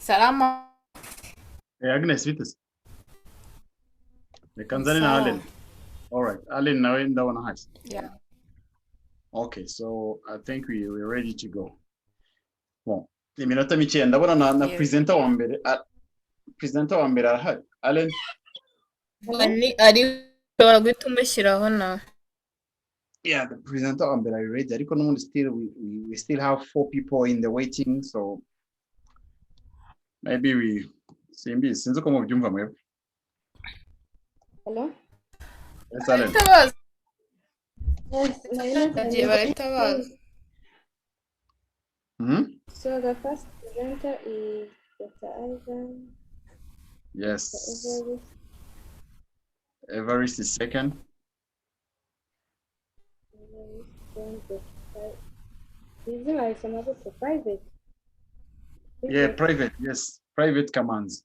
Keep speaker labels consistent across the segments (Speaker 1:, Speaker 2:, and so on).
Speaker 1: Salama.
Speaker 2: Hey, Agnes, vitas. Kanzani na
Speaker 1: Sawa.
Speaker 2: Allen. All right, Allen now in down house.
Speaker 1: Yeah.
Speaker 2: Okay, so I think we're ready to go. Bon, iminota mike ndabona na
Speaker 1: Yes.
Speaker 2: presenter wa mbere. Presenter wa mbere arahari. Allen.
Speaker 1: Ari ushobora guhita umushyiraho na.
Speaker 2: Yeah, the presenter wa mbere are ready. Ariko n'ubundi still we still have 4 people in the waiting, so maybe we sinzi uko mubyumva mwebwe.
Speaker 3: Hello?
Speaker 2: Yes, Allen.
Speaker 1: Tabaza.
Speaker 3: Yes,
Speaker 1: Agiye baritabaza.
Speaker 3: So the first presenter is Dr. Ivan.
Speaker 2: Yes.
Speaker 3: Dr.
Speaker 2: Everest is second.
Speaker 3: Is it like another for private?
Speaker 2: Yeah, private. Yes, private commands.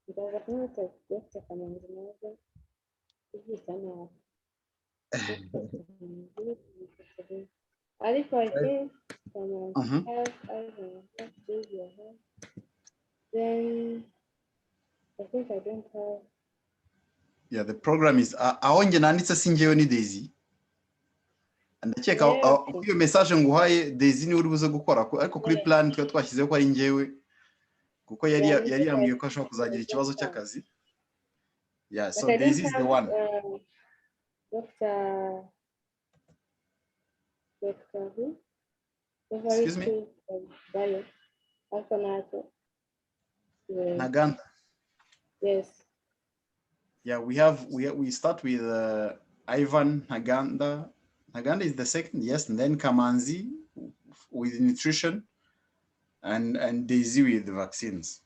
Speaker 3: Because I think that Dr. Commands another. I think then I think I don't have.
Speaker 2: Yeah, the program is aonje nanditse sinjeyo ni Daisy. Ndakeka iyo message nguhaye Daisy ni uri buze gukora ariko kuri plan twa twashyizeho ko ari njewe kuko yari yambwiye ko ashobora kuzagira ikibazo cy'akazi. Yeah, so Daisy is the one. Excuse me? Naganda.
Speaker 3: Yes.
Speaker 2: Yeah, we start with Ivan Naganda. Naganda is the second, yes, and then Kamanzi with nutrition, and Daisy with the vaccines.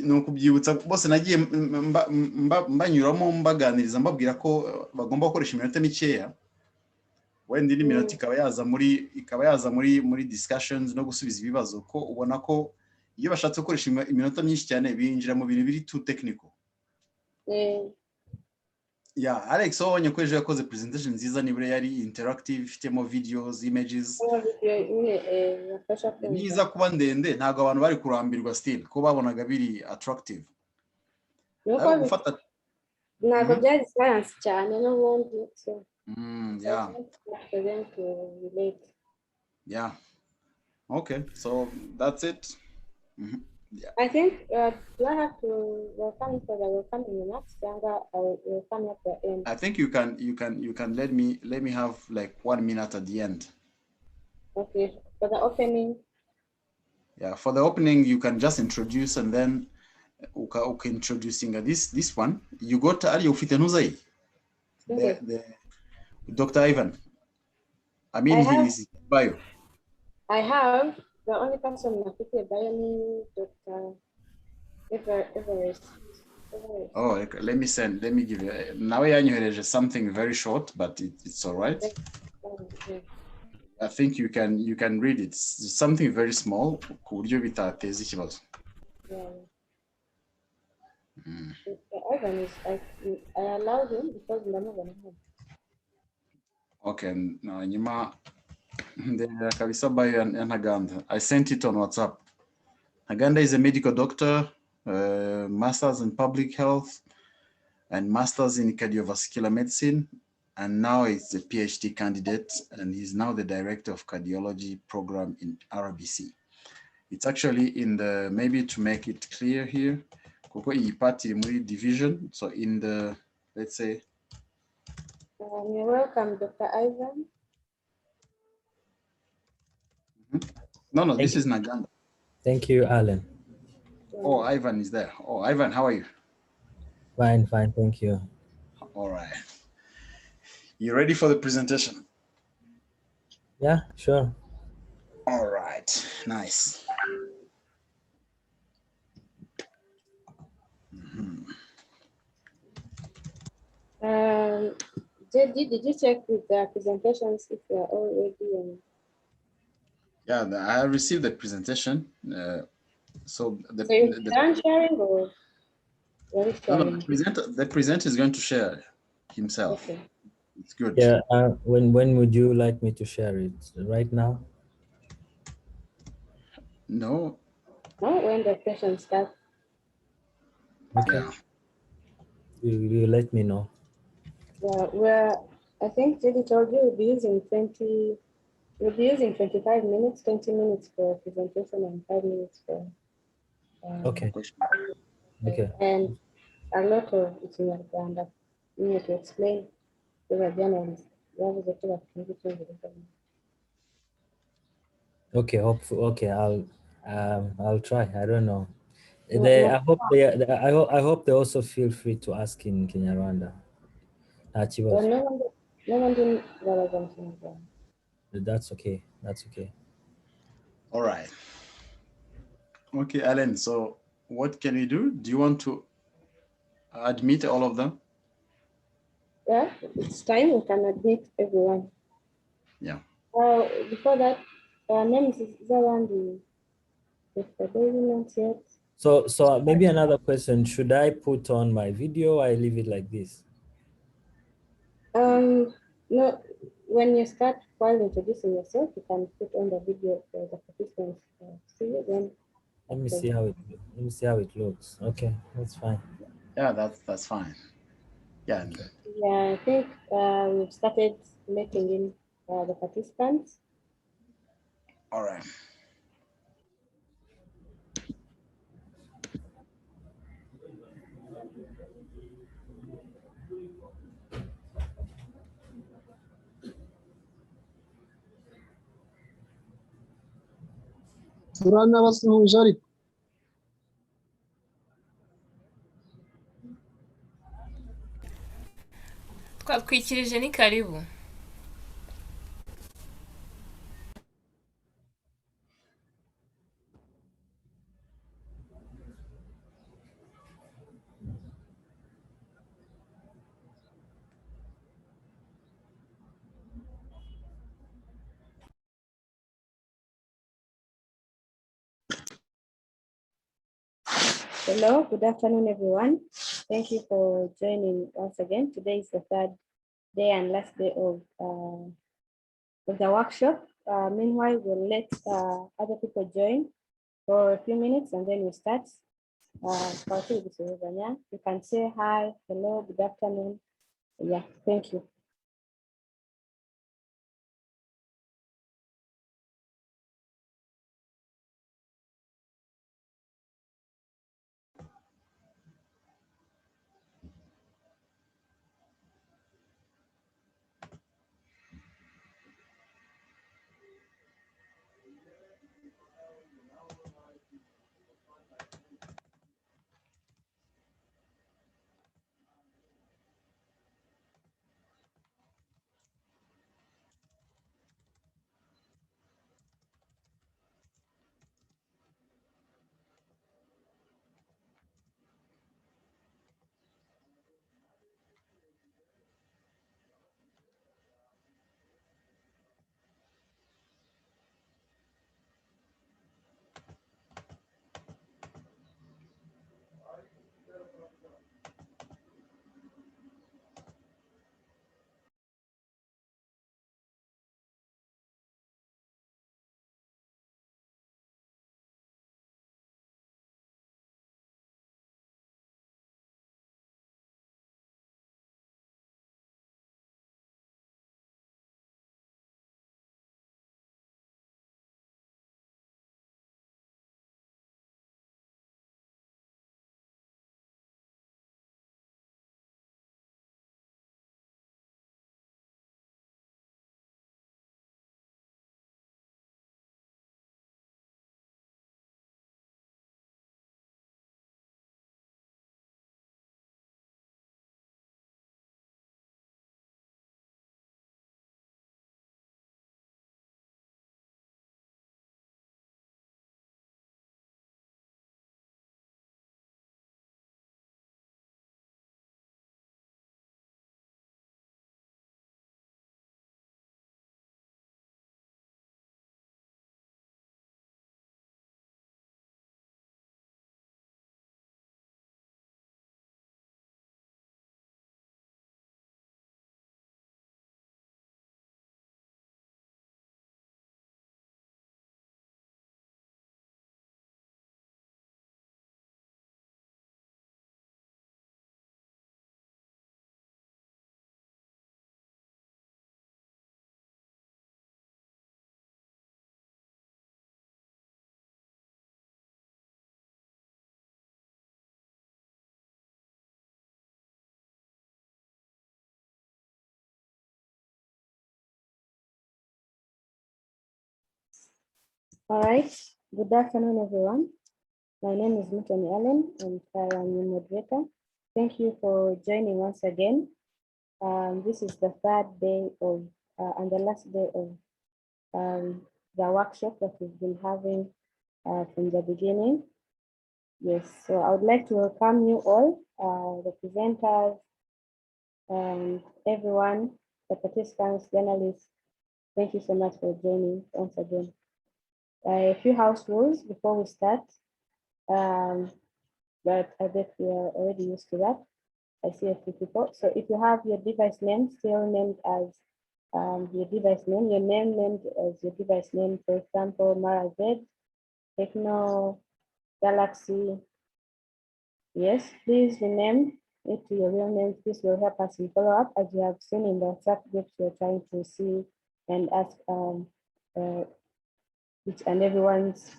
Speaker 2: Nukubyibutsa bose nagiye mbanyuramo mbaganiriza mbabwira ko bagomba gukoresha iminota mikeya wenda indi minota ikaba yaza muri discussions no gusubiza ibibazo ko ubona ko iyo bashatse gukoresha iminota myinshi cyane binjira mu bintu biri too technical. Yeah, Alex wabonye ko ejo yakoze presentation nziza nibure yari interactive ifitemo videos, images. Niza kuba ndende ntago abantu bari kurambirwa still ko babonaga biri attractive.
Speaker 3: Ntago byari science cyane n'ubundi.
Speaker 2: Yeah. Yeah. Okay, so that's it. Yeah.
Speaker 3: I think do I have to welcome because I will come in the next younger I will come at the end.
Speaker 2: I think you can let me have like 1 minute at the end.
Speaker 3: Okay, for the opening.
Speaker 2: Yeah, for the opening you can just introduce and then okay introducing this one. You got Ali Ufitenuzai. The Dr. Ivan. I mean his bio.
Speaker 3: I have the only person I think bio Dr. Everest.
Speaker 2: Oh, okay. Let me give you now. I something very short, but it's all right.
Speaker 3: Okay.
Speaker 2: I think you can read it. It's something very small. ku buryo bitateza ikibazo.
Speaker 3: Yeah. Ivan is I allowed him because ndamubona hano.
Speaker 2: Okay, nyuma ndebera kabisa bio ya Ntaganda. I sent it on WhatsApp. Ntaganda is a medical doctor, masters in public health and masters in cardiovascular medicine, and now he's a PhD candidate, and he's now the director of cardiology program in RBC. It's actually in the, maybe to make it clear here, kuko iyi part iri muri division, so in the, let's say.
Speaker 3: You're welcome, Dr. Ivan.
Speaker 2: No, this is Ntaganda.
Speaker 4: Thank you, Alan.
Speaker 2: Oh, Ivan is there. Oh, Ivan, how are you?
Speaker 4: Fine, thank you.
Speaker 2: All right. You ready for the presentation?
Speaker 4: Yeah, sure.
Speaker 2: All right, nice.
Speaker 3: JD, did you check with the presentations if they are all ready? And...
Speaker 2: Yeah, I received the presentation. So
Speaker 3: you're done sharing or you're sharing?
Speaker 2: No, the presenter is going to share himself.
Speaker 3: Okay.
Speaker 2: It's good.
Speaker 4: Yeah, when would you like me to share it? Right now?
Speaker 2: No.
Speaker 3: No, when the session starts.
Speaker 4: Okay.
Speaker 2: Yeah.
Speaker 4: You let me know.
Speaker 3: Yeah, I think JD told you we'll be using 25 minutes, 20 minutes for presentation and 5 minutes for
Speaker 4: Okay. Okay.
Speaker 3: And a lot of it's in Uganda. You need to explain to the journalists.
Speaker 4: Okay, okay, I'll try. I don't know. I hope they also feel free to ask in Kinyarwanda. That's okay. That's okay.
Speaker 2: All right. Okay, Alan. So what can we do? Do you want to admit all of them?
Speaker 3: Yeah, it's time we can admit everyone.
Speaker 2: Yeah.
Speaker 3: Before that, name is Zawandi. If the baby not yet.
Speaker 4: So maybe another question. Should I put on my video or I leave it like this?
Speaker 3: No, when you start while introducing yourself, you can put on the video for the participants see you then.
Speaker 4: Let me see how it looks. Okay, that's fine.
Speaker 2: Yeah, that's fine. Yeah.
Speaker 4: Okay.
Speaker 3: Yeah, I think we've started letting in the participants.
Speaker 2: All right.
Speaker 5: turanabasohoje ariko
Speaker 1: twatwikirije ni karibu.
Speaker 3: Hello, good afternoon, everyone. Thank you for joining once again. Today is the third day and last day of the workshop. Meanwhile, we'll let other people join for a few minutes and then we'll start. You can say hi, hello, good afternoon. Yeah, thank you. All right. Good afternoon, everyone. My name is Mutoni Allen, and I am your moderator. Thank you for joining once again. This is the third day of and the last day of the workshop that we've been having from the beginning. Yes, so I would like to welcome you all, the presenters, and everyone, the participants, journalists. Thank you so much for joining once again. A few house rules before we start, but I bet we are already used to that. I see a few people. So if you have your device name still named as your device name, your name named as your device name, for example, Mara Z, Techno, Galaxy. Yes, please rename it to your real name. This will help us in follow-up, as you have seen in the WhatsApp groups we're trying to see and ask each and everyone's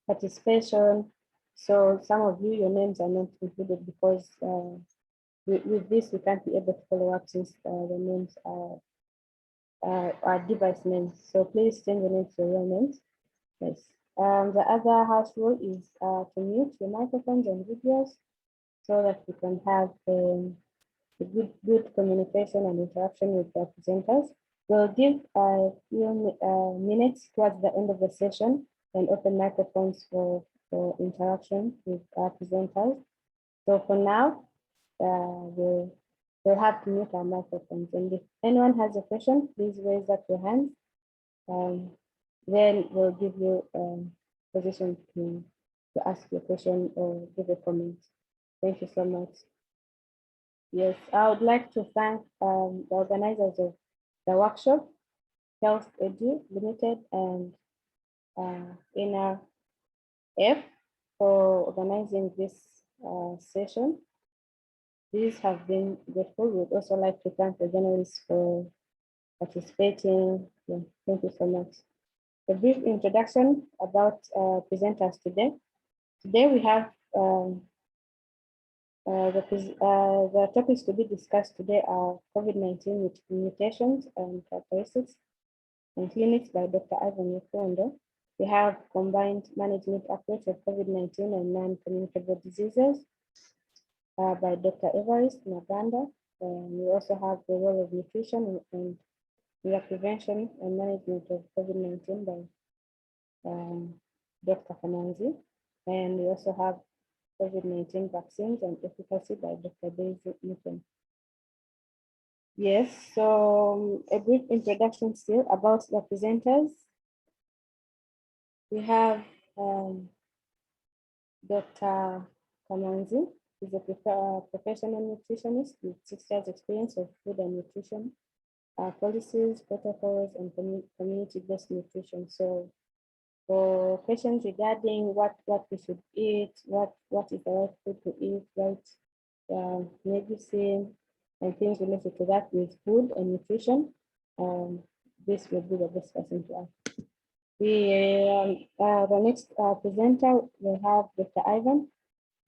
Speaker 3: participation. So some of you, your names are not included because with this, we can't be able to follow up since the names are device names. So please change the names to real names. Yes. The other house rule is to mute your microphones and videos so that we can have a good communication and interaction with the presenters. We'll give a few minutes towards the end of the session and open microphones for interaction with our presenters. So for now, we'll have to mute our microphones. And if anyone has a question, please raise up your hand. Then we'll give you position to ask your question or give a comment. Thank you so much. Yes, I would like to thank the organizers of the workshop, Health-Edu Limited and NRF for organizing this session. These have been grateful. We'd also like to thank the journalists for participating. Yeah, thank you so much. A brief introduction about presenters today. Today we have the topics to be discussed today are COVID-19 mutations and characteristics and clinics by Dr. Ivan Yokondo. We have combined management approach of COVID-19 and non-communicable diseases by Dr. Evarist Naganda. We also have the role of nutrition and the prevention and management of COVID-19 by Dr. Kananzi. And we also have COVID-19 vaccines and efficacy by Dr. Daisy Newton. Yes, so a brief introduction still about the presenters. We have Dr. Kananzi. He's a professional nutritionist with 6 years experience of food and nutrition policies, protocols, and community-based nutrition. So for questions regarding what we should eat, what is the right food to eat, right medicine, and things related to that with food and nutrition, this will be the best person to ask. The next presenter, we have Dr. Ivan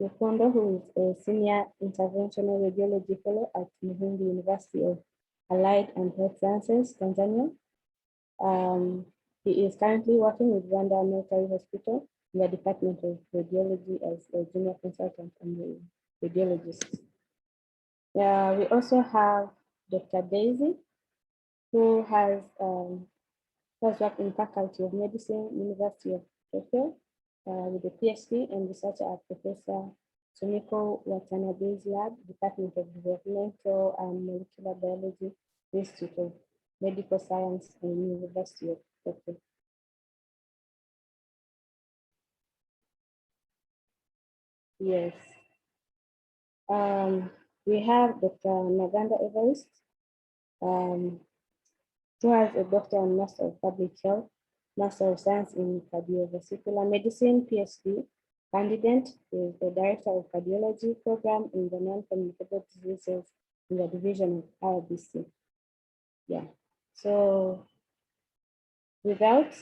Speaker 3: Yokondo, who is a senior interventional radiology fellow at Muhindi University of Allied and Health Sciences, Tanzania. He is currently working with Rwanda Military Hospital in the Department of Radiology as a junior consultant and a radiologist. We also have Dr. Daisy, who has worked in Faculty of Medicine, University of Tokyo, with a PhD and researcher at Professor Sumiko Watanabe's lab, Department of Developmental and Molecular Biology, Institute of Medical Science, and University of Tokyo. Yes. We have Dr. Naganda Evarist, who has a Doctor and Master of Public Health, Master of Science in Cardiovascular Medicine, PhD candidate, is the Director of Cardiology Program in the Non-Communicable Diseases in the Division of RBC. Yeah, so without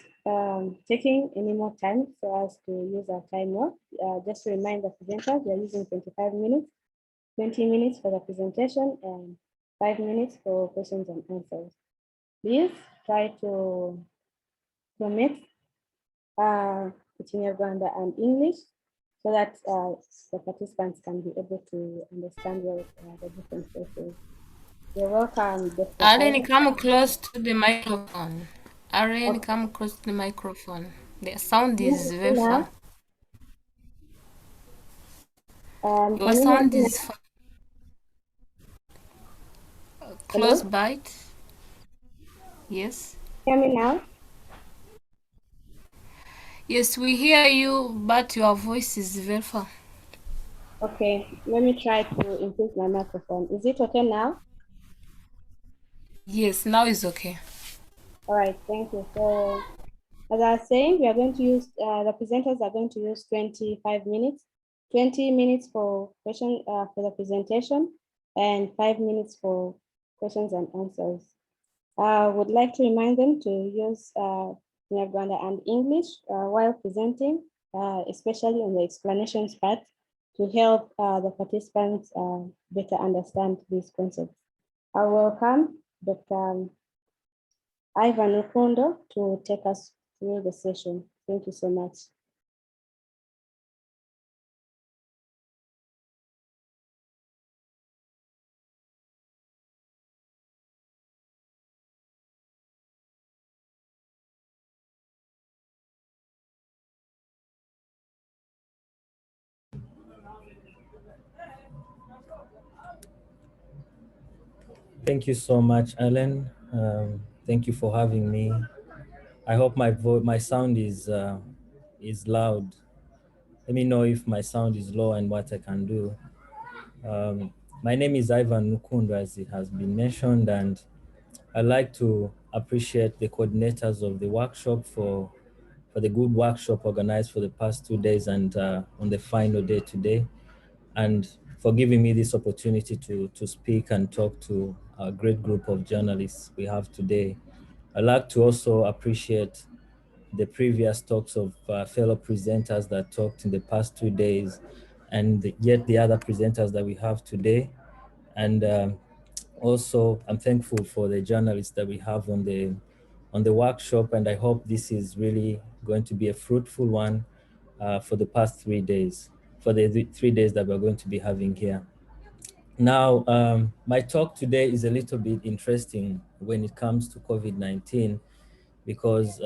Speaker 3: taking any more time for us to use our time well, just to remind the presenters, we are using 25 minutes, 20 minutes for the presentation and 5 minutes for questions and answers. Please try to commit Kinyarwanda and English, so that the participants can be able to understand the different places. You're welcome, Dr.
Speaker 1: Aren,
Speaker 3: Ivan.
Speaker 1: come close to the microphone. Aren,
Speaker 3: Okay.
Speaker 1: come close to the microphone. The sound
Speaker 3: Can you
Speaker 1: is
Speaker 3: hear
Speaker 1: very
Speaker 3: me
Speaker 1: far.
Speaker 3: now?
Speaker 1: Your
Speaker 3: Can you hear
Speaker 1: sound
Speaker 3: me
Speaker 1: is
Speaker 3: now?
Speaker 1: far. Close
Speaker 3: Hello?
Speaker 1: by it. Yes.
Speaker 3: Hear me now?
Speaker 1: Yes, we hear you, but your voice is very far.
Speaker 3: Okay, let me try to increase my microphone. Is it okay now?
Speaker 1: Yes, now it's okay.
Speaker 3: All right, thank you. So, as I was saying, we are going to use, the presenters are going to use 25 minutes, 20 minutes for for the presentation, and 5 minutes for questions and answers. I would like to remind them to use Nyarwanda and English while presenting, especially on the explanations part, to help the participants better understand these concepts. I welcome Dr. Ivan Rukundo to take us through the session. Thank you so much.
Speaker 4: Thank you so much, Alan. Thank you for having me. I hope my sound is loud. Let me know if my sound is low and what I can do. My name is Ivan Nukundu, as it has been mentioned, and I'd like to appreciate the coordinators of the workshop for the good workshop organized for the past 2 days and on the final day today, and for giving me this opportunity to speak and talk to a great group of journalists we have today. I'd like to also appreciate the previous talks of fellow presenters that talked in the past 2 days, and yet the other presenters that we have today. And also, I'm thankful for the journalists that we have on the workshop, and I hope this is really going to be a fruitful one for the past 3 days, for the 3 days that we're going to be having here. Now, my talk today is a little bit interesting when it comes to COVID-19, because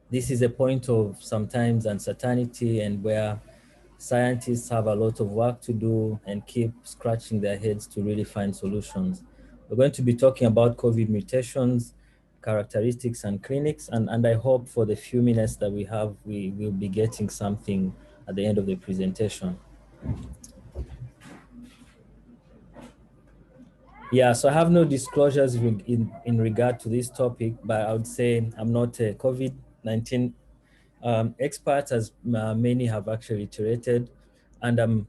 Speaker 4: this is a point of sometimes uncertainty and where scientists have a lot of work to do and keep scratching their heads to really find solutions. We're going to be talking about COVID mutations, characteristics, and clinics, and I hope for the few minutes that we have, we will be getting something at the end of the presentation. Yeah, so I have no disclosures in regard to this topic, but I would say I'm not a COVID-19 expert, as many have actually iterated, and I'm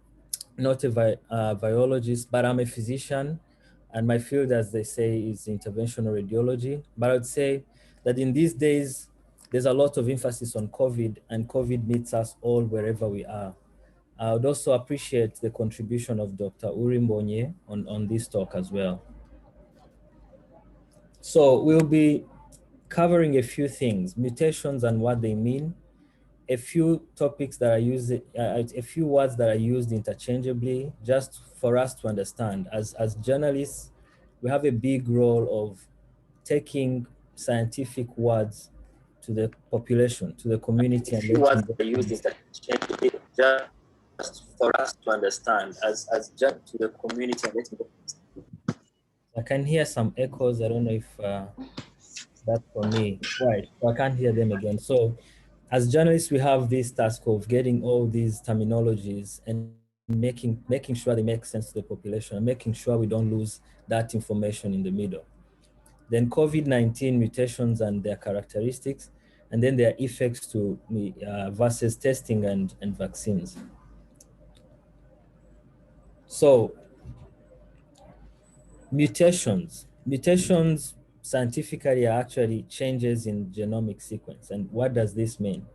Speaker 4: not a virologist, but I'm a physician, and my field, as they say, is interventional radiology. But I would say that in these days, there's a lot of emphasis on COVID, and COVID meets us all wherever we are. I would also appreciate the contribution of Dr. Uri Mbonye on this talk as well. So we'll be covering a few things: mutations and what they mean, a few topics that are used, a few words that are used interchangeably, just for us to understand. As journalists, we have a big role of taking scientific words to the population, to the community, and letting words that are used interchangeably, just for us to understand, as just to the community and letting them. I can hear some echoes. I don't know if that's for me. Right, so I can't hear them again. So as journalists, we have this task of getting all these terminologies and making sure they make sense to the population and making sure we don't lose that information in the middle. Then COVID-19 mutations and their characteristics, and then their effects to versus testing and vaccines. So mutations scientifically are actually changes in genomic sequence. And what does this mean?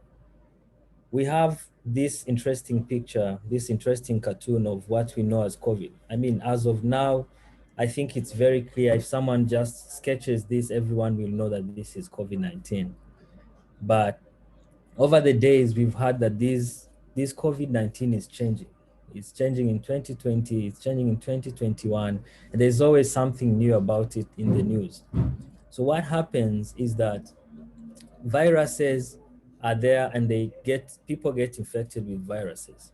Speaker 4: We have this interesting picture, this interesting cartoon of what we know as COVID. I mean, as of now, I think it's very clear. If someone just sketches this, everyone will know that this is COVID-19. But over the days, we've heard that this COVID-19 is changing. It's changing in 2020, it's changing in 2021, and there's always something new about it in the news. So what happens is that viruses are there and people get infected with viruses.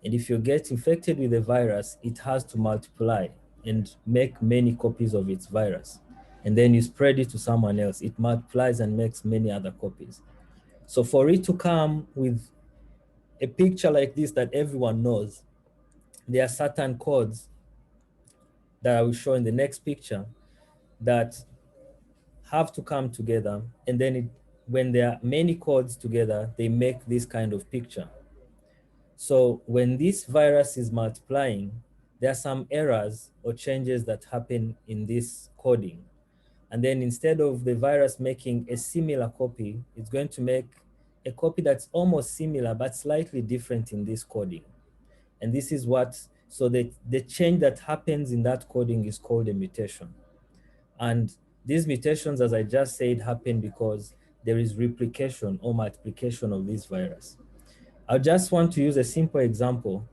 Speaker 4: And if you get infected with a virus, it has to multiply and make many copies of its virus. And then you spread it to someone else. It multiplies and makes many other copies. So for it to come with a picture like this that everyone knows, there are certain codes that I will show in the next picture that have to come together. And then when there are many codes together, they make this kind of picture. So when this virus is multiplying, there are some errors or changes that happen in this coding. And then instead of the virus making a similar copy, it's going to make a copy that's almost similar, but slightly different in this coding. And this is so the change that happens in that coding is called a mutation. And these mutations, as I just said, happen because there is replication or multiplication of this virus. I just want to use a simple example.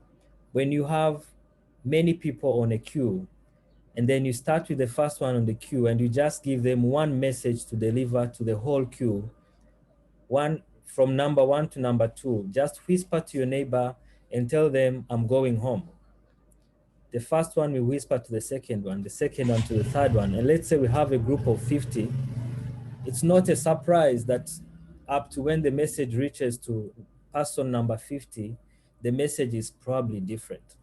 Speaker 4: When you have many people on a queue, and then you start with the first one on the queue and you just give them one message to deliver to the whole queue, from number 1 to number 2, just whisper to your neighbor and tell them, I'm going home. The first one will whisper to the second one, the second one to the third one. And let's say we have a group of 50. It's not a surprise that up to when the message reaches to person number 50, the message is probably different.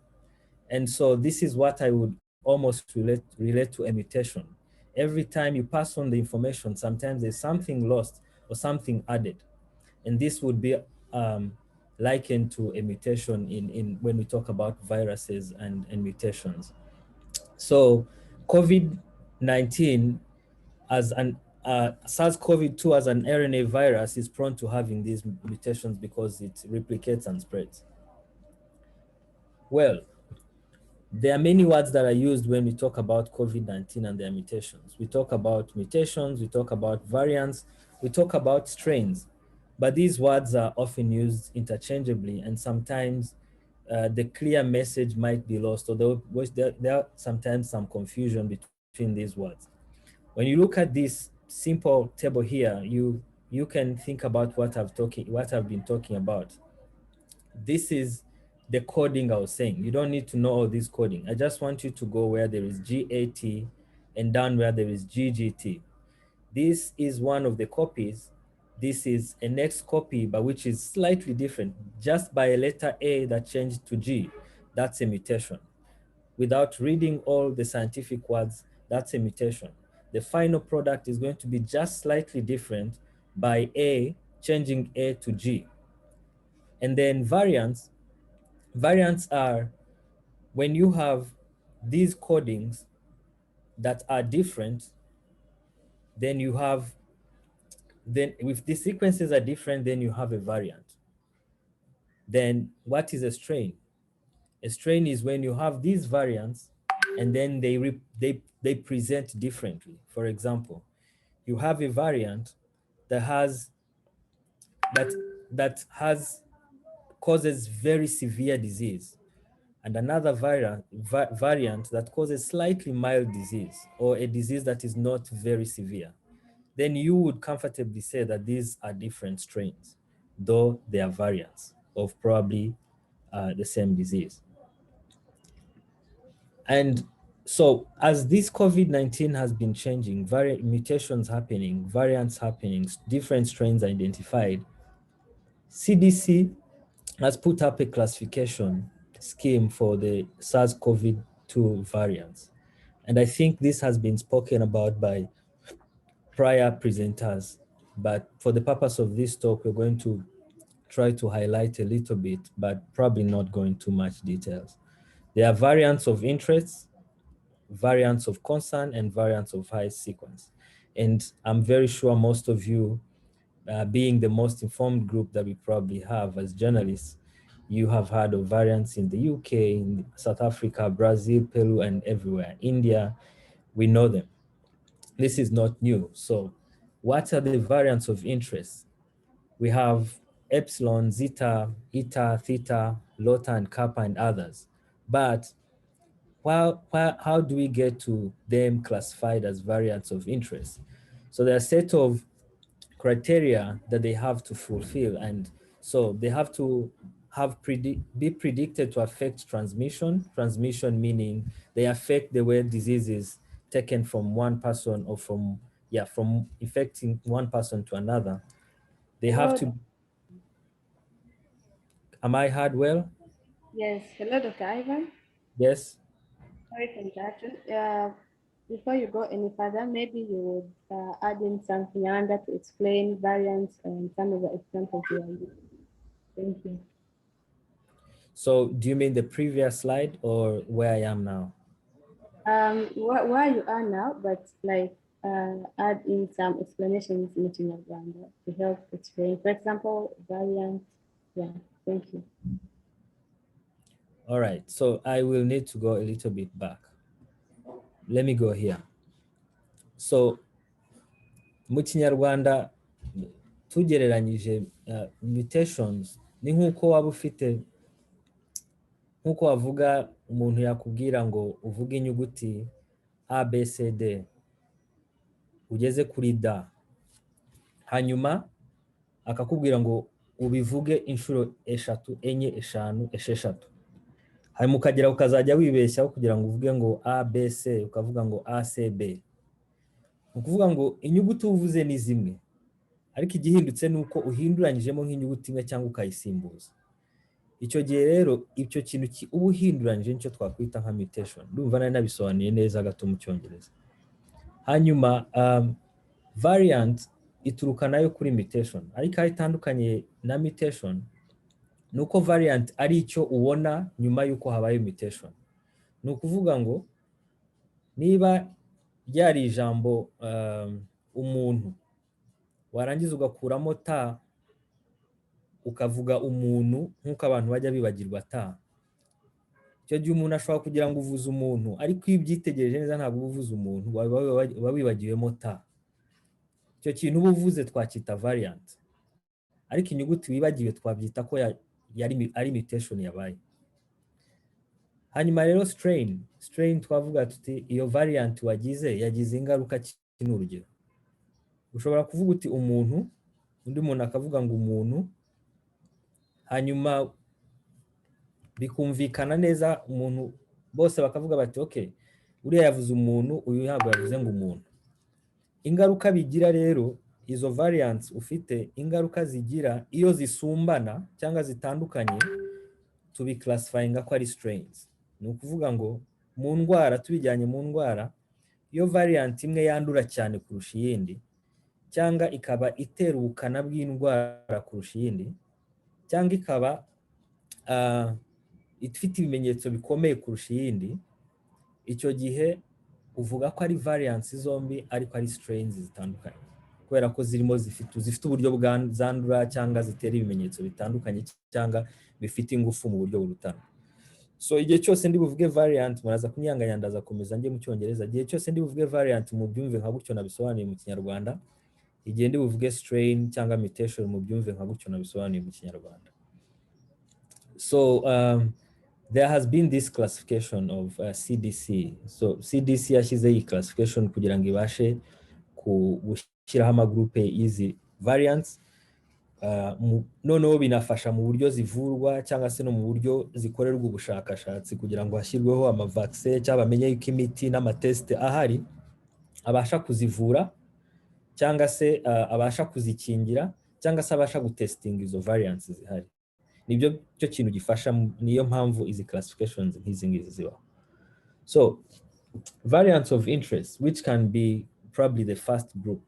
Speaker 4: And so this is what I would almost relate to a mutation. Every time you pass on the information, sometimes there's something lost or something added. And this would be likened to a mutation in when we talk about viruses and mutations. So COVID-19 as an SARS-CoV-2 as an RNA virus is prone to having these mutations because it replicates and spreads. Well, there are many words that are used when we talk about COVID-19 and their mutations. We talk about mutations, we talk about variants, we talk about strains, but these words are often used interchangeably, and sometimes the clear message might be lost, although there are sometimes some confusion between these words. When you look at this simple table here, you can think about what I've been talking about. This is the coding I was saying. You don't need to know all this coding. I just want you to go where there is GAT and down where there is GGT. This is one of the copies. This is a next copy, but which is slightly different, just by a letter A that changed to G. That's a mutation. Without reading all the scientific words, that's a mutation. The final product is going to be just slightly different by A changing A to G. And then variants are when you have these codings that are different, then if the sequences are different, then you have a variant. Then what is a strain? A strain is when you have these variants and then they present differently. For example, you have a variant that causes very severe disease, and another variant that causes slightly mild disease or a disease that is not very severe. Then you would comfortably say that these are different strains, though they are variants of probably the same disease. And so as this COVID-19 has been changing, mutations happening, variants happening, different strains identified, CDC has put up a classification scheme for the SARS-CoV-2 variants. And I think this has been spoken about by prior presenters, but for the purpose of this talk, we're going to try to highlight a little bit, but probably not go into much details. There are variants of interest, variants of concern, and variants of high sequence. And I'm very sure most of you, being the most informed group that we probably have as journalists, you have heard of variants in the UK, in South Africa, Brazil, Peru, and everywhere. India, we know them. This is not new. So what are the variants of interest? We have epsilon, zeta, eta, theta, lota, and kappa, and others. But how do we get to them classified as variants of interest? So there are a set of criteria that they have to fulfill. And so they have to be predicted to affect transmission meaning they affect the way disease is taken from one person or from infecting one person to another. They have to, am I heard well?
Speaker 3: Yes, hello, Dr. Ivan.
Speaker 4: Yes.
Speaker 3: Sorry for interruption. Before you go any further, maybe you would add in something under to explain variants and some of the examples you are using. Thank you.
Speaker 4: So do you mean the previous slide or where I am now?
Speaker 3: Where you are now, but like add in some explanations into your grammar to help explain. For example, variants. Yeah, thank you.
Speaker 4: All right, so I will need to go a little bit back. Let me go here. So mu Kinyarwanda tugereranyije mutations ni nk'uko waba ufite, nk'uko wavuga umuntu yakubwira ngo uvuge inyuguti A, B, C, D ugeze kuri D, hanyuma akakubwira ngo ubivuge inshuro eshatu, enye, eshanu, esheshatu, hanyuma ukagera ukazajya wibeshyaho kugira ngo uvuge ngo A, B, C, ukavuga ngo A, C, B. Ni ukuvuga ngo inyuguti uvuze ni zimwe, ariko igihindutse ni uko uhinduranyijemo nk'inyuguti imwe cyangwa ukayisimbuza. Icyo gihe rero icyo kintu uba uhinduranyije nicyo twakwita nka mutation. Ndumva nari nabisobanuye neza gato mu Cyongereza. Hanyuma variant ituruka nayo kuri mutation, ariko aho itandukanye na mutation ni uko variant ari icyo ubona nyuma y'uko habaye mutation. Ni ukuvuga ngo niba ryari ijambo umuntu warangiza ugakuramo ta ukavuga umuntu nk'uko abantu bajya bibagirwa ta, icyo gihe umuntu ashobora kugira ngo uvuze umuntu, ariko iyo ubyitegereje neza ntabwo uba uvuze umuntu, waba wibagiwemo ta. Icyo kintu uba uvuze twacyita variant, ariko inyuguti wibagiwe twabyita ko ari mutation yabaye. Hanyuma rero strain twavuga tuti iyo variant wagize yagize ingaruka kino urugero. Ushobora kuvuga uti umuntu, undi muntu akavuga ngo umuntu, hanyuma bikumvikana neza, umuntu bose bakavuga bati okay, uriya yavuze umuntu, uyu ntabwo yavuze ngo umuntu. Ingaruka bigira rero izo variants ufite, ingaruka zigira iyo zisumbana cyangwa zitandukanye, tubiclassifyinga ko ari strains. Ni ukuvuga ngo mu ndwara, tubijyanye mu ndwara, iyo variant imwe yandura cyane kurusha iyindi, cyangwa ikaba itera ubukana bw'indwara kurusha iyindi, cyangwa ikaba ifite ibimenyetso bikomeye kurusha iyindi, icyo gihe uvuga ko ari variants zombi ariko ari strains zitandukanye, kubera ko zifite uburyo zandura cyangwa zitera ibimenyetso bitandukanye cyangwa bifite ingufu mu buryo burutana. So igihe cyose ndi buvuge variant, muraza kunyanganya ndaza komeza njye mu Cyongereza, igihe cyose ndi buvuge variant mu byumve nka gutyo nabisobanuye mu Kinyarwanda, igihe ndi buvuge strain cyangwa mutation mu byumve nka gutyo nabisobanuye mu Kinyarwanda. So there has been this classification of CDC. So CDC yashyize iyi classification kugira ngo ibashe gushyiraho amagroupe y'izi variants. Noneho binafasha mu buryo zivurwa cyangwa se no mu buryo zikorerwa ubushakashatsi kugira ngo hashyirweho amavaccine cyangwa bamenye yuko imiti n'amateste ahari abasha kuzivura cyangwa se abasha kuzikingira cyangwa se abasha gutestinga izo variants zihari. Nibyo cyo kintu gifasha, niyo mpamvu izi classifications nk'izi ngizi zibaho. So variants of interest, which can be probably the first group,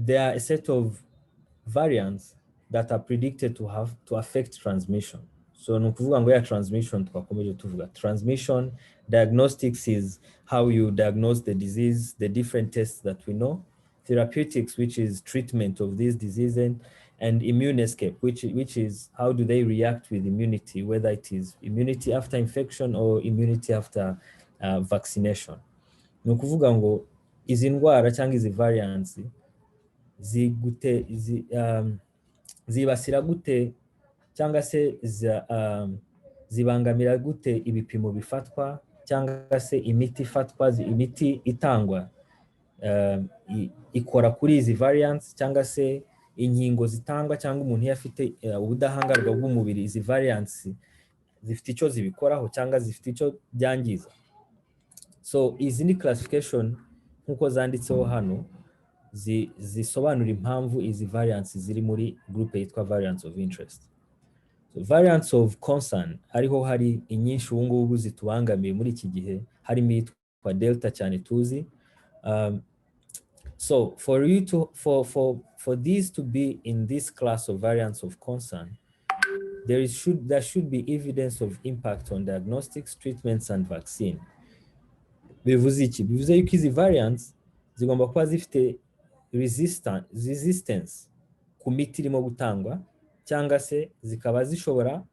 Speaker 4: there are a set of variants that are predicted to affect transmission. So ni ukuvuga ngo ya transmission twakomeje tuvuga. Transmission diagnostics is how you diagnose the disease, the different tests that we know. Therapeutics, which is treatment of this disease, and immune escape, which is how do they react with immunity, whether it is immunity after infection or immunity after vaccination. Ni ukuvuga ngo izi ndwara cyangwa izi variants zibasira gute cyangwa se zibangamira gute ibipimo bifatwa cyangwa se imiti ifatwa, imiti itangwa ikora kuri izi variants cyangwa se inkingo zitangwa cyangwa umuntu iyo afite ubudahangarwa bw'umubiri, izi variants zifite icyo zibikoraho cyangwa zifite icyo byangiza. So izi ni classification nkuko zanditseho hano zisobanura impamvu izi variants ziri muri group yitwa variants of interest. So variants of concern ariho hari inyinshi ubu ngubu zitubangamiye muri iki gihe, harimo iyitwa delta cyane tuzi. So for you to for these to be in this class of variants of concern, there should be evidence of impact on diagnostics, treatments and vaccine. Bivuze iki? Bivuze yuko izi variants zigomba kuba zifite resistance ku miti irimo gutangwa, cyangwa se zikaba zishobora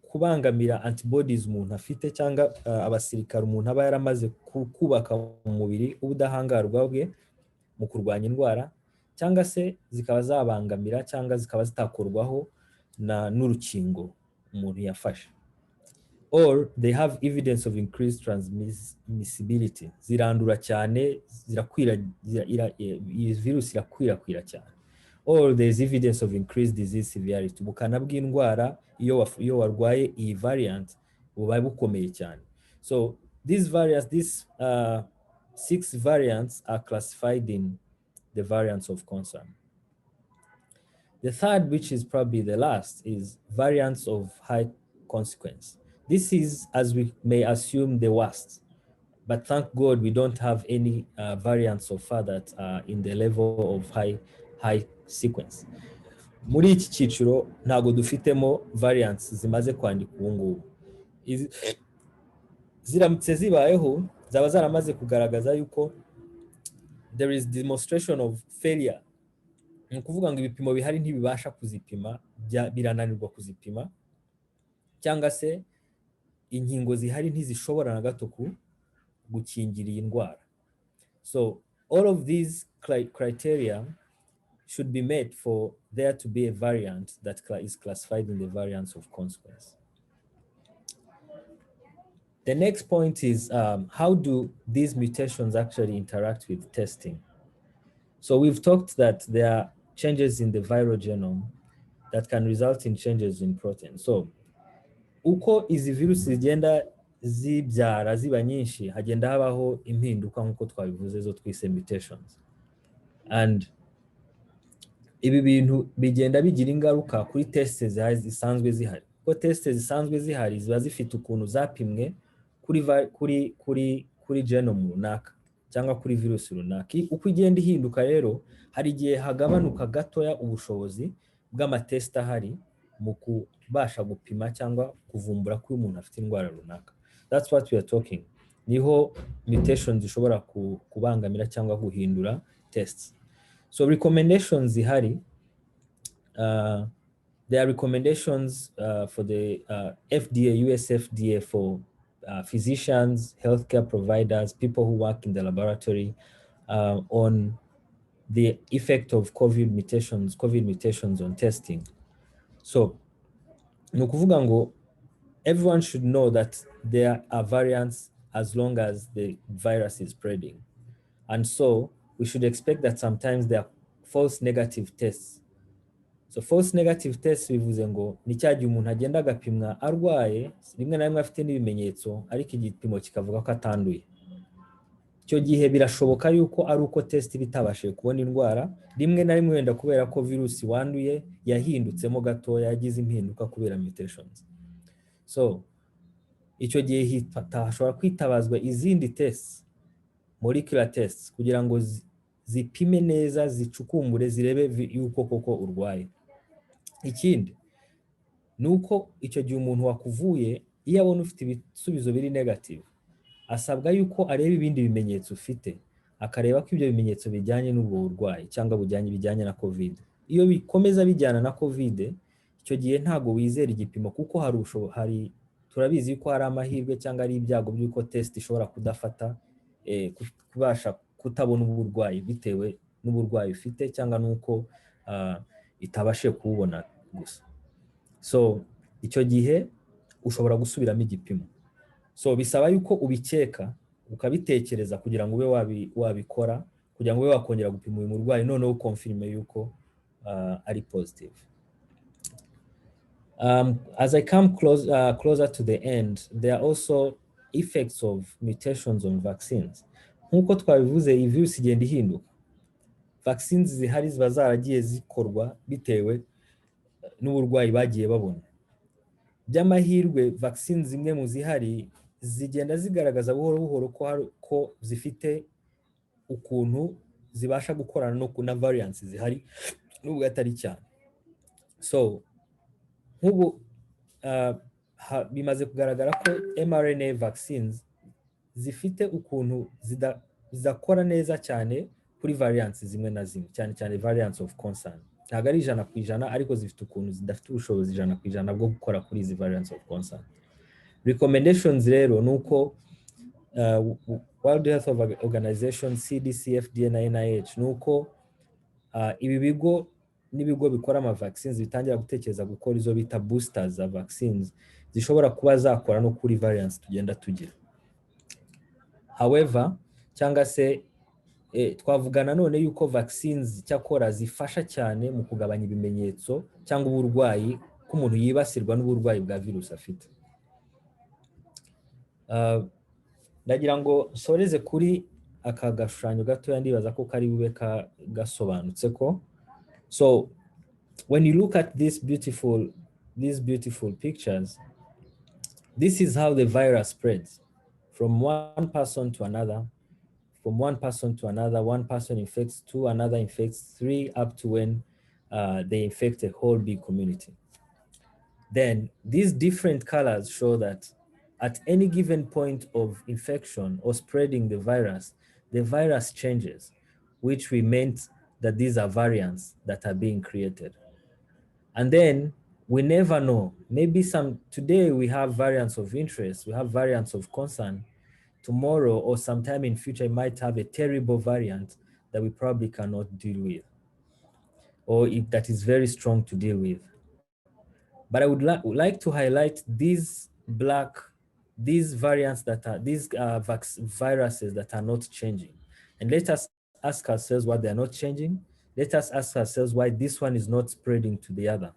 Speaker 4: kubangamira antibodies umuntu afite cyangwa abasirikare umuntu aba yaramaze kubaka mu mubiri ubudahangarwa bwe mu kurwanya indwara, cyangwa se zikaba zabangamira cyangwa zikaba zitakorwaho n'urukingo umuntu yafashe. Or they have evidence of increased transmissibility. Zirandura cyane, iyi virus irakwirakwira cyane. Or there is evidence of increased disease severity. Ubukana bw'indwara iyo warwaye iyi variant buba bukomeye cyane. So these variants, these 6 variants are classified in the variants of concern. The third, which is probably the last, is variants of high consequence. This is, as we may assume, the worst. But thank God we don't have any variants so far that are in the level of high sequence. Muri iki cyiciro ntago dufitemo variants zimaze kwandika ubu ngubu. Ziramutse zibayeho zaba zaramaze kugaragaza yuko there is demonstration of failure. Ni ukuvuga ngo ibipimo bihari ntibibasha kuzipima, birananirwa kuzipima, cyangwa se inkingo zihari ntizishobora na gato gukingira iyi ndwara. So all of these criteria should be met for there to be a variant that is classified in the variants of consequence. The next point is how do these mutations actually interact with testing? So we've talked that there are changes in the viral genome that can result in changes in protein. So uko izi virusi zigenda zibyara ziba nyinshi, hagenda habaho impinduka nkuko twabivuze zo twise mutations. And ibi bintu bigenda bigira ingaruka kuri tests zisanzwe zihari. Ko tests zisanzwe zihari ziba zifite ukuntu zapimwe kuri genome runaka cyangwa kuri virusi runaka. Uko igenda ihinduka rero hari igihe hagabanuka gatoya ubushobozi bw'amatest ahari mu kubasha gupima cyangwa kuvumbura ko umuntu afite indwara runaka. That's what we are talking. Niho mutations zishobora kubangamira cyangwa guhindura tests. So recommendations zihari, there are recommendations for the FDA, US FDA for physicians, healthcare providers, people who work in the laboratory on the effect of COVID mutations on testing. So, nukuvuga ngo everyone should know that there are variants as long as the virus is spreading. And so we should expect that sometimes there are false negative tests. So false negative tests bivuze ngo ni cyagiye umuntu agenda agapimwa arwaye, rimwe na rimwe afite n'ibimenyetso ariko igipimo kikavuga ko atanduye. Icyo gihe birashoboka yuko ari uko test bitabashije kubona indwara, rimwe na rimwe wenda kubera ko virusi wanduye yahindutsemo gatoya, yagize impinduka kubera mutations. So icyo gihe hashobora kwitabazwa izindi tests, molecular tests, kugira ngo zipime neza, zicukumbure, zirebe yuko koko urwaye. Ikindi nuko icyo gihe umuntu wakuvuye iyo abona ufite ibisubizo biri negative, asabwa yuko areba ibindi bimenyetso ufite, akareba ko ibyo bimenyetso bijyanye n'ubwo burwayi cyangwa bijyanye na COVID. Iyo bikomeza bijyana na COVID, icyo gihe ntago wizera igipimo kuko hari turabizi ko hari amahirwe cyangwa ari ibyago by'uko test ishobora kudafata kubasha kutabona uburwayi bitewe n'uburwayi ufite cyangwa nuko itabashe kububona gusa. So icyo gihe ushobora gusubiramo igipimo. So bisaba yuko ubikeka ukabitekereza kugira ngo ube wabikora, kugira ngo ube wakongera gupima uyu murwayi noneho ukonfirme yuko ari positive. As I come closer to the end, there are also effects of mutations on vaccines. Nkuko twabivuze, iyi virus igenda ihinduka. Vaccines zihari ziba zaragiye zikorwa bitewe n'uburwayi bagiye babona. By'amahirwe vaccines zimwe mu zihari zigenda zigaragaza buhoro buhoro ko zifite ukuntu zibasha gukorana no na variants zihari nubwo atari cyane. So nk'ubu bimaze kugaragara ko mRNA vaccines zifite ukuntu zidakora neza cyane kuri variants zimwe na zimwe, cyane cyane variants of concern. Ntabwo ari 100% ariko zifite ukuntu zidafite ubushobozi 100% bwo gukora kuri izi variants of concern. Recommendations rero nuko World Health Organization, CDC, FDA na NIH nuko ibi bigo n'ibigo bikora ama vaccines bitangira gutekereza gukora izo bita boosters za vaccines zishobora kuba zakora no kuri variants tugenda tugira. However, cyangwa se twavugana none yuko vaccines cyakora zifasha cyane mu kugabanya ibimenyetso cyangwa uburwayi ko umuntu yibasirwa n'uburwayi bwa virus afite. Ndagira ngo soreze kuri aka gashushanyo gato ndibaza ko kari bube gasobanutse ko. So when you look at these beautiful pictures, this is how the virus spreads from one person to another, from one person to another. One person infects two, another infects three, up to when they infect a whole big community. Then these different colors show that at any given point of infection or spreading the virus changes, which we meant that these are variants that are being created. And then we never know. Maybe today we have variants of interest, we have variants of concern. Tomorrow or sometime in future, it might have a terrible variant that we probably cannot deal with, or that is very strong to deal with. But I would like to highlight these variants that are, viruses that are not changing. And let us ask ourselves why they are not changing. Let us ask ourselves why this one is not spreading to the other.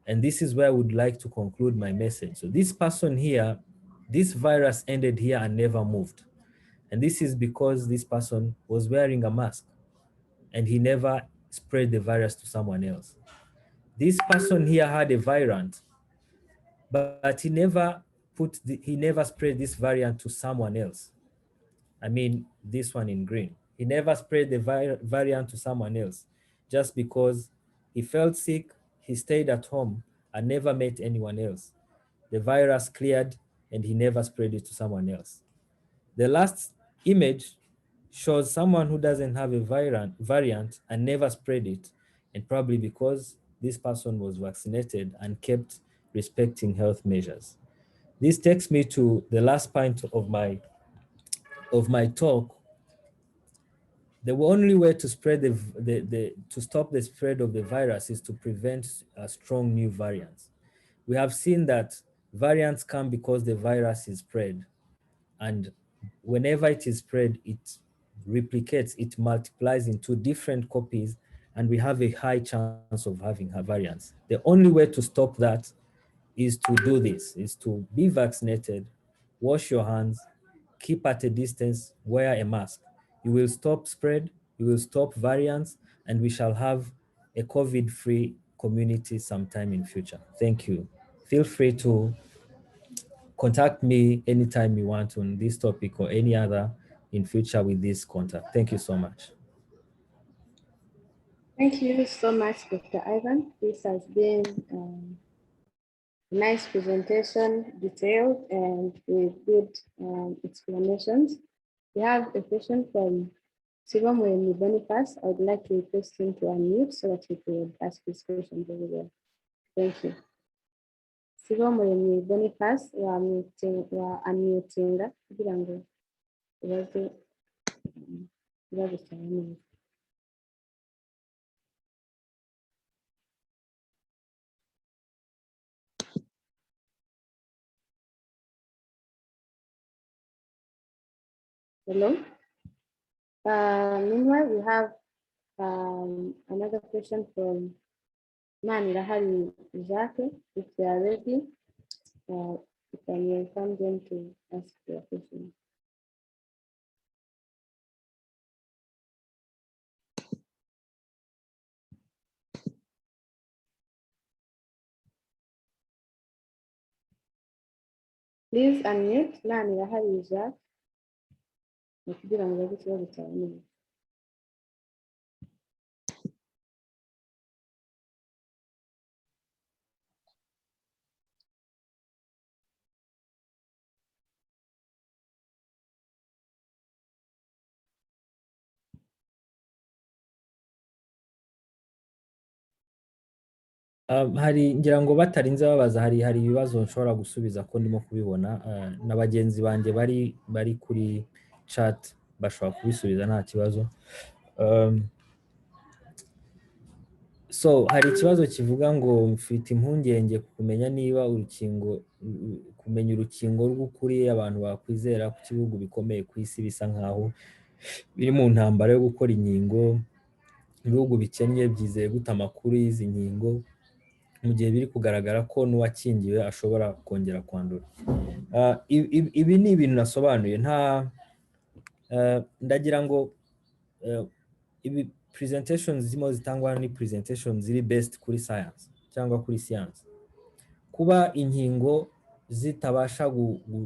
Speaker 4: And this is where I would like to conclude my message. So this person here, this virus ended here and never moved. And this is because this person was wearing a mask and he never spread the virus to someone else. This person here had a variant, but he never spread this variant to someone else. I mean, this one in green. He never spread the variant to someone else just because he felt sick, he stayed at home and never met anyone else. The virus cleared and he never spread it to someone else. The last image shows someone who doesn't have a variant and never spread it, and probably because this person was vaccinated and kept respecting health measures. This takes me to the last point of my talk. The only way to spread to stop the spread of the virus is to prevent strong new variants. We have seen that variants come because the virus is spread, and whenever it is spread, it replicates, it multiplies into different copies, and we have a high chance of having variants. The only way to stop that is to do this, is to be vaccinated, wash your hands, keep at a distance, wear a mask. You will stop spread, you will stop variants, and we shall have a COVID-free community sometime in future. Thank you. Feel free to contact me anytime you want on this topic or any other in future with this contact. Thank you so much.
Speaker 3: Thank you so much, Dr. Ivan. This has been a nice presentation, detailed and with good explanations. We have a question from Sivam Boniface. I would like to request him to unmute so that he could ask his question very well. Thank you. Sivam Boniface, unmuting kugira ngo ubaze ikibazo cyawe neza. Hello. Meanwhile, we have another question from Manirahari Jacques. If they are ready, you can welcome them to ask their question. Please unmute Manirahari Jacques. Kugira ngo baze ikibazo cyawe neza.
Speaker 4: Hari ngira ngo batarinze babaza hari ibibazo nshobora gusubiza ko ndimo kubibona na bagenzi banjye bari kuri chat bashobora kubisubiza nta kibazo. So hari ikibazo kivuga ngo mfite impungenge kumenya niba kumenya urukingo rw'ukuri abantu bakwizera ku bihugu bikomeye ku isi bisa nkaho biri mu ntambara yo gukora inkingo. Ibihugu bikennye byizeye gute amakuru y'izi nkingo mu gihe biri kugaragara ko n'uwakingiwe ashobora kongera kwandura. Ibi ni ibintu nasobanuye ndagira ngo ibi presentations zimo zitangwa ni presentations ziri based kuri science cyangwa kuri science. Kuba inkingo zitabasha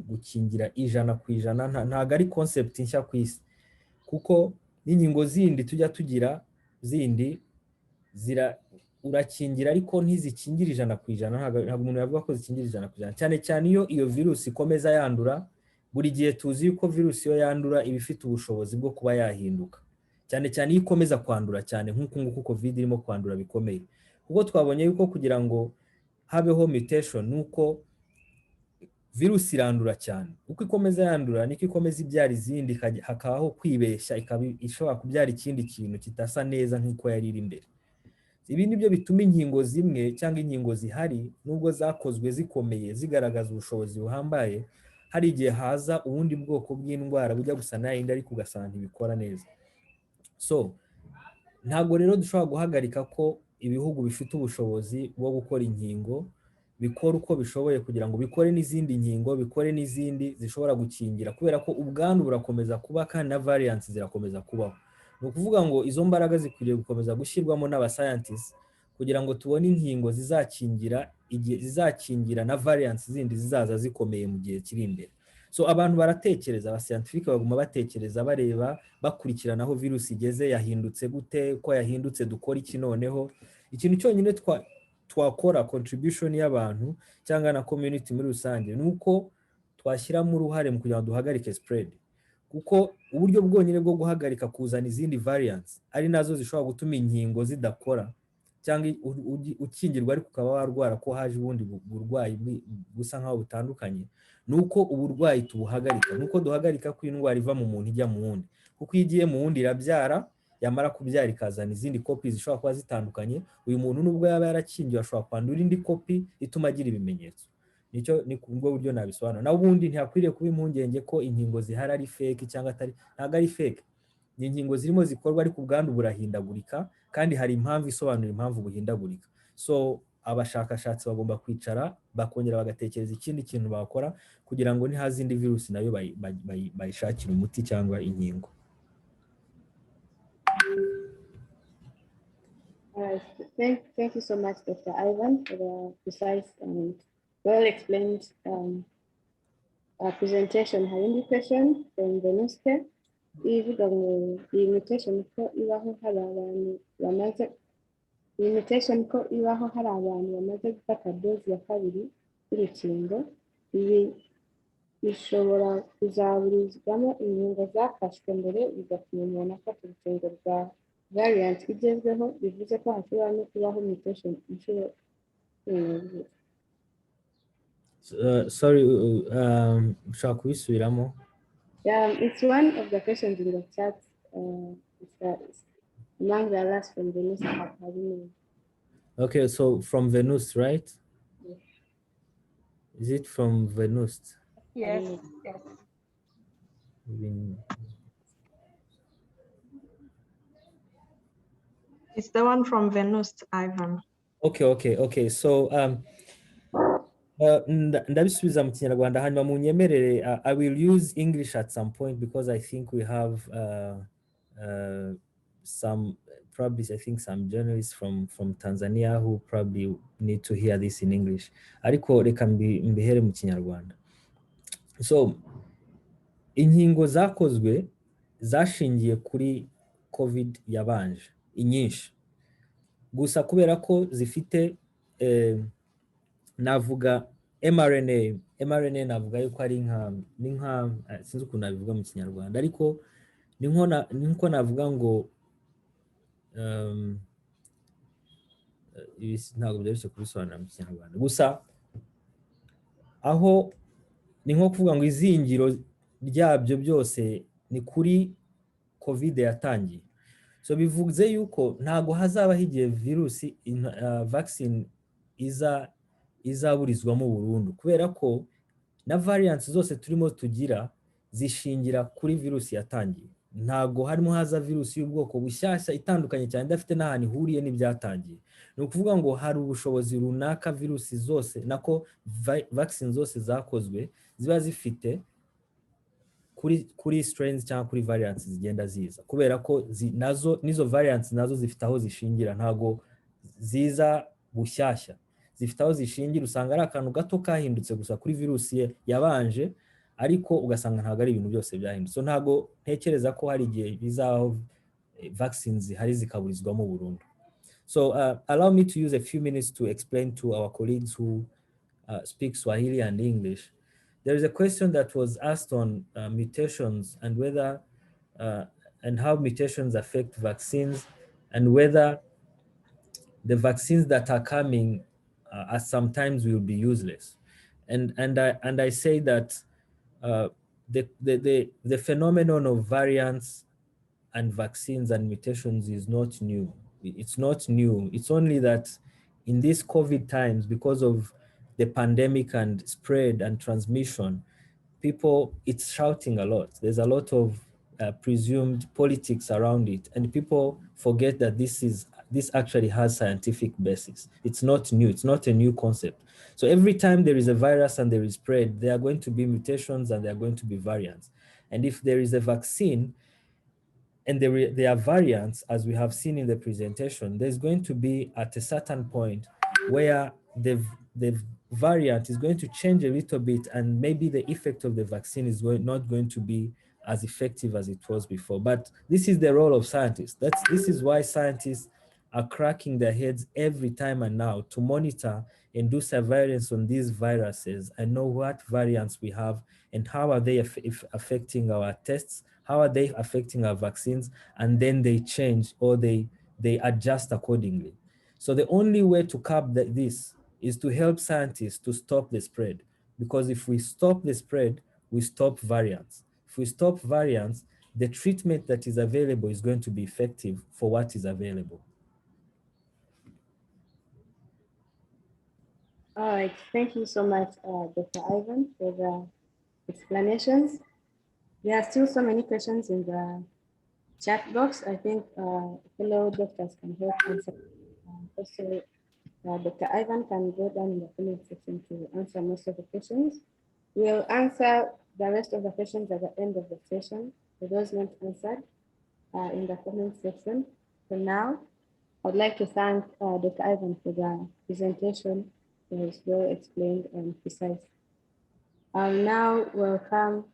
Speaker 4: gukingira 100% ntago ari concept nshya ku isi, kuko n'inkingo zindi tujya tugira zindi urakingira ariko ntizikingira 100%. Ntabwo umuntu yavuga ko zikingira 100%, cyane cyane iyo virusi ikomeza yandura. Buri gihe tuzi yuko virusi yo yandura iba ifite ubushobozi bwo kuba yahinduka, cyane cyane iyo ikomeza kwandura cyane nk'uko COVID irimo kwandura bikomeye. Kuko twabonye yuko kugira ngo habeho mutation nuko virusi irandura cyane, uko ikomeza yandura niko ikomeza ibyara izindi, hakabaho kwibeshya ishobora kubyara ikindi kintu kitasa neza nk'uko yari iri imbere. Ibi nibyo bituma inkingo zimwe cyangwa inkingo zihari nubwo zakozwe zikomeye zigaragaza ubushobozi buhambaye, hari igihe haza ubundi bwoko bw'indwara bujya gusa n'ayindi ariko ugasanga ntibikora neza. So ntabwo rero dushobora guhagarika ko ibihugu bifite ubushobozi bwo gukora inkingo bikora uko bishoboye kugira ngo bikore n'izindi nkingo, bikore n'izindi zishobora gukingira, kubera ko ubwandu burakomeza kuba kandi na variants zirakomeza kubaho. Ni ukuvuga ngo izo mbaraga zikwiriye gukomeza gushyirwamo n'abascientists kugira ngo tubone inkingo zizakingira na variants zindi zizaza zikomeye mu gihe kiri imbere. So abantu baratekereza, abascientifique baguma batekereza, bareba, bakurikirana aho virusi igeze, yahindutse gute, ko yahindutse dukora iki noneho. Ikintu cyonyine twakora contribution y'abantu cyangwa na community muri rusange nuko twashyiramo uruhare mu kugira ngo duhagarike spread, kuko uburyo bwonyine bwo guhagarika kuzana izindi variants ari nazo zishobora gutuma inkingo zidakora cyangwa ukingirwa ariko ukaba warwara ko haje ubundi burwayi gusa nkaho butandukanye, nuko uburwayi tubuhagarika, nuko duhagarika ko indwara iva mu muntu ijya mu wundi, kuko igiye mu wundi irabyara, yamara kubyara ikazana izindi kopi zishobora kuba zitandukanye. Uyu muntu nubwo yaba yarakingiwe ashobora kwandura indi kopi ituma agira ibimenyetso. Nicyo ni ubwo buryo nabisobanura. Na ubundi ntihakwiriye kuba impungenge ko inkingo zihari ari fake cyangwa atari. Ntabwo ari fake, ni inkingo zirimo zikorwa ariko ubwandu burahindagurika, kandi hari impamvu isobanura impamvu buhindagurika. So abashakashatsi bagomba kwicara bakongera bagatekereza ikindi kintu bakora kugira ngo ntihaze indi virusi nayo bayishakira umuti cyangwa inkingo.
Speaker 3: Thank you so much, Dr. Ivan, for the precise and well-explained presentation. Hari indi question from Venuste ivuga ngo iyi mutation ko ibaho hari abantu bamaze gufata dozi ya kabiri y'urukingo, ibi bishobora kuzaburizwamo inkingo zafashwe mbere bigatuma umuntu afata urukingo rwa variant igezweho, bivuze ko hashobora no kubaho mutation inshuro
Speaker 4: Sorry, ushaka kubisubiramo?
Speaker 3: It's one of the questions in the chat. it's among the last from the list of Harino.
Speaker 4: Okay, so from Venus, right?
Speaker 3: Yes.
Speaker 4: Is it from Venus?
Speaker 6: Yes, yes. It's the one from Venus, Ivan.
Speaker 4: Okay. So ndabisubiza mu Kinyarwanda hanyuma munyemerere, I will use English at some point because I think we have some journalists from Tanzania who probably need to hear this in English. Ariko reka mbihere mu Kinyarwanda. So inkingo zakozwe zashingiye kuri COVID yabanje inyinshi, gusa kubera ko zifite navuga mRNA navuga yuko ari nka sinzi ukuntu nabivuga mu Kinyarwanda, ariko ni nko navuga ngo ntabwo byoroshye kubisobanura mu Kinyarwanda, gusa aho ni nko kuvuga ngo izingiro ryabyo byose ni kuri COVID yatangiye. So bivuze yuko ntago hazabaho igihe virusi vaccine izaburizwamo burundu, kubera ko na variants zose turimo tugira zishingira kuri virusi yatangiye. Ntago harimo haza virusi y'ubwoko bushyashya itandukanye cyane idafite n'ahantu ihuriye n'ibyatangiye. Ni ukuvuga ngo hari ubushobozi runaka virusi zose nako vaccine zose zakozwe ziba zifite kuri strains cyangwa kuri variants zigenda ziza, kubera ko nizo variants nazo zifite aho zishingira, ntago ziza bushyashya, zifite aho zishingira. Usanga ari akantu gato kahindutse gusa kuri virusi yabanje, ariko ugasanga ntago ari ibintu byose byahindutse. So ntago ntekereza ko hari igihe bizaho vaccines hari zikaburizwamo burundu. So allow me to use a few minutes to explain to our colleagues who speak Swahili and English. There is a question that was asked on mutations and whether and how mutations affect vaccines, and whether the vaccines that are coming at sometimes will be useless. And I say that the phenomenon of variants and vaccines and mutations is not new. It's not new. It's only that in these COVID times, because of the pandemic and spread and transmission, it's shouting a lot. There's a lot of presumed politics around it, and people forget that this actually has scientific basis. It's not new. It's not a new concept. So every time there is a virus and there is spread, there are going to be mutations and there are going to be variants. And if there is a vaccine and there are variants, as we have seen in the presentation, there's going to be at a certain point where the variant is going to change a little bit, and maybe the effect of the vaccine is not going to be as effective as it was before. But this is the role of scientists. This is why scientists are cracking their heads every time and now to monitor and do surveillance on these viruses and know what variants we have and how are they affecting our tests, how are they affecting our vaccines, and then they change or they adjust accordingly. So the only way to curb this is to help scientists to stop the spread, because if we stop the spread, we stop variants. If we stop variants, the treatment that is available is going to be effective for what is available.
Speaker 3: All right, thank you so much, Dr. Ivan, for the explanations. There are still so many questions in the chat box. I think fellow doctors can help answer. Also, Dr. Ivan can go down in the comment section to answer most of the questions. We'll answer the rest of the questions at the end of the session. For those not answered in the comment section. For now, I'd like to thank Dr. Ivan for the presentation. It was well explained and precise. I'll now welcome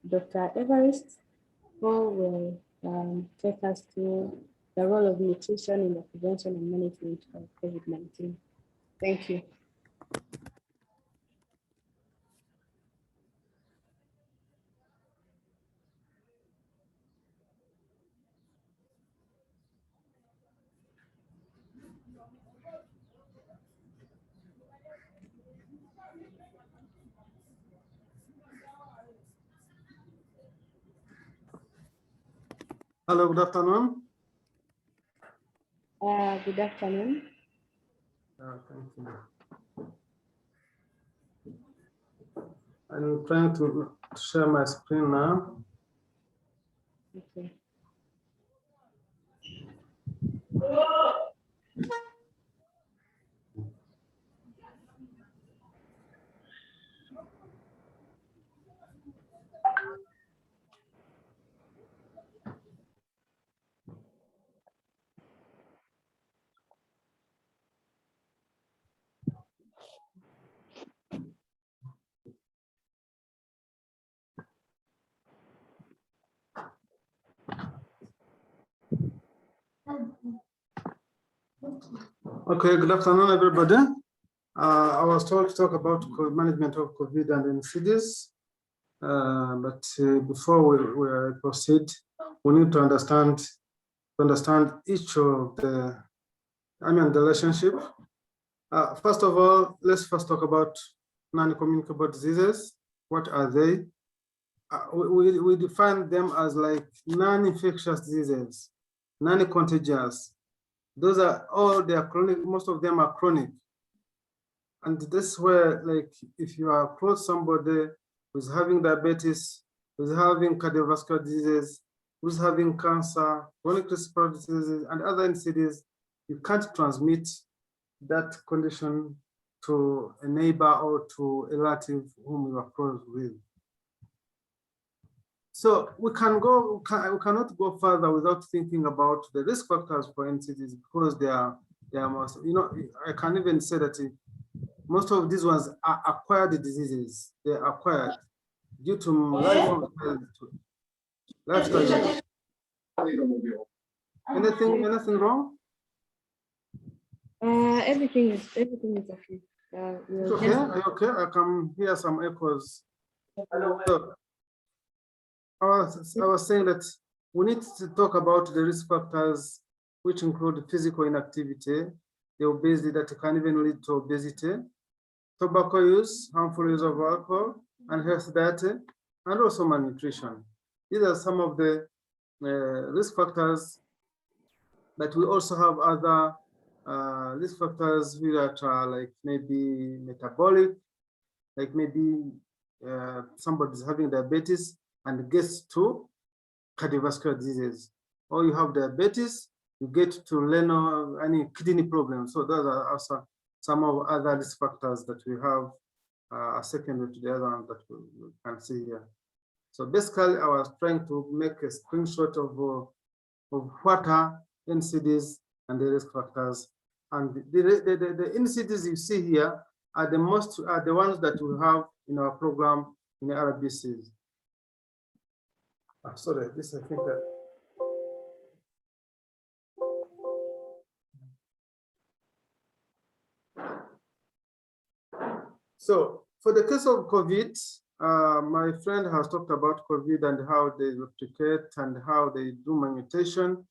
Speaker 3: Dr. Everest, who will take us through the role of nutrition in the prevention and management of COVID-19. Thank you.
Speaker 5: Hello, good afternoon.
Speaker 3: Good afternoon.
Speaker 5: Thank you. I'm trying to share my screen now.
Speaker 3: Okay.
Speaker 5: Okay, good afternoon, everybody. I was told to talk about management of COVID and NCDs, but before we proceed, we need to understand each of the, the relationship. First of all, let's first talk about non-communicable diseases. What are they? We define them as like non-infectious diseases, non-contagious. Those are all, they are chronic, most of them are chronic. And this is where, like, if you are close somebody who's having diabetes, who's having cardiovascular diseases, who's having cancer, chronic respiratory diseases, and other NCDs, you can't transmit that condition to a neighbor or to a relative whom you are close with. So we cannot go further without thinking about the risk factors for NCDs, because they are most, I can even say that most of these ones are acquired diseases. They're acquired due to lifestyle. Anything wrong?
Speaker 3: Everything is okay.
Speaker 5: It's okay. Okay, I can hear some echoes. So, I was saying that we need to talk about the risk factors, which include physical inactivity, the obesity that can even lead to obesity, tobacco use, harmful use of alcohol, unhealthy diet, and also malnutrition. These are some of the risk factors, but we also have other risk factors that are like maybe metabolic, like maybe somebody's having diabetes and gets to cardiovascular disease, or you have diabetes, you get to renal, kidney problems. So those are also some of other risk factors that we have secondary to the other one that we can see here. So basically, I was trying to make a screenshot of what are NCDs and the risk factors. And the NCDs you see here are the ones that we have in our program in the RBCs. Sorry, this I think that. So for the case of COVID, my friend has talked about COVID and how they replicate and how they do mutation.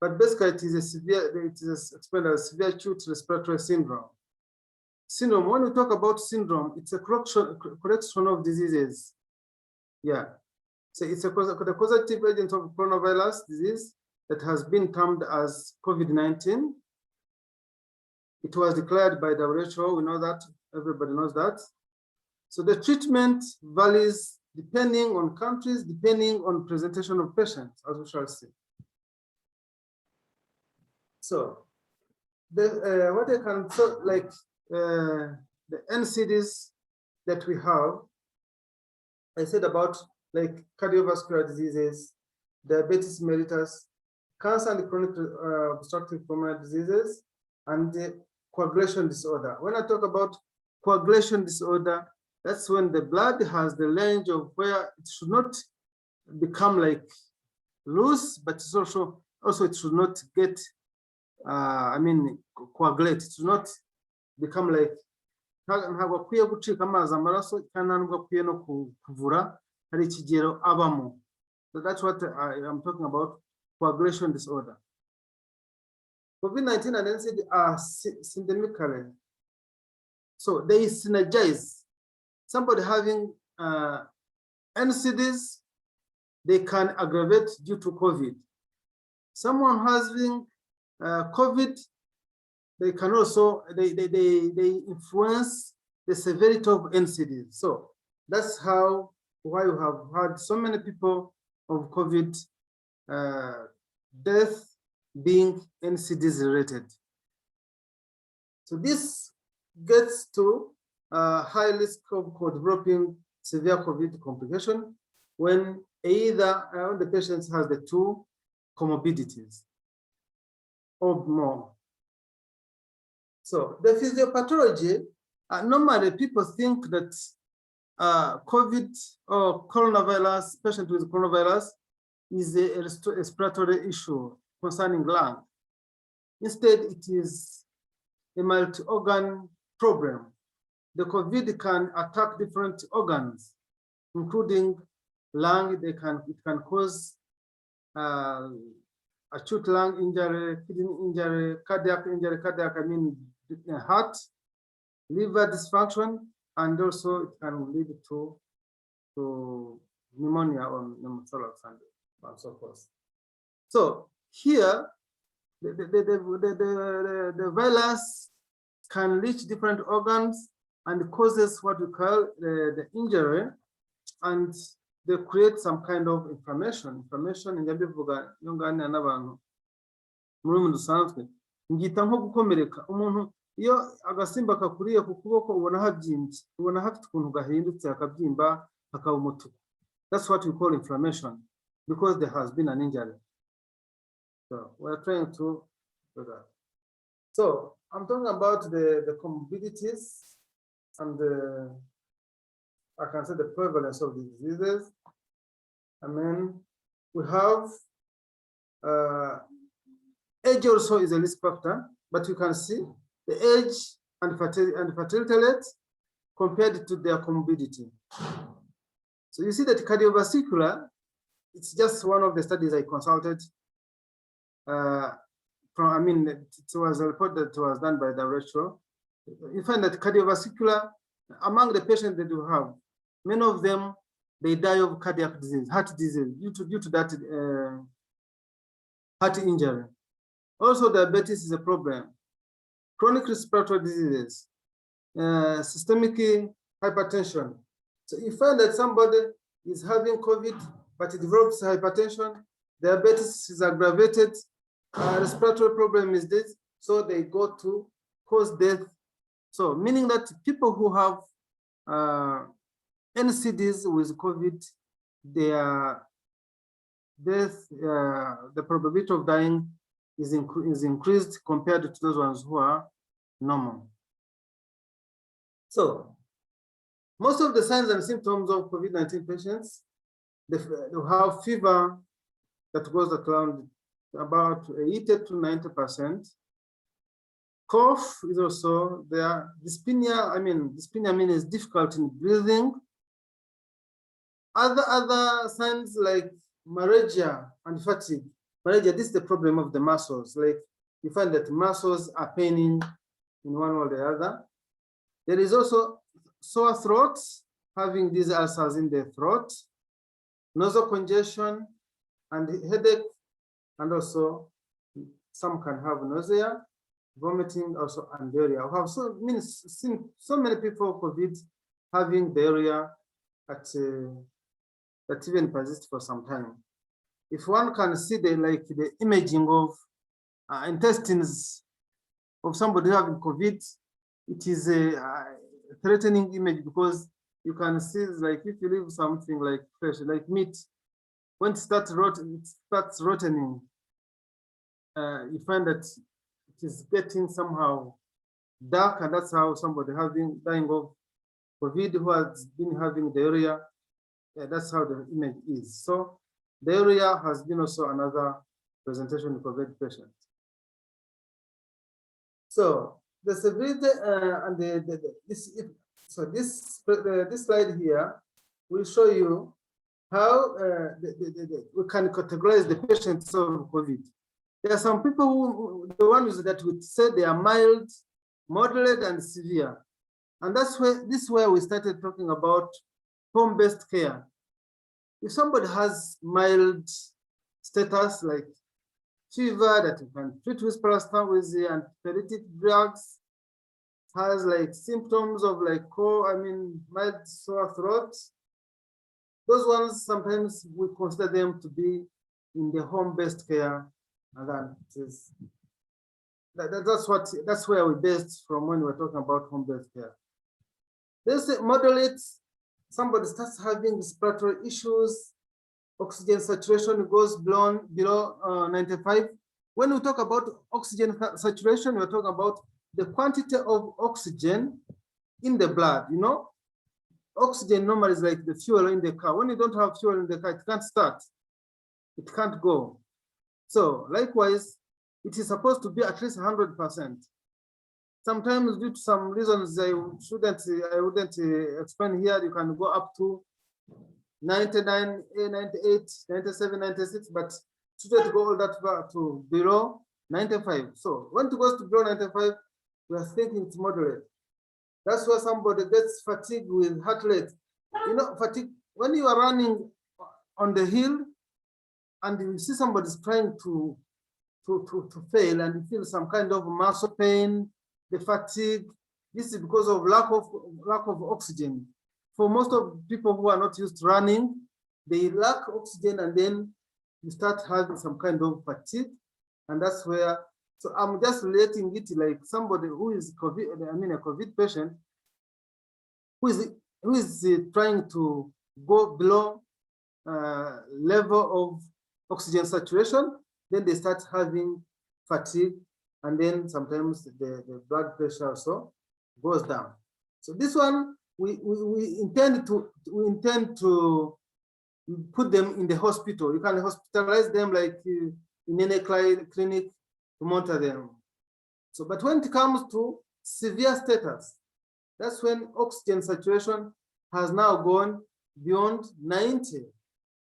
Speaker 5: But basically, it is explained as severe acute respiratory syndrome. When we talk about syndrome, it's a collection of diseases. Yeah. So it's the causative agent of coronavirus disease that has been termed as COVID-19. It was declared by WHO, we know that, everybody knows that. So the treatment varies depending on countries, depending on presentation of patients, as we shall see. So what I can, the NCDs that we have, I said about like cardiovascular diseases, diabetes mellitus, cancer and chronic obstructive pulmonary diseases, and the coagulation disorder. When I talk about coagulation disorder, that's when the blood has the range of where it should not become like loose, but it's also it should not get, coagulate. It should not become like, ntabwo akwiye gucika amazi amaraso kandi ntabwo akwiye no kuvura hari ikigero abamo. So that's what I am talking about, coagulation disorder. COVID-19 and NCD are syndemically, so they synergize. Somebody having NCDs, they can aggravate due to COVID. someone having COVID, they can also, they influence the severity of NCDs. So that's why we have had so many people of COVID death being NCDs related. So this gets to high risk of developing severe COVID complication when either the patient has the two comorbidities or more. So the physiopathology, normally people think that COVID or coronavirus, patient with coronavirus, is a respiratory issue concerning lung. Instead, it is a multi-organ problem. The COVID can attack different organs, including lung. It can cause acute lung injury, kidney injury, cardiac injury, I mean heart, liver dysfunction, and also it can lead to pneumonia or pneumothorax and so forth. So here, the virus can reach different organs and causes what we call the injury, and they create some kind of inflammation. Inflammation in Jabivuga, yongani n'abantu muri rundi rusanzwe ngita nko gukomereka umuntu iyo agasimba kakuriye ku kuboko ubona habyimbye, ubona hafite ukuntu gahindutse akabyimba akaba umutuku. That's what we call inflammation because there has been an injury. So we're trying to do that. So I'm talking about the comorbidities and I can say the prevalence of the diseases. I mean, we have age also is a risk factor, but you can see the age and fertility rate compared to their comorbidity. So you see that cardiovascular, it's just one of the studies I consulted from, I mean, it was a report that was done by the WHO. You find that cardiovascular, among the patients that you have, many of them, they die of cardiac disease, heart disease, due to that heart injury. Also, diabetes is a problem. Chronic respiratory diseases, systemic hypertension. So you find that somebody is having COVID, but it develops hypertension, diabetes is aggravated, respiratory problem is this, so they go to cause death. So meaning that people who have NCDs with COVID, their death, the probability of dying is increased compared to those ones who are normal. So most of the signs and symptoms of COVID-19 patients, they have fever that goes around about 80 to 90%. Cough is also there. Dyspnea, dyspnea means difficulty in breathing. Other signs like malaria and fatigue. Malaria, this is the problem of the muscles. Like you find that muscles are paining in one or the other. There is also sore throat, having these ulcers in the throat, nasal congestion and headache, and also some can have nausea, vomiting, also and diarrhea. We have seen so many people with COVID having diarrhea that even persists for some time. If one can see the imaging of intestines of somebody having COVID, it is a threatening image because you can see, like, if you leave something like fresh, like meat, when it starts rotting, you find that it is getting somehow dark, and that's how somebody dying of COVID who has been having diarrhea. That's how the image is. So diarrhea has been also another presentation in COVID patients. So the severity and this slide here will show you how we can categorize the patients of COVID. There are some people who, the ones that would say they are mild, moderate, and severe. And this is where we started talking about home-based care. If somebody has mild status, like fever that you can treat with paracetamol with the antipyretic drugs, has like symptoms of like mild sore throat. Those ones, sometimes we consider them to be in the home-based care, and that's where we based from when we're talking about home-based care. There's a moderate, somebody starts having respiratory issues, oxygen saturation goes below 95. When we talk about oxygen saturation, we're talking about the quantity of oxygen in the blood. You know, oxygen normally is like the fuel in the car. When you don't have fuel in the car, it can't start, it can't go. So likewise, it is supposed to be at least 100%. Sometimes due to some reasons I wouldn't explain here, you can go up to 99, 98, 97, 96, but shouldn't go all that far to below 95. So when it goes to below 95, we are thinking it's moderate. That's why somebody gets fatigued with heart rate. You know, fatigue, when you are running on the hill and you see somebody's trying to fail and you feel some kind of muscle pain, the fatigue, this is because of lack of oxygen. For most of people who are not used to running, they lack oxygen and then you start having some kind of fatigue. And that's where, so I'm just relating it like somebody who is COVID, a COVID patient, who is trying to go below level of oxygen saturation, then they start having fatigue, and then sometimes the blood pressure also goes down. So this one, we intend to put them in the hospital. You can hospitalize them like in any clinic to monitor them. So, but when it comes to severe status, that's when oxygen saturation has now gone beyond 90.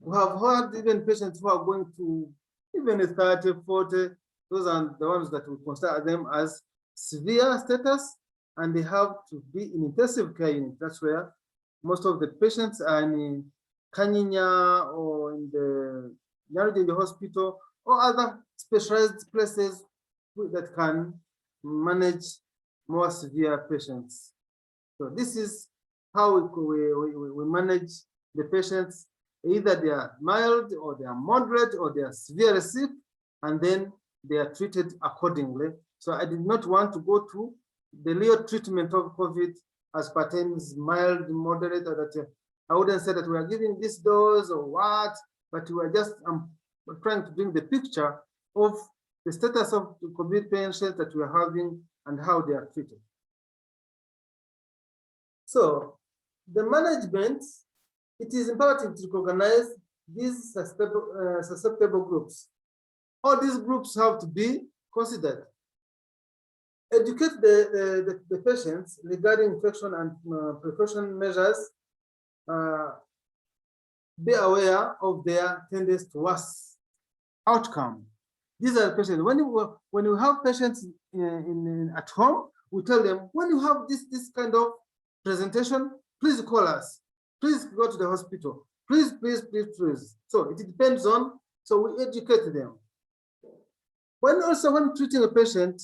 Speaker 5: We have heard even patients who are going to even 30, 40, those are the ones that we consider them as severe status, and they have to be in intensive care unit. That's where most of the patients are in Kanyinya or in the Nyarugenje hospital or other specialized places that can manage more severe patients. So this is how we manage the patients. Either they are mild or they are moderate or they are severely sick, and then they are treated accordingly. So I did not want to go to the real treatment of COVID as pertains mild, moderate, or that I wouldn't say that we are giving this dose or what, but we are just trying to bring the picture of the status of the COVID patients that we are having and how they are treated. So the management, it is important to recognize these susceptible groups. All these groups have to be considered. Educate the patients regarding infection and precaution measures. Be aware of their tendency to worse outcome. These are the patients. When you have patients at home, we tell them, when you have this kind of presentation, please call us. Please go to the hospital. Please. So it depends on, so we educate them. When treating a patient,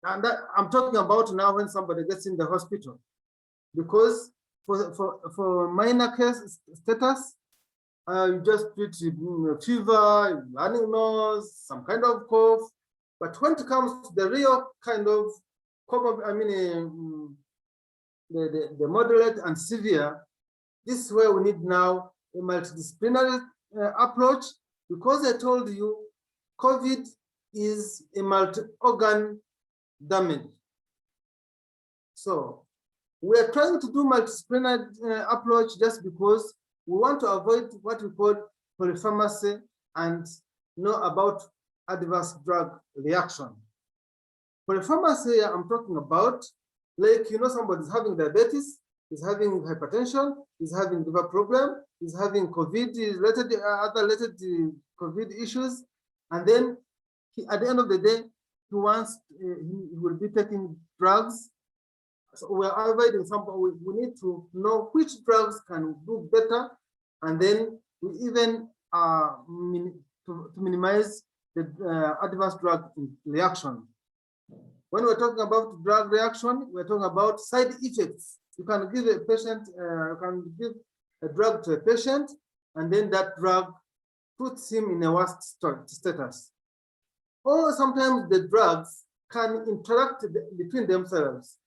Speaker 5: and that I'm talking about now when somebody gets in the hospital, because for minor case status, you just treat fever, running nose, some kind of cough. But when it comes to the real kind of the moderate and severe, this is where we need now a multidisciplinary approach, because I told you COVID is a multi-organ damage. So we are trying to do multidisciplinary approach just because we want to avoid what we call polypharmacy and know about adverse drug reaction. Polypharmacy I'm talking about, like, somebody's having diabetes, is having hypertension, is having liver problem, is having COVID-related, other related COVID issues, and then at the end of the day, he will be taking drugs. So we are avoiding we need to know which drugs can do better, and then we even to minimize the adverse drug reaction. When we're talking about drug reaction, we're talking about side effects. You can give a patient, you can give a drug to a patient, and then that drug puts him in a worse status. Or sometimes the drugs can interact between themselves.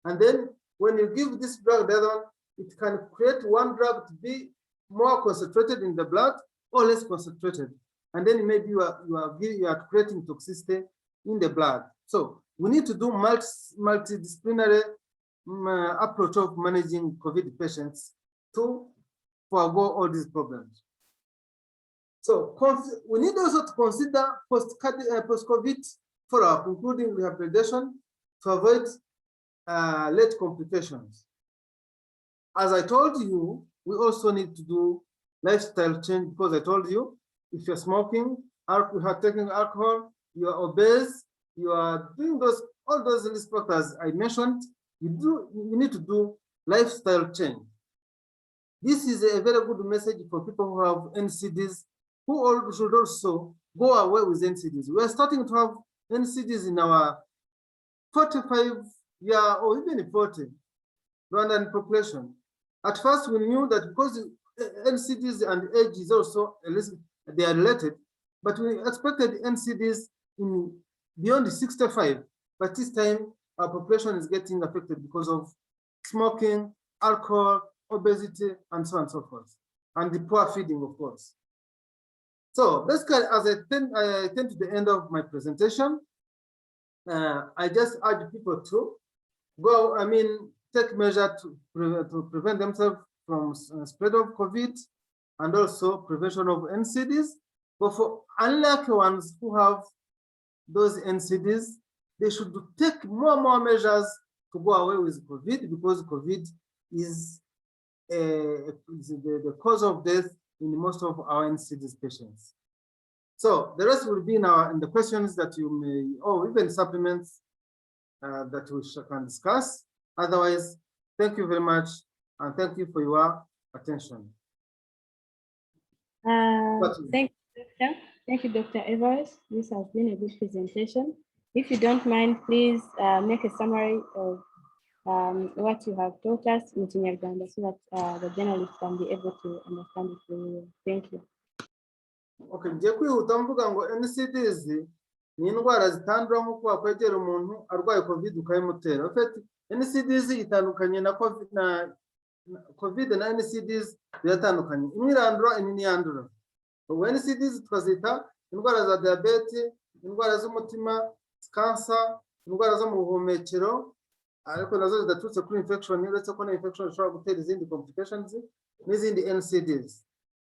Speaker 5: And then when you give this drug, the other one, it can create one drug to be more concentrated in the blood or less concentrated. And then maybe you are creating toxicity in the blood. So we need to do multidisciplinary approach of managing COVID patients to forego all these problems. So we need also to consider post-COVID follow-up, including rehabilitation, to avoid late complications. As I told you, we also need to do lifestyle change, because I told you, if you're smoking, you are taking alcohol, you are obese, you are doing all those risk factors I mentioned, you need to do lifestyle change. This is a very good message for people who have NCDs, who should also go away with NCDs. We are starting to have NCDs in our 45-year or even 40 Rwandan population. At first, we knew that because NCDs and age is also they are related, but we expected NCDs in beyond 65. But this time, our population is getting affected because of smoking, alcohol, obesity, and so on and so forth, and the poor feeding, of course. So basically, as I tend to the end of my presentation, I just urge people to go, take measures to prevent themselves from spread of COVID and also prevention of NCDs. But for unlucky ones who have those NCDs, they should take more and more measures to go away with COVID, because COVID is the cause of death in most of our NCDs patients. So the rest will be in the questions that you may, or even supplements that we can discuss. Otherwise, thank you very much, and thank you for your attention.
Speaker 3: Thank you, Doctor. Thank you, Dr. Evers. This has been a good presentation. If you don't mind, please make a summary of what you have taught us in Kinyarwanda, so that the journalists can be able to understand it very well. Thank you.
Speaker 5: Okay, ngiye kwihuta mvuga ngo NCDs ni indwara zitandura nk'uko wakwegera umuntu arwaye COVID ukayimutera. En fait, NCDs itandukanye na COVID na NCDs biratandukanye. Imwe irandura, indi ntiyandura. NCDs tukazita indwara za diabete, indwara z'umutima, cancer, indwara zo mu buhumekero, ariko nazo zidaturutse kuri infection, uretse ko na infection ishobora gutera izindi complications n'izindi NCDs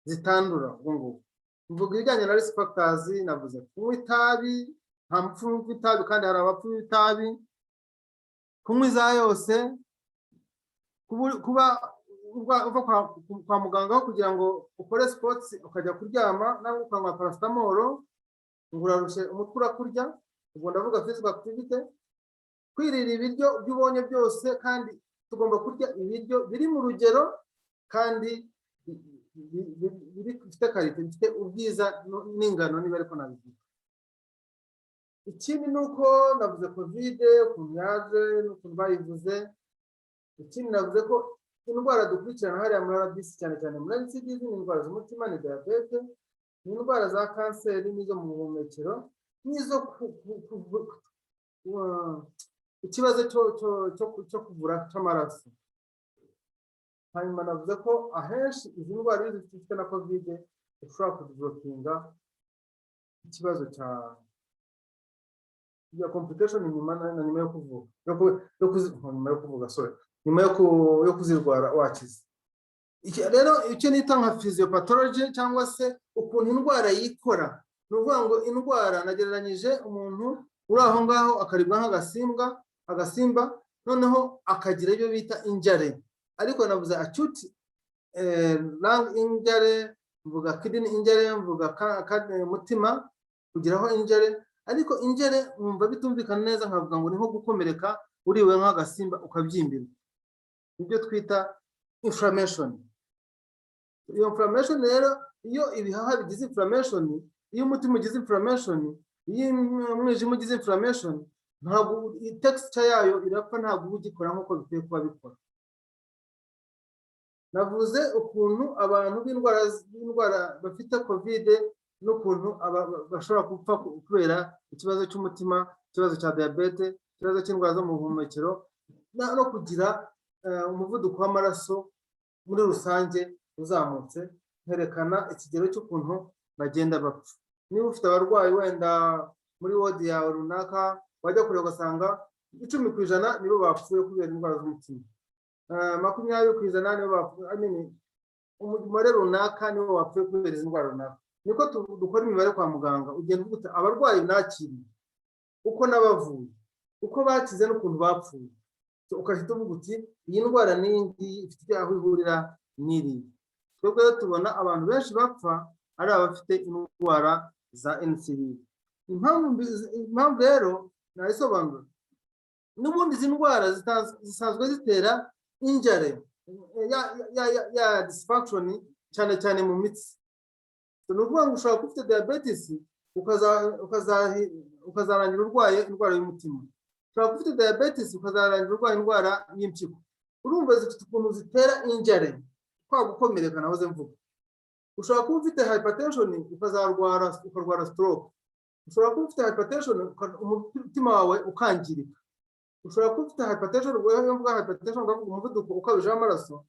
Speaker 5: zitandura ubwo ngubu. Mvuga ibijyanye na risk factors, navuze kunywa itabi, nta mupfu w'unywa itabi kandi hari abapfu b'itabi, kunywa iza yose, kuba uva kwa muganga kugira ngo ukore sports ukajya kuryama nawe ukanywa paracetamol, ngo urarushye umutwe urakurya, ubwo ndavuga physical activity, kwirira ibiryo by'ubonye byose, kandi tugomba kurya ibiryo biri mu rugero kandi bifite karite, bifite ubwiza n'ingano niba ariko nabivuga. Ikindi nuko navuze COVID ukuntu yaje n'ukuntu bayivuze. Ikindi navuze ko indwara dukurikirana hariya muri RBC cyane cyane muri NCDs ni indwara z'umutima, ni diabete, ni indwara za kanseri n'izo mu buhumekero, n'izo ikibazo cyo kuvura cy'amaraso. Hanyuma navuze ko ahenshi izi ndwara iyo zifite na COVID ushobora kudevelopinga ikibazo cya complication nyuma yo kuvuga, nyuma yo kuzirwara wakize. Rero icyo nita nka physiopathology cyangwa se ukuntu indwara yikora, ni ukuvuga ngo indwara nagereranyije umuntu uri aho ngaho akaribwa nk'agasimba, noneho akagira ibyo bita injare. Ariko navuze acute lung injury, mvuga kidney injury, mvuga mutima kugiraho injare. Ariko injare mwumva bitumvikana neza, nkavuga ngo ni nko gukomereka uriwe nk'agasimba ukabyimbirwa, ibyo twita inflammation. Iyo inflammation rero, iyo ibihaha bigize inflammation, iyo umutima ugize inflammation, iyo umwijima ugize inflammation, ntabwo texture yayo irapfa, ntabwo ugikora nk'uko bikwiye kuba bikora. Navuze ukuntu abantu b'indwara bafite covid n'ukuntu bashobora gupfa kubera ikibazo cy'umutima, ikibazo cya diabete, ikibazo cy'indwara zo mu buhumekero no kugira umuvuduko w'amaraso muri rusange uzamutse, herekana ikigero cy'ukuntu bagenda bapfa. Niba ufite abarwayi wenda muri wodi yawe runaka, wajya kureba ugasanga 10% nibo bapfuye kubera indwara z'umutima, 20% nibo bapfuye, umubare runaka nibo bapfuye kubera izi ndwara runaka. Niko dukora imibare kwa muganga, ugenda uvuga abarwayi nakiriye, uko nabavuye, uko bakize n'ukuntu bapfuye, ukahita uvuga uti iyi ndwara n'indi ifite aho ihurira n'iri. Twebwe tubona abantu benshi bapfa ari abafite indwara za NCD. Impamvu rero nayisobanura, n'ubundi izi ndwara zisanzwe zitera injare ya dysfunction cyane cyane mu mitsi. Ni ukuvuga ngo ushobora kuba ufite diabetes ukazarangira urwaye indwara y'umutima, ushobora kuba ufite diabetes ukazarangira urwaye indwara y'impyiko. Urumva zifite ukuntu zitera injare, kwa gukomereka nahoze mvuga. Ushobora kuba ufite hypertension ukarwara stroke, ushobora kuba ufite hypertension umutima wawe ukangirika, ushobora kuba ufite hypertension umuvuduko ukabije w'amaraso,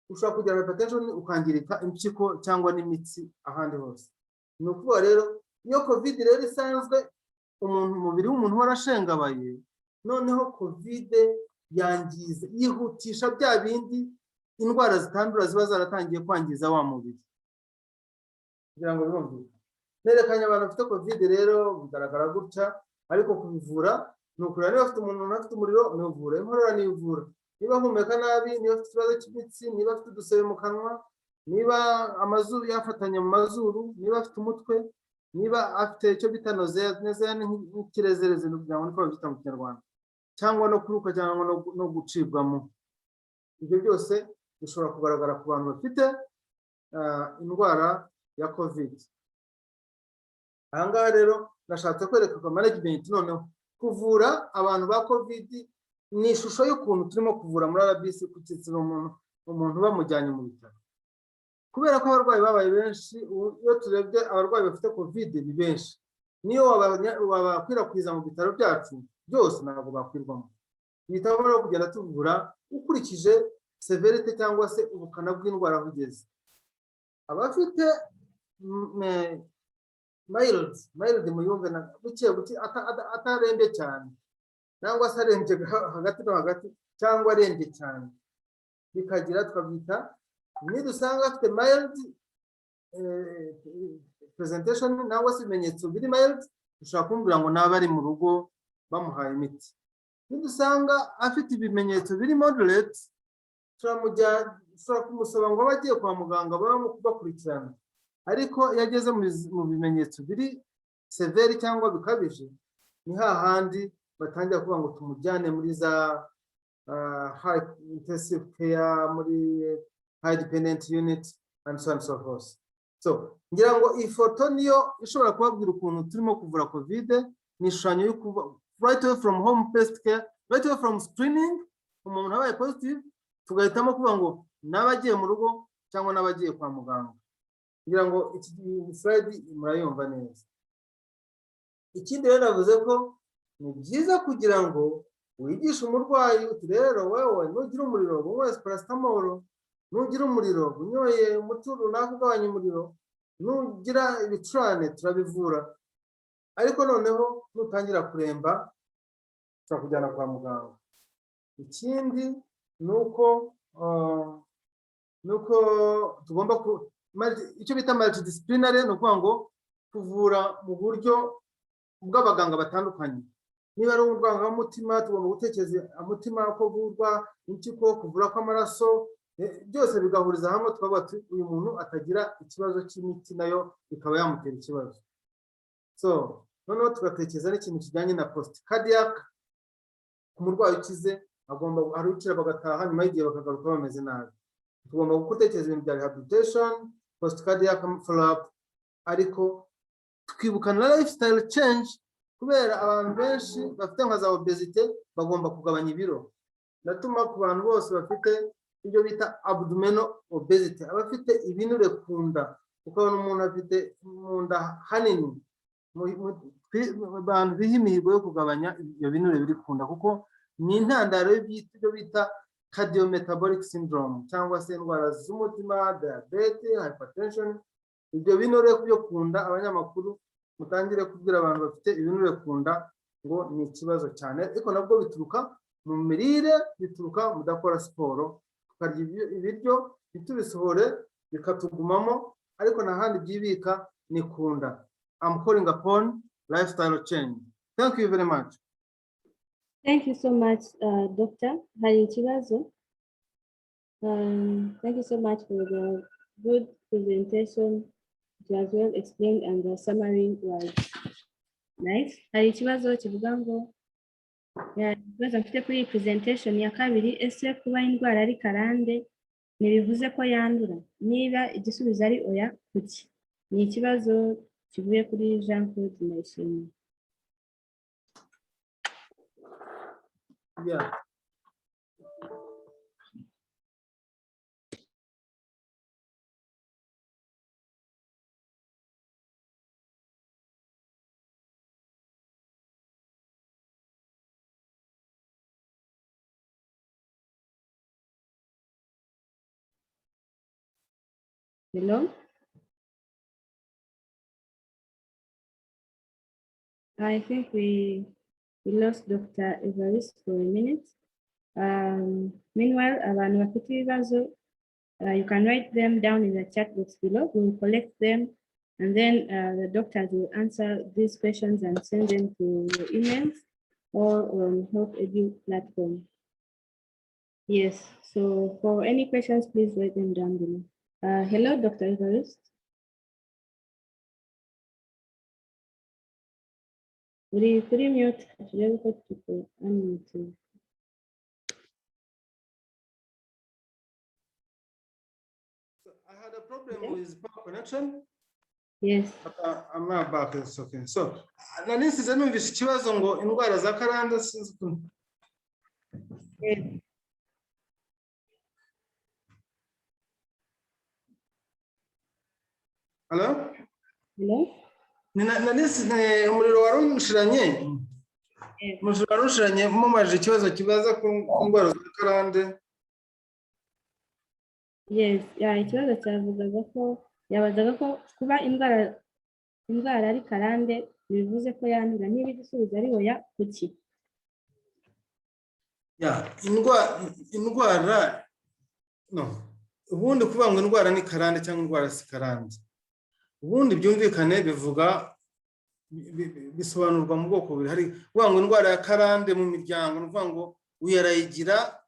Speaker 5: ushobora kugira hypertension ukangirika impyiko cyangwa n'imitsi ahandi hose. Ni ukuvuga rero iyo covid rero isanzwe umubiri w'umuntu warashengabaye, noneho covid yangiza, yihutisha bya bindi indwara zitandura ziba zaratangiye kwangiza wa mubiri. Kugira ngo birumve, nerekanye abantu bafite covid rero bigaragara gutya, ariko kubivura ni ukureba niba afite umuntu afite umuriro nivura, inkorora nivura, niba ahumeka nabi, niba afite ikibazo cy'imitsi, niba afite udusebe mu kanwa, niba amazuru yafatanye mu mazuru, niba afite umutwe, niba afite icyo bita nausea n'ikirezereze kugira ngo niko babyita mu Kinyarwanda, cyangwa no kuruka cyangwa no gucibwamo. Ibyo byose bishobora kugaragara ku bantu bafite indwara ya covid. Aha ngaha rero nashatse kwereka ko management noneho kuvura abantu ba covid ni ishusho y'ukuntu turimo kuvura muri RBC kukitsira umuntu bamujyanye mu bitaro. Kubera ko abarwayi babaye benshi, iyo turebye abarwayi bafite covid ni benshi, niyo wabakwirakwiza mu bitaro byacu byose ntabwo bakwirwamo. Bitabo rero kugenda tuvura ukurikije severity cyangwa se ubukana bw'indwara aho ugeze. Abafite mild muyumve na buke atarembye cyane, cyangwa se arembye hagati no hagati, cyangwa arembye cyane, bikagira twabyita nidusanga afite mild presentation nangwa se ibimenyetso biri mild, dushobora kumubwira ngo naba ari mu rugo bamuhaye imiti. Nidusanga afite ibimenyetso biri moderate, tushobora kumusaba ngo abagiye kwa muganga bakurikirana. Ariko iyo ageze mu bimenyetso biri severe cyangwa bikabije, ni hahandi batangira kuvuga ngo tumujyane muri za high intensive care, muri high dependent unit and so on so forth. So ngira ngo iyi foto niyo ishobora kubabwira ukuntu turimo kuvura covid. Ni ishushanyo yo kuva right away from home based care, right away from screening, umuntu abaye positive tugahitamo kuvuga ngo n'abagiye mu rugo cyangwa n'abagiye kwa muganga. Ngira ngo iki slide murayumva neza. Ikindi rero navuze ko ni byiza kugira ngo wigishe umurwayi uti rero wewe nugira umuriro unywe paracetamol, nugira umuriro unyoye umuti runaka ugabanya umuriro, nugira ibicurane turabivura, ariko noneho nutangira kuremba turakujyana kwa muganga. Ikindi nuko tugomba icyo bita multidisciplinary, ni ukuvuga ngo kuvura mu buryo bw'abaganga batandukanye. Niba ari umuganga w'umutima, tugomba gutekereza umutima ko uvurwa, impyiko kuvura kw'amaraso, byose bigahuriza hamwe tukavuga ati uyu muntu atagira ikibazo cy'imiti nayo ikaba yamutera ikibazo. So noneho tugatekereza n'ikintu kijyanye na post cardiac. Ku murwayi ukize agomba arucira bagataha, nyuma y'igihe bakagaruka bameze nabi. Tugomba gutekereza ibintu bya rehabilitation, post cardiac follow up, ariko tukibuka na lifestyle change, kubera abantu benshi bafite nka za obesity bagomba kugabanya ibiro. Natuma ku bantu bose bafite ibyo bita abdominal obesity, abafite ibinure kunda, ukabona umuntu afite munda hanini, abantu biha imihigo yo kugabanya ibyo binure biri kunda, kuko ni intandaro y'ibyo bita cardiometabolic syndrome cyangwa se indwara z'umutima, diabetes, hypertension. Ibyo binure byo kunda, abanyamakuru mutangire kubwira abantu bafite ibinure kunda ngo ni ikibazo cyane, ariko nabwo bituruka mu mirire, bituruka mudakora siporo, tukarya ibiryo bitubisohore bikatugumamo, ariko nahandi byibika ni kunda. I'm calling upon lifestyle change. Thank you very much.
Speaker 3: Thank you so much, Doctor. Hari ikibazo? Thank you so much for the good presentation. It was well explained and the summary was nice. Hari ikibazo kivuga ngo ikibazo mfite kuri presentation ya kabiri, ese kuba indwara ari karande ntibivuze ko yandura? Niba igisubizo ari oya, kuki? Ni ikibazo kivuye kuri Jean Claude Ndayishimiye.
Speaker 5: Yeah.
Speaker 3: Hello? I think we lost Dr. Evariste for a minute. Meanwhile, abantu bafite ibibazo, you can write them down in the chat box below. We will collect them, and then the doctors will answer these questions and send them to your emails or on Health-Edu platform. Yes, so for any questions, please write them down below. Hello, Dr. Evariste. Could you mute? I should have got to unmute.
Speaker 5: I had a problem with power connection.
Speaker 3: Yes.
Speaker 5: But I'm not back. It's okay. So, nanisize numvise ikibazo ngo indwara za karande sinzi ukuntu.
Speaker 3: Yes.
Speaker 5: Hello?
Speaker 3: Hello?
Speaker 5: Nanisize umuriro warushiranye. Umuriro warushiranye mumaje ikibazo kibaza ku ndwara za karande.
Speaker 3: Yes, ikibazo yabazaga ko kuba indwara ari karande bivuze ko yandura, niba igisubizo ari oya, kuki?
Speaker 5: Indwara no. Ubundi kuvuga ngo indwara ni karande cyangwa indwara si karande. Ubundi byumvikane bivuga bisobanurwa mu bwoko bubiri. Hari kuvuga ngo indwara ya karande mu miryango, nuvuga ngo uyarayigira,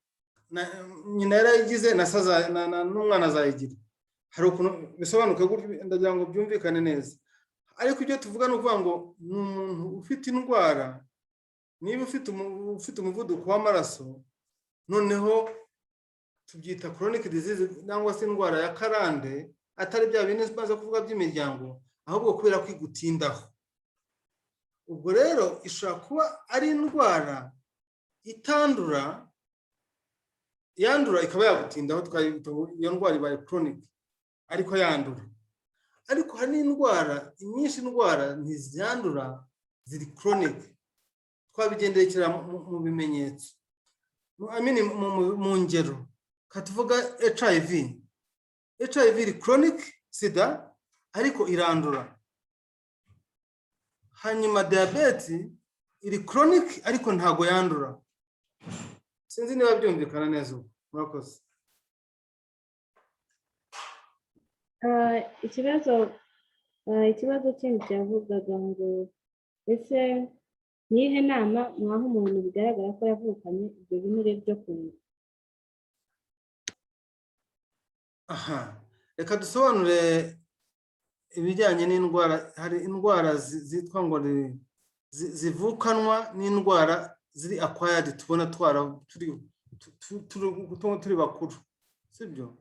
Speaker 5: nyina yarayigize n'umwana azayigira. Hari ukuntu bisobanuka gutyo, ndagira ngo byumvikane neza. Ariko ibyo tuvuga ni ukuvuga ngo ni umuntu ufite indwara, niba ufite umuvuduko w'amaraso, noneho tubyita chronic disease cyangwa se indwara ya karande, atari bya bintu baza kuvuga by'imiryango, ahubwo kubera kwigutindaho. Ubwo rero ishobora kuba ari indwara itandura, yandura ikaba yagutindaho, iyo ndwara ibaye chronic, ariko yandura. Ariko hari indwara, inyinshi indwara ntizandura ziri chronic, twabigenderekera mu bimenyetso. Mu ngero katuvuga HIV iri chronic sida, ariko irandura. Hanyuma diabetes iri chronic ariko ntago yandura. Sinzi niba byumvikana neza ubu. Murakoze.
Speaker 3: Ikibazo kindi cyavugaga ngo ese nihe nama mwaha umuntu bigaragara ko yavukanye ibyo binure byo kunda?
Speaker 5: Aha, reka dusobanure ibijyanye n'indwara. Hari indwara zitwa ngo zivukanwa, n'indwara ziri acquired tubona turi bakuru, sibyo?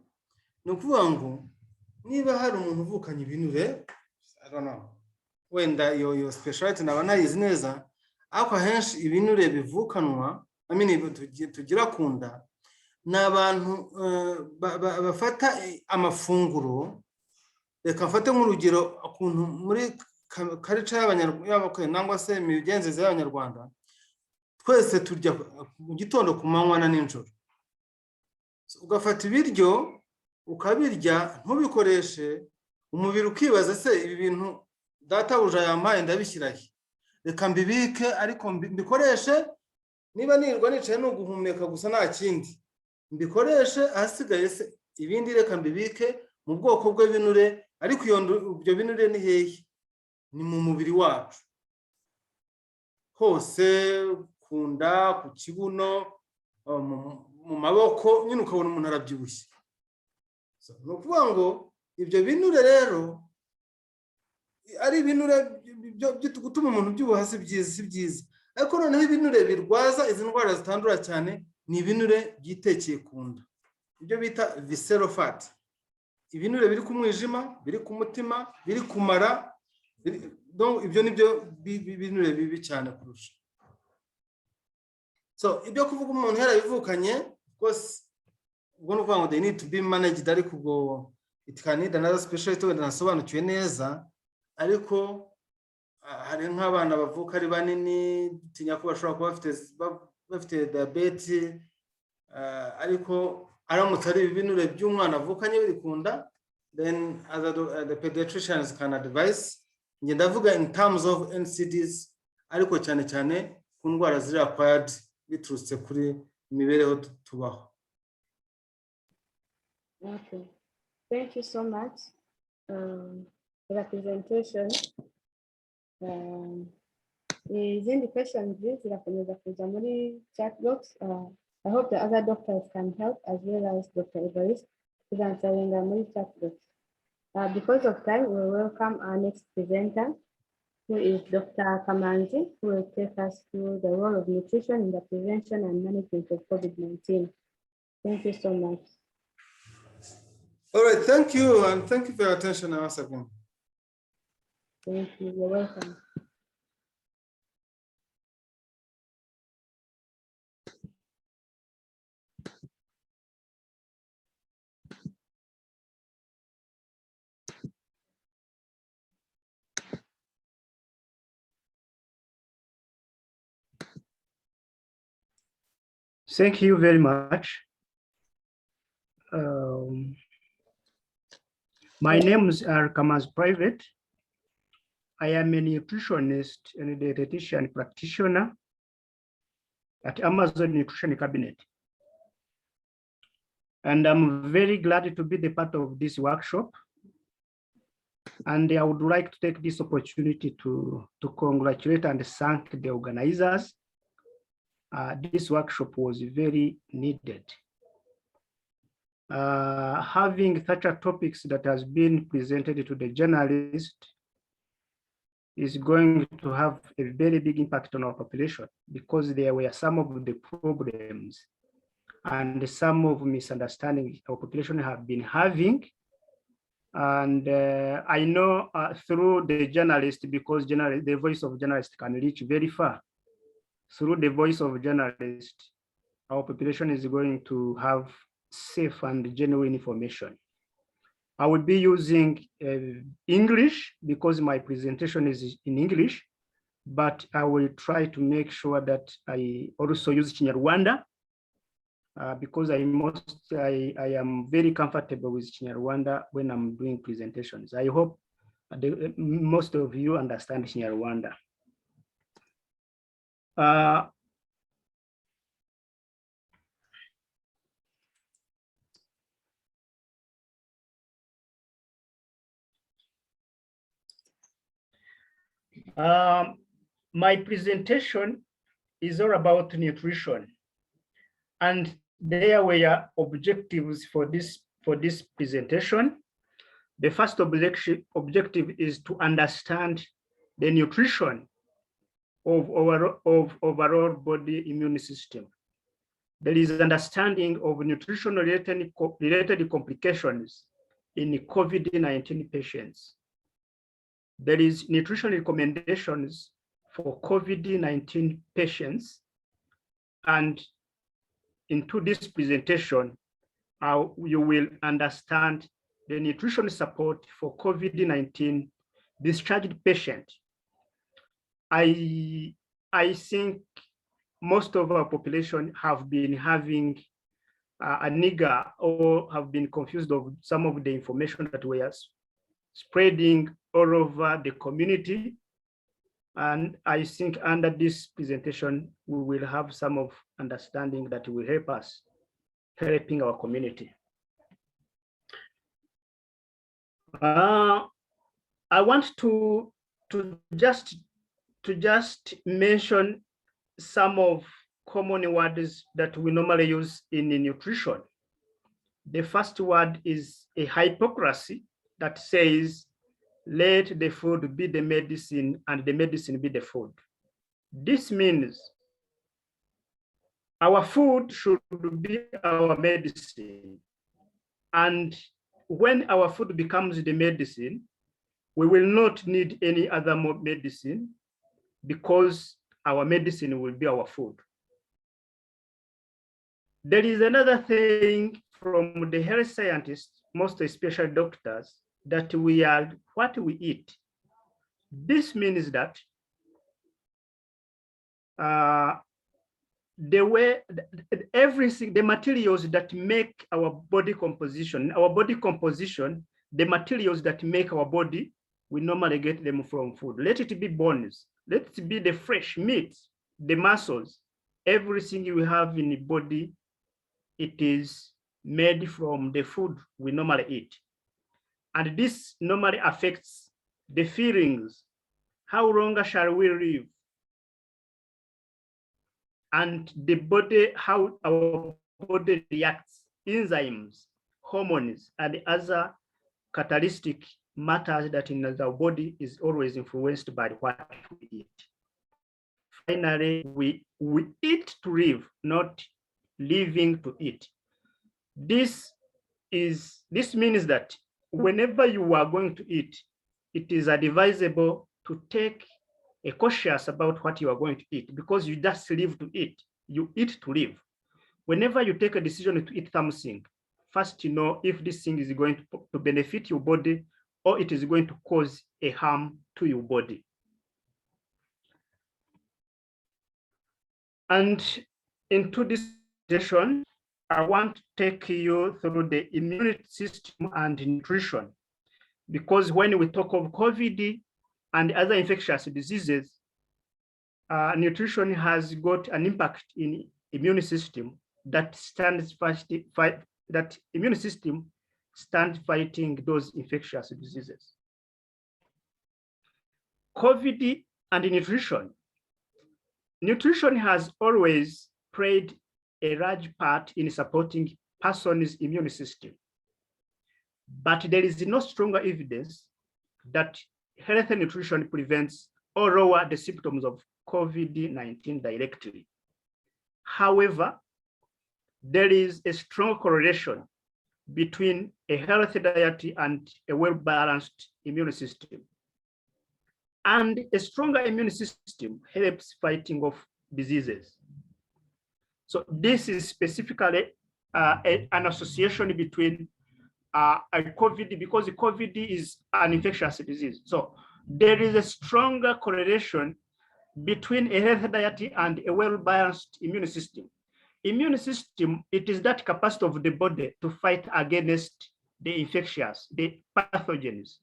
Speaker 5: Ni ukuvuga ngo niba hari umuntu uvukanye ibinure, I don't know, wenda iyo speciality naba nayizi neza, ariko ahenshi ibinure bivukanwa tugira ku nda ni abantu bafata amafunguro. Reka mfate nk'urugero ukuntu muri culture y'Abanyarwanda nangwa se imigenzereze y'Abanyarwanda, twese turya mu gitondo, ku manywa na nijoro. Ugafata ibiryo ukabirya ntubikoreshe, umubiri ukibaza se ibi bintu databuja yampaye ndabishyirahe, reka mbibike ariko mbikoreshe, niba nirwa nicaye no guhumeka gusa nta kindi mbikoreshe, ahasigaye se ibindi reka mbibike mu bwoko bw'ibinure. Ariko ibyo binure ni hehe? Ni mu mubiri wacu hose, ku nda, ku kibuno, mu maboko, nyine ukabona umuntu arabyibushye. Ni ukuvuga ngo ibyo binure rero ari ibinure gutuma umuntu ubyibuha si byiza. Ariko noneho ibinure birwaza izi ndwara zitandura cyane ni ibinure byitekeye ku nda, ibyo bita visceral fat. Ibinure biri ku mwijima, biri ku mutima, biri ku mara, ibyo nibyo binure bibi cyane kurusha. So ibyo kuvuga umuntu yarabivukanye, rwose ubwo ni ukuvuga ngo they need to be managed, ariko ubwo it can need another specialty wenda nasobanukiwe neza. Ariko hari nk'abana bavuka ari banini, tinya ko bashobora kuba bafite diabetes, ariko aramutse ari ibinure by'umwana avukanye biri ku nda, then the pediatricians can advise. Nge ndavuga in terms of NCDs, ariko cyane cyane ku ndwara ziri acquired biturutse kuri imibereho tubaho.
Speaker 3: Okay, thank you so much for the presentation. Izindi questions zirakomeza kuza muri chat box. I hope the other doctors can help, as well as Dr. Evariste, to answer in the chat box. Because of time, we will welcome our next presenter, who is Dr. Kamanzi, who will take us through the role of nutrition in the prevention and management of COVID-19. Thank you so much.
Speaker 5: All right, thank you, and thank you for your attention once again.
Speaker 3: Thank you, you're welcome.
Speaker 7: Thank you very much. My names are Kamaz Private. I am a nutritionist and a dietitian practitioner at Amazon Nutrition Cabinet. And I'm very glad to be the part of this workshop. And I would like to take this opportunity to congratulate and thank the organizers. This workshop was very needed. Having such a topics that has been presented to the journalist is going to have a very big impact on our population, because there were some of the problems and some of misunderstandings our population have been having. And I know through the journalist, because the voice of journalists can reach very far. Through the voice of journalists, our population is going to have safe and genuine information. I will be using English because my presentation is in English, but I will try to make sure that I also use Kinyarwanda because I am very comfortable with Kinyarwanda when I'm doing presentations. I hope most of you understand Kinyarwanda. My presentation is all about nutrition, and there were objectives for this presentation. The first objective is to understand the nutrition of overall body immune system. There is understanding of nutrition related complications in COVID-19 patients. There is nutrition recommendations for COVID-19 patients. And into this presentation, you will understand the nutrition support for COVID-19 discharged patient. I think most of our population have been having a nigger or have been confused of some of the information that we are spreading all over the community. And I think under this presentation, we will have some of understanding that will help us helping our community. I want to just mention some of common words that we normally use in nutrition. The first word is a hypocrisy that says, let the food be the medicine and the medicine be the food. This means our food should be our medicine. And when our food becomes the medicine, we will not need any other more medicine because our medicine will be our food. There is another thing from the health scientists, most especially doctors, that we are what we eat. This means that everything, the materials that make our body composition, the materials that make our body, we normally get them from food. Let it be bones, let it be the fresh meat, the muscles, everything you have in the body, it is made from the food we normally eat. And this normally affects the feelings. How long shall we live? And the body, how our body reacts, enzymes, hormones, and other catalytic matters that in our body is always influenced by what we eat. Finally, we eat to live, not living to eat. This means that whenever you are going to eat, it is advisable to take a cautious about what you are going to eat, because you just live to eat, you eat to live. Whenever you take a decision to eat something, first you know if this thing is going to benefit your body or it is going to cause a harm to your body. And into this session, I want to take you through the immune system and nutrition, because when we talk of COVID and other infectious diseases, nutrition has got an impact in immune system that stands that immune system stands fighting those infectious diseases. COVID and nutrition. Nutrition has always played a large part in supporting person's immune system, but there is no stronger evidence that healthy nutrition prevents or lower the symptoms of COVID-19 directly. However, there is a strong correlation between a healthy diet and a well-balanced immune system. And a stronger immune system helps fighting off diseases. So this is specifically an association between COVID, because COVID is an infectious disease. So there is a stronger correlation between a healthy diet and a well-balanced immune system. Immune system, it is that capacity of the body to fight against the infectious, the pathogens.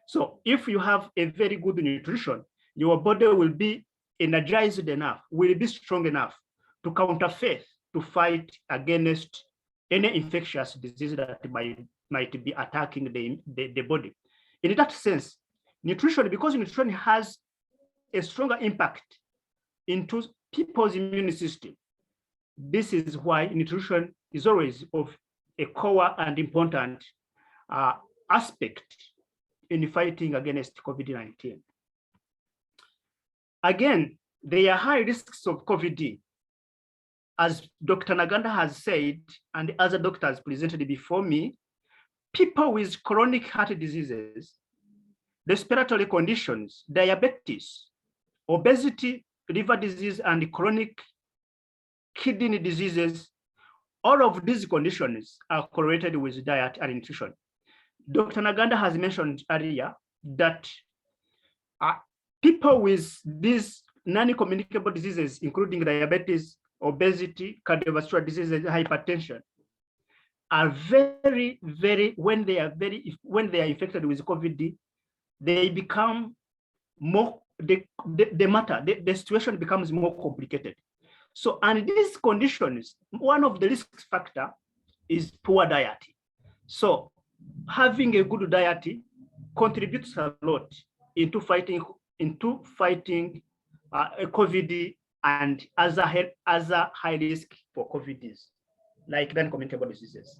Speaker 7: So if you have a very good nutrition, your body will be energized enough, will be strong enough to counterfeit, to fight against any infectious disease that might be attacking the body. In that sense, nutrition, because nutrition has a stronger impact into people's immune system, this is why nutrition is always of a core and important aspect in fighting against COVID-19. Again, there are high risks of COVID. As Dr. Naganda has said, and other doctors presented before me, people with chronic heart diseases, respiratory conditions, diabetes, obesity, liver disease, and chronic kidney diseases. All of these conditions are correlated with diet and nutrition. Dr. Naganda has mentioned earlier that people with these non-communicable diseases, including diabetes, obesity, cardiovascular diseases, hypertension, are very, when they are infected with COVID, they become more, the situation becomes more complicated. So, and these conditions, one of the risk factor is poor diet. So having a good diet contributes a lot into fighting COVID and other high risk for COVIDs, like non-communicable diseases.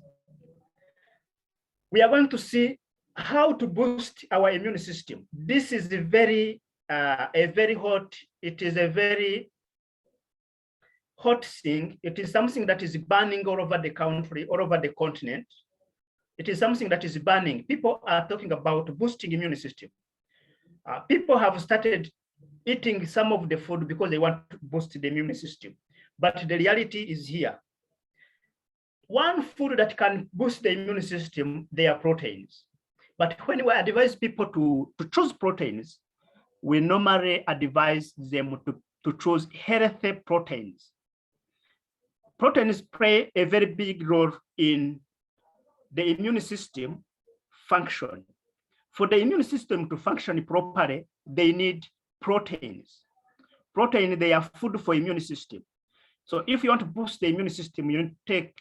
Speaker 7: We are going to see how to boost our immune system. This is a very hot thing. It is something that is burning all over the country, all over the continent. It is something that is burning. People are talking about boosting immune system. People have started eating some of the food because they want to boost the immune system. But the reality is here. One food that can boost the immune system, they are proteins. But when we advise people to choose proteins, we normally advise them to choose healthy proteins. Proteins play a very big role in the immune system function. For the immune system to function properly, they need proteins. Protein, they are food for immune system. So if you want to boost the immune system, you need to take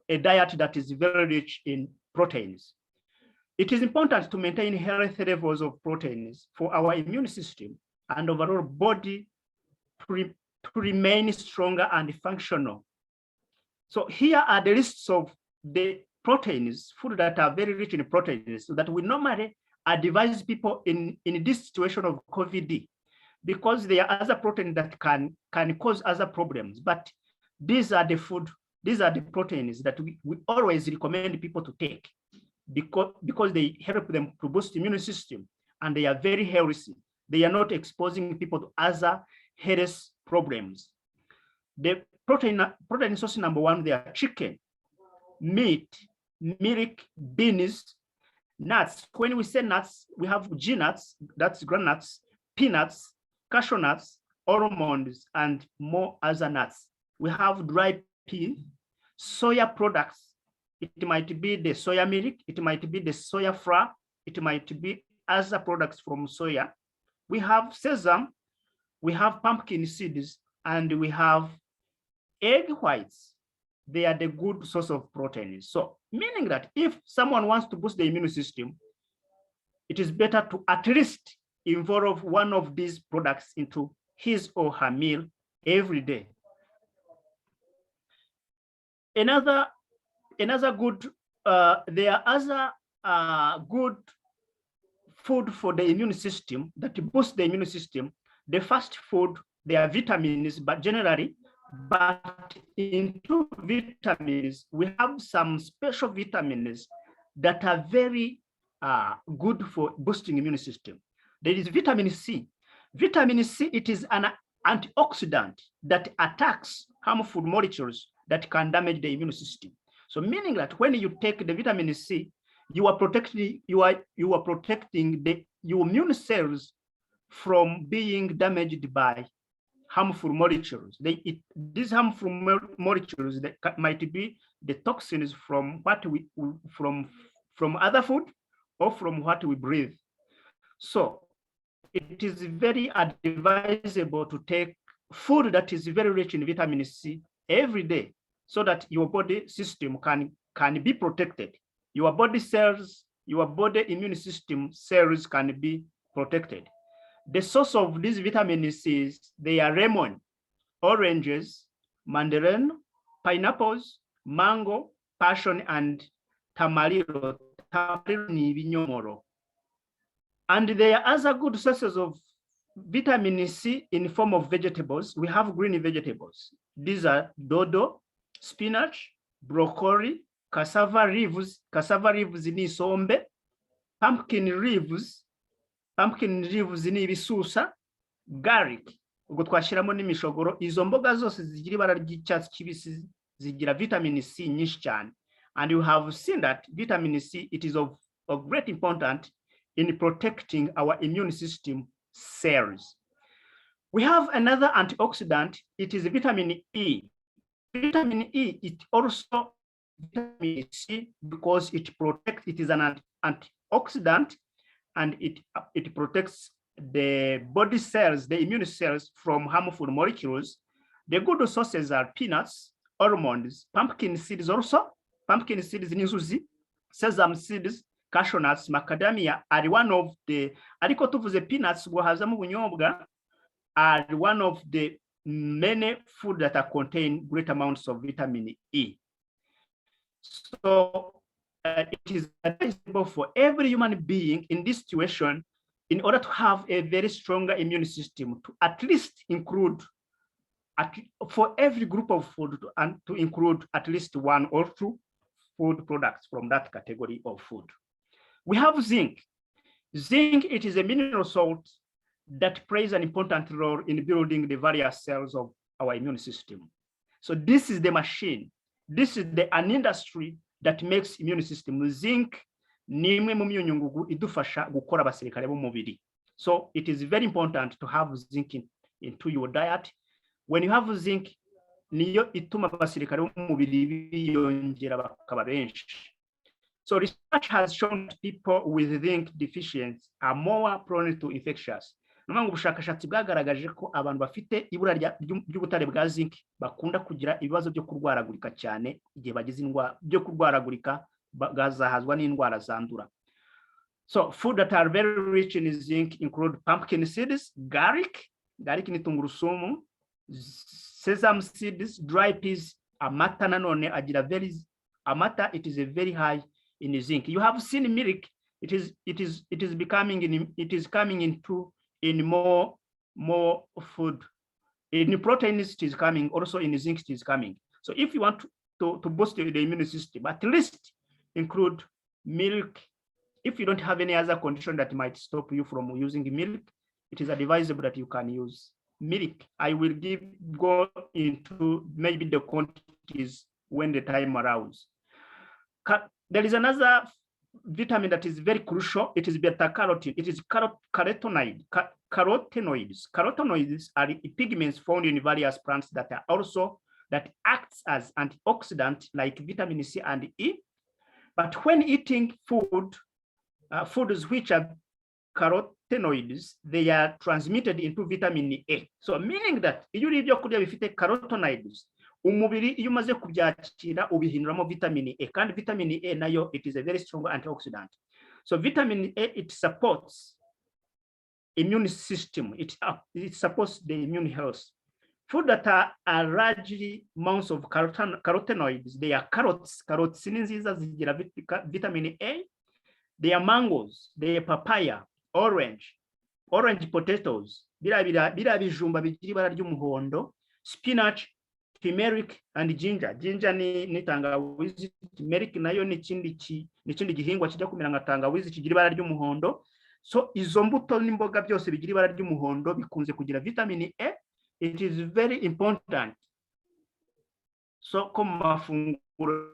Speaker 7: a diet that is very rich in proteins. It is important to maintain healthy levels of proteins for our immune system and overall body to remain stronger and functional. So here are the lists of the proteins, food that are very rich in proteins, so that we normally advise people in this situation of COVID, because there are other proteins that can cause other problems. But these are the proteins that we always recommend people to take because they help them to boost the immune system, and they are very healthy. They are not exposing people to other health problems. The protein source number one, they are chicken, meat, milk, beans, nuts. When we say nuts, we have G-nuts, that's groundnuts, peanuts, cashew nuts, almonds, and more other nuts. We have dry pea, soya products. It might be the soya milk, it might be the soya flour, it might be other products from soya. We have sesame, we have pumpkin seeds, and we have egg whites. They are the good source of proteins. So meaning that if someone wants to boost the immune system, it is better to at least involve one of these products into his or her meal every day. Another good, there are other good food for the immune system that boost the immune system. The first food, they are vitamins, but generally, but into vitamins, we have some special vitamins that are very good for boosting immune system. There is vitamin C. Vitamin C, it is an antioxidant that attacks harmful molecules that can damage the immune system. So meaning that when you take the vitamin C, you are protecting your immune cells from being damaged by harmful molecules. These harmful molecules that might be the toxins from what from other food or from what we breathe. So it is very advisable to take food that is very rich in vitamin C every day, so that your body system can be protected. Your body cells, your body immune system cells can be protected. The source of these vitamin C's, they are lemon, oranges, mandarin, pineapples, mango, passion, and tamarindo. And there are other good sources of vitamin C in the form of vegetables. We have green vegetables. These are dodo, spinach, broccoli, cassava leaves ni sombe, pumpkin leaves ni ibisusa, garlic, ubwo twashyiramo n'imishogoro. Izo mboga zose zigira ibara ry'icyatsi kibisi zigira vitamin C nyinshi cyane. And you have seen that vitamin C, it is of great importance in protecting our immune system cells. We have another antioxidant, it is vitamin E. Vitamin E, it also vitamin C because it is an antioxidant, and it protects the body cells, the immune cells, from harmful molecules. The good sources are peanuts, almonds, pumpkin seeds also. Pumpkin seeds in inzuzi, sesame seeds, cashew nuts, macadamia are one of the, ariko tuvuze peanuts ubwo hazamo ubunyobwa, are one of the many food that contain great amounts of vitamin E. So it is advisable for every human being in this situation, in order to have a very stronger immune system, to at least include, for every group of food, and to include at least 1 or 2 food products from that category of food. We have zinc. Zinc, it is a mineral salt that plays an important role in building the various cells of our immune system. So this is the machine. This is an industry that makes immune system. Zinc ni imwe mu myunyungugu idufasha gukora abasirikare b'umubiri. So it is very important to have zinc into your diet. When you have zinc, niyo ituma abasirikare b'umubiri biyongera bakaba benshi. So research has shown people with zinc deficiency are more prone to infections. Nubwo ubushakashatsi bwagaragaje ko abantu bafite ibura ry'ubutare bwa zinc bakunda kugira ibibazo byo kurwaragurika cyane igihe bagize indwara byo kurwaragurika bagazahazwa n'indwara zandura. So food that are very rich in zinc include pumpkin seeds, garlic ni tungurusumu, sesame seeds, dry peas, amata nanone agira amata, it is a very high in zinc. You have seen milk, it is coming into in more food. In proteins, it is coming, also in zinc, it is coming. So if you want to boost the immune system, at least include milk. If you don't have any other condition that might stop you from using milk, it is advisable that you can use milk. I will go into maybe the quantities when the time allows. There is another vitamin that is very crucial. It is beta carotene. It is carotenoids. Carotenoids are pigments found in various plants that acts as antioxidants like vitamin C and E. But when eating foods which are carotenoids, they are transmitted into vitamin A. So meaning that iyo uri ibyo kurya bifite carotenoids, umubiri iyo umaze kubyakira ubihinduramo vitamin A, kandi vitamin A nayo it is a very strong antioxidant. So vitamin A, it supports immune system, it supports the immune health. Food that are largely amounts of carotenoids, they are carrots ni nziza zigira vitamin A, they are mangoes, they are papaya, orange potatoes, bira bijumba bigira ibara ry'umuhondo, spinach, turmeric and ginger. Ginger ni tangawizi, turmeric nayo ni ikindi gihingwa kijya kumera nka tangawizi kigira ibara ry'umuhondo. So izo mbuto n'imboga byose bigira ibara ry'umuhondo bikunze kugira vitamin A. It is very important. So ko mu mafunguro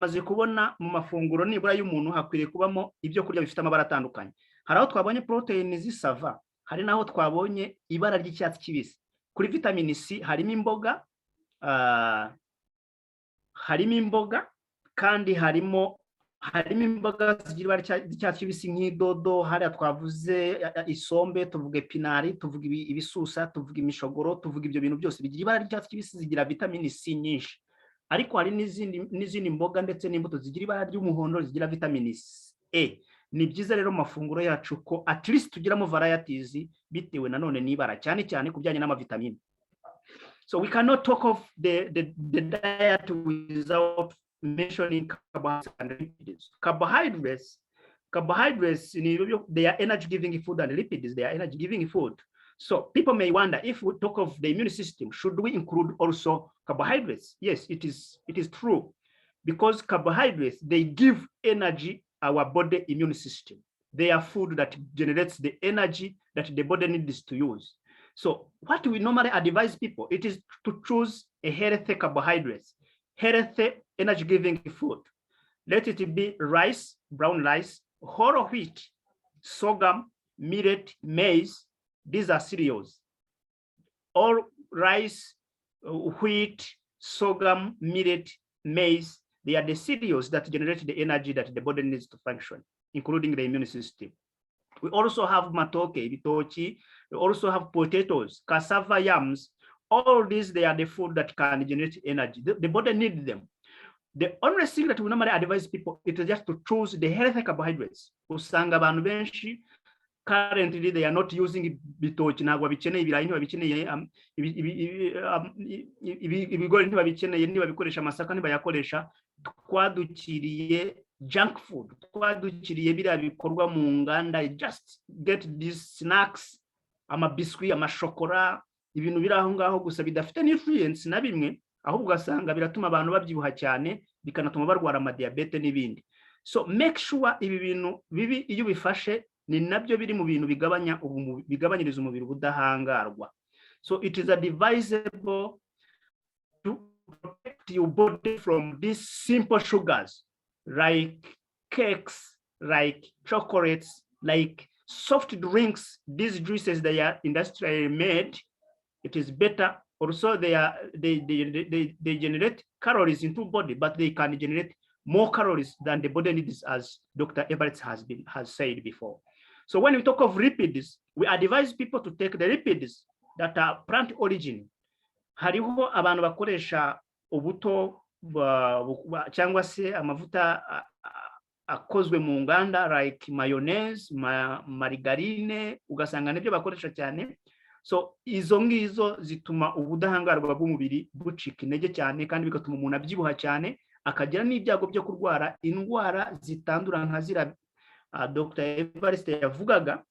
Speaker 7: maze kubona mu mafunguro nibura y'umuntu hakwiriye kubamo ibyo kurya bifite amabara atandukanye. Hari aho twabonye protein zisava, hari naho twabonye ibara ry'icyatsi kibisi. Kuri vitamin C harimo imboga kandi harimo imboga zigira ibara ry'icyatsi kibisi nk'idodo, hariya twavuze isombe, tuvuge pinari, tuvuge ibisusa, tuvuge imishogoro, tuvuge ibyo bintu byose bigira ibara ry'icyatsi kibisi, zigira vitamin C nyinshi. Ariko hari n'izindi mboga ndetse n'imbuto zigira ibara ry'umuhondo zigira vitamin A. Ni byiza rero mu mafunguro yacu ko at least tugiramo varieties bitewe nanone n'ibara, cyane cyane ku bijyanye n'amavitamine. So we cannot talk of the diet without mentioning carbohydrates and lipids. Carbohydrates, they are energy-giving food, and lipids, they are energy-giving food. So people may wonder, if we talk of the immune system, should we include also carbohydrates? Yes, it is true, because carbohydrates, they give energy our body immune system. They are food that generates the energy that the body needs to use. So what we normally advise people, it is to choose a healthy carbohydrates, healthy energy-giving food. Let it be rice, brown rice, whole wheat, sorghum, millet, maize. These are cereals. All rice, wheat, sorghum, millet, maize, they are the cereals that generate the energy that the body needs to function, including the immune system. We also have matoke, bitochi. We also have potatoes, cassava, yams. All these, they are the food that can generate energy. The body needs them. The only thing that we normally advise people is just to choose the healthy carbohydrates. Usanga abantu benshi currently they are not using bitoki, ntabwo babikeneye, ibirayi ntibabikeneye, ibigori ntibabikeneye, ntibabikoresha, amasaka ntibayakoresha. Twadukiriye junk food, twadukiriye biriya bikorwa mu nganda, just get these snacks, amabiswi, amashokora, ibintu biri aho ngaho gusa bidafite n'influence na bimwe, ahubwo ugasanga biratuma abantu babyibuha cyane, bikanatuma barwara amadiyabete n'ibindi. So make sure ibi bintu bibi iyo bifashe ni nabyo biri mu bintu bigabanyiriza umubiri ubudahangarwa. So it is advisable to protect your body from these simple sugars like cakes, like chocolates, like soft drinks. These juices, they are industrially made. It is better. Also, they generate calories into body, but they can generate more calories than the body needs, as Dr. Everett has said before. So when we talk of lipids, we advise people to take the lipids that are plant origin. Hariho abantu bakoresha ubuto cyangwa se amavuta akozwe mu nganda like mayonnaise, margarine, ugasanga nibyo bakoresha cyane. So izo ngizo zituma ubudahangarwa bw'umubiri bucika intege cyane, kandi bigatuma umuntu abyibuha cyane, akagira n'ibyago byo kurwara indwara zitandura nka zira Dr. Evariste yavugaga.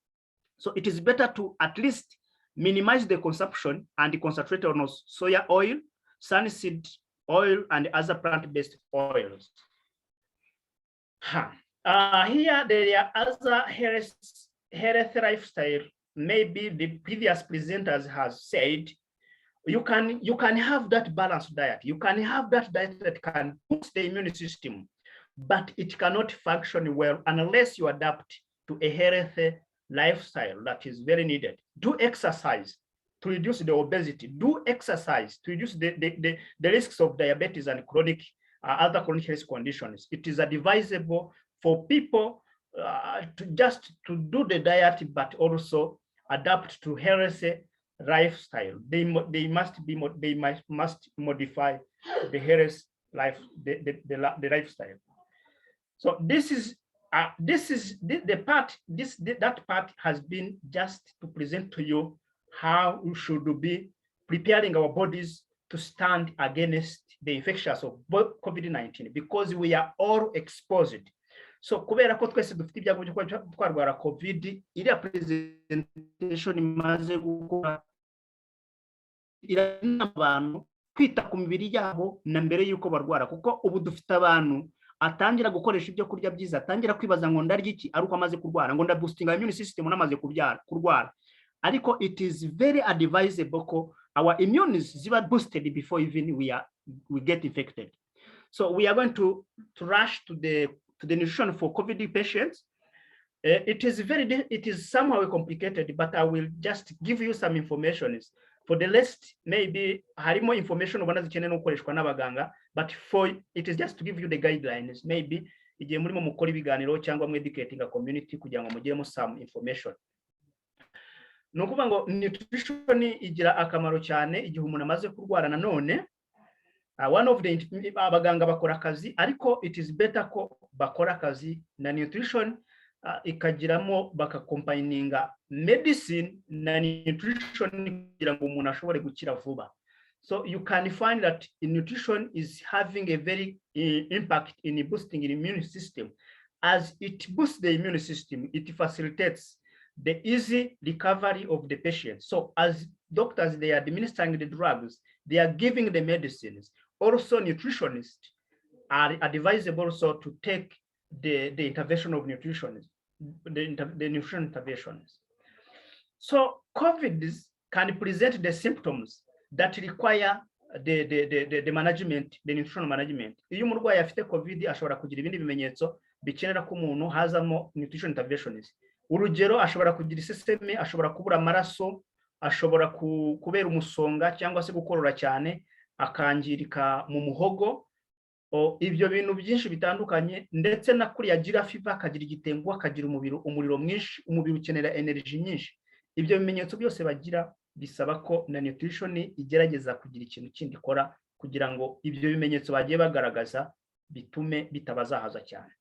Speaker 7: So it is better to at least minimize the consumption and concentrate on soya oil, sunseed oil, and other plant-based oils. Here there are other health lifestyle. Maybe the previous presenters has said, you can have that balanced diet. You can have that diet that can boost the immune system, but it cannot function well unless you adapt to a healthy lifestyle that is very needed. Do exercise to reduce the obesity. Do exercise to reduce the risks of diabetes and other chronic health conditions. It is advisable for people to do the diet, but also adapt to healthy lifestyle. They must modify the health life, the lifestyle. So that part has been just to present to you how we should be preparing our bodies to stand against the infections of COVID-19, because we are all exposed. So kubera ko twese dufite ibyago byo twarwara COVID, iriya presentation imaze gukora irana abantu kwita ku mibiri yabo na mbere yuko barwara, kuko ubu dufite abantu atangira gukoresha ibyo kurya byiza, atangira kwibaza ngo ndarya iki ari uko amaze kurwara, ngo ndaboostinga immune system namaze kurwara. Ariko it is very advisable ko our immunes ziba boosted before even we get infected. So we are going to rush to the nutrition for COVID patients. It is somehow complicated, but I will just give you some information. For the rest, maybe harimo information ubona zikeneye no gukoreshwa n'abaganga, but it is just to give you the guidelines. Maybe igihe murimo mukora ibiganiro cyangwa mu educating a community kugira ngo mugiremo some information. Nukuvuga ngo nutrition igira akamaro cyane igihe umuntu amaze kurwara. Nanone one of the abaganga bakora akazi, ariko it is better ko bakora akazi na nutrition ikagiramo bakakombininga medicine na nutrition kugira ngo umuntu ashobore gukira vuba. So you can find that nutrition is having a very impact in boosting the immune system. As it boosts the immune system, it facilitates the easy recovery of the patient. So as doctors, they are administering the drugs, they are giving the medicines. Also, nutritionists are advisable also to take the intervention of nutrition, the nutrition interventions. So COVID can present the symptoms that require the management, the nutritional management. Iyo umurwayi afite COVID ashobora kugira ibindi bimenyetso bikenera ko umuntu hazamo nutrition interventions. Urugero, ashobora kugira iseseme, ashobora kubura amaraso, ashobora kubera umusonga cyangwa se gukorora cyane, akangirika mu muhogo. Ibyo bintu byinshi bitandukanye, ndetse na kuri yagira fever, akagira igitengo, akagira umuriro mwinshi, umubiri ukenera energy nyinshi. Ibyo bimenyetso byose bagira bisaba ko na nutrition igerageza kugira ikintu kindi ikora kugira ngo ibyo bimenyetso bagiye bagaragaza bitume bitabazahaza cyane.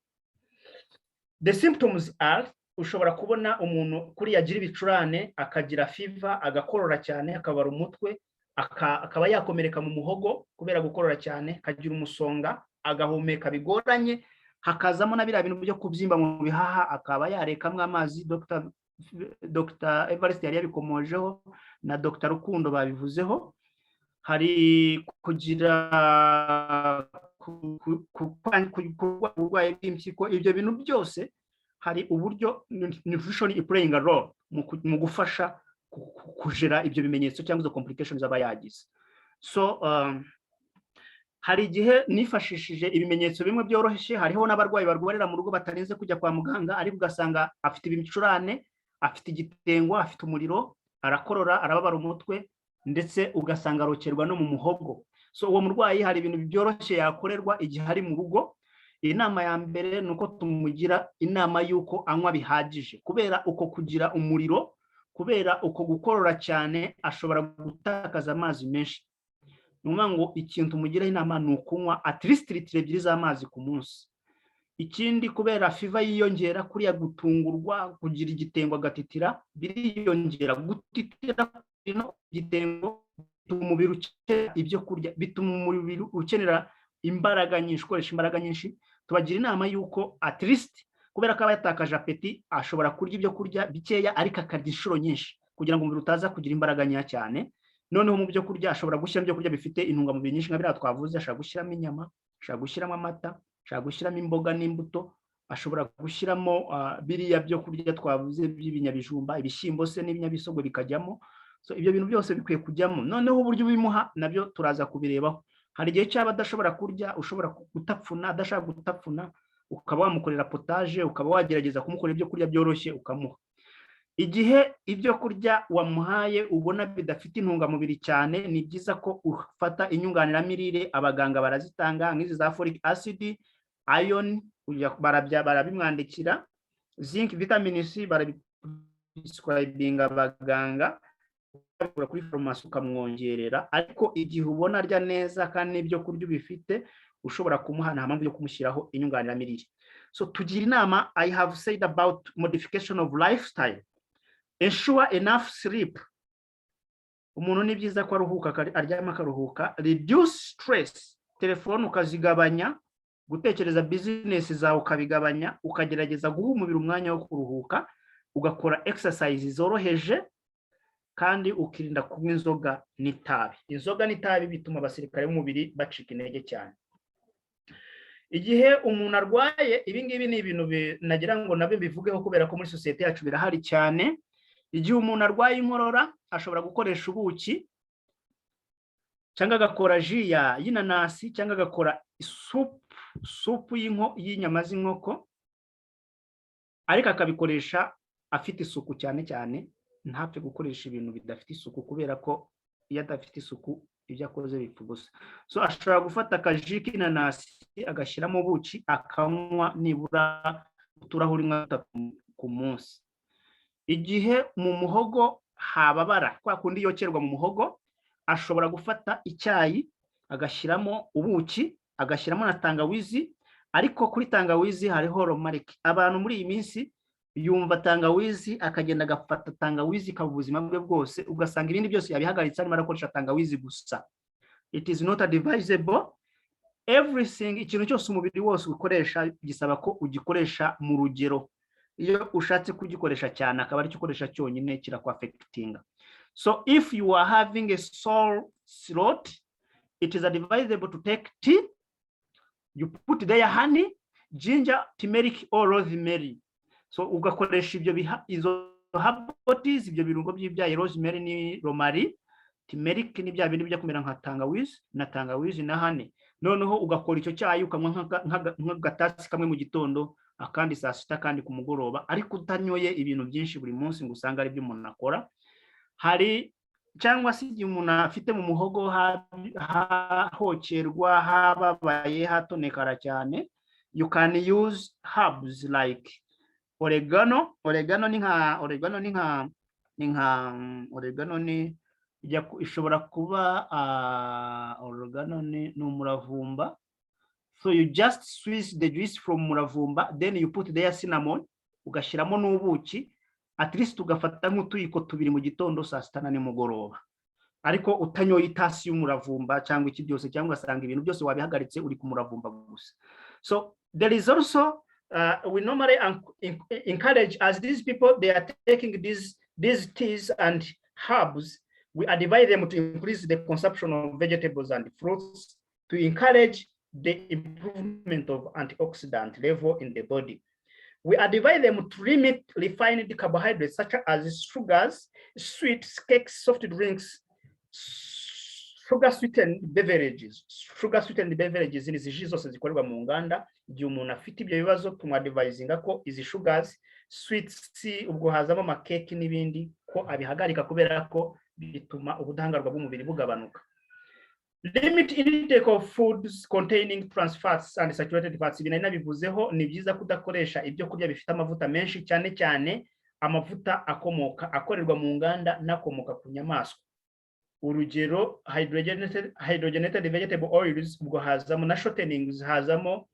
Speaker 7: The symptoms are, ushobora kubona umuntu kuri yagira ibicurane, akagira fever, agakorora cyane, akabara umutwe, akaba yakomereka mu muhogo kubera gukorora cyane, akagira umusonga, agahumeka bigoranye, hakazamo na biriya bintu byo kubyimba mu bihaha, akaba yarekamwe amazi. Dr. Evariste yari yabikomojeho na Dr. Rukundo babivuzeho. Hari kugira uburwayi bw'impyiko. Ibyo bintu byose hari uburyo nutrition playing a role mu gufasha kujera ibyo bimenyetso cyangwa izo complications aba yagize. So hari igihe nifashishije ibimenyetso bimwe byoroshye. Hariho n'abarwayi barwarira mu rugo batarinze kujya kwa muganga, ariko ugasanga afite ibicurane, afite igitengo, afite umuriro, arakorora, arababara umutwe, ndetse ugasanga arokerwa no mu muhogo. So uwo murwayi hari ibintu byoroshye yakorerwa igihe ari mu rugo. Inama ya mbere nuko tumugira inama yuko anywa bihagije, kubera uko kugira umuriro, kubera uko gukorora cyane, ashobora gutakaza amazi menshi. Numva ngo ikintu tumugira inama ni ukunywa at least litiro 2 z'amazi ku munsi. Ikindi, kubera fever yiyongera, kuriya gutungurwa, kugira igitengo agatitira, biriyongera. Gutitira no igitengo bituma umubiri ukenera ibyo kurya, bituma umubiri ukenera imbaraga nyinshi, ukoresha imbaraga nyinshi. Tubagira inama yuko at least, kubera ko aba yatakaje apeti, ashobora kurya ibyo kurya bikeya ariko akarya inshuro nyinshi kugira ngo umubiri utaza kugira imbaraga nyinshi cyane. Noneho mu byo kurya ashobora gushyiramo ibyo kurya bifite intungamubiri nyinshi nka biriya twavuze. Ashobora gushyiramo inyama, ashobora gushyiramo amata, ashobora gushyiramo imboga n'imbuto, ashobora gushyiramo biriya byo kurya twavuze by'ibinyabijumba, ibishyimbo se n'ibinyabisogwe bikajyamo. So ibyo bintu byose bikwiye kujyamo. Noneho uburyo bimuha nabyo turaza kubirebaho. Hari igihe cyaba adashobora kurya, ushobora gutapfuna, adashaka gutapfuna, ukaba wamukorera potage, ukaba wagerageza kumukorera ibyo kurya byoroshye ukamuha. Igihe ibyo kurya wamuhaye ubona bidafite intungamubiri cyane, ni byiza ko ufata inyunganiramirire. Abaganga barazitanga nk'izi za folic acid, iron barabimwandikira, zinc, vitamin C barabiscribinga abaganga kuri farumasi ukamwongerera. Ariko igihe ubona arya neza kandi n'ibyo kurya bifite, ushobora kumuha nta mpamvu yo kumushyiraho inyunganiramirire. So tugira inama, I have said about modification of lifestyle. Ensure enough sleep. Umuntu ni byiza ko aruhuka, aryama akaruhuka. Reduce stress. Telefone ukazigabanya, gutekereza business zawe ukabigabanya, ukagerageza guha umubiri umwanya wo kuruhuka, ugakora exercise zoroheje, kandi ukirinda kunywa inzoga n'itabi. Inzoga n'itabi bituma abasirikare b'umubiri bacika intege cyane. Igihe umuntu arwaye, ibi ngibi ni ibintu nagira ngo nabyo bivugeho kubera ko muri societe yacu birahari cyane. Igihe umuntu arwaye inkorora, ashobora gukoresha ubuki, cyangwa agakora ji y'inanasi, cyangwa agakora supu y'inyama z'inkoko, ariko akabikoresha afite isuku cyane cyane. Ntapfe gukoresha ibintu bidafite isuku, kubera ko iyo adafite isuku ibyo akoze bipfa gusa. So ashobora gufata akaji k'inanasi agashyiramo ubuki, akanywa nibura uturahuri 3 ku munsi. Igihe mu muhogo hababara, kwa kundi yokerwa mu muhogo, ashobora gufata icyayi agashyiramo ubuki, agashyiramo na tangawizi. Ariko kuri tangawizi hariho romarike. Abantu muri iyi minsi yumva tangawizi, akagenda agafata tangawizi ka ubuzima bwe bwose, ugasanga ibindi byose yabihagaritse arimo arakoresha tangawizi gusa. It is not advisable. Everything, ikintu cyose umubiri wose ukoresha gisaba ko ugikoresha mu rugero. Iyo ushatse kugikoresha cyane akaba ari cyo ukoresha cyonyine kirakwafectinga. So if you are having a sore throat, it is advisable to take tea. You put there honey, ginger, turmeric or rosemary. So ugakoresha izo herbal teas, ibyo birungo by'ibyayi, rosemary ni romari, turmeric ni bya bindi bijya kumera nka tangawizi na honey. Noneho ugakora icyo cyayi ukanywa nk'agatasi kamwe mu gitondo, akandi saa sita, kandi ku mugoroba, ariko utanyoye ibintu byinshi buri munsi ngo usanga ari byo umuntu akora. Hari cyangwa se igihe umuntu afite mu muhogo hokerwa, hababaye, hatonekara cyane, you can use herbs like oregano. Oregano ni ishobora kuba oregano ni umuravumba. So you just squeeze the juice from muravumba, then you put there cinnamon, ugashyiramo n'ubuki, at least ugafata nk'utuyiko 2 mu gitondo, saa sita na nimugoroba, ariko utanyoye itasi y'umuravumba cyangwa iki byose, cyangwa asanga ibintu byose wabihagaritse uri ku muravumba gusa. So there is also we normally encourage, as these people they are taking these teas and herbs, we advise them to increase the consumption of vegetables and fruits to encourage the improvement of antioxidant level in the body. We advise them to limit refined carbohydrates such as sugars, sweets, cakes, soft drinks, sugar-sweetened beverages. Sugar-sweetened beverages ni izi zose zikorerwa mu nganda. Igihe umuntu afite ibyo bibazo, tumwadvisinga ko izi sugars, sweets, ubwo hazamo amakeke n'ibindi, ko abihagarika kubera ko bituma ubudahangarwa bw'umubiri bugabanuka. Limit intake of foods containing trans fats and saturated fats. Ibintu nabivuzeho, ni byiza kudakoresha ibyo kurya bifite amavuta menshi, cyane cyane amavuta akorerwa mu nganda n'akomoka ku nyamaswa. Urugero, hydrogenated vegetable oils, ubwo hazamo na shortenings, hazamo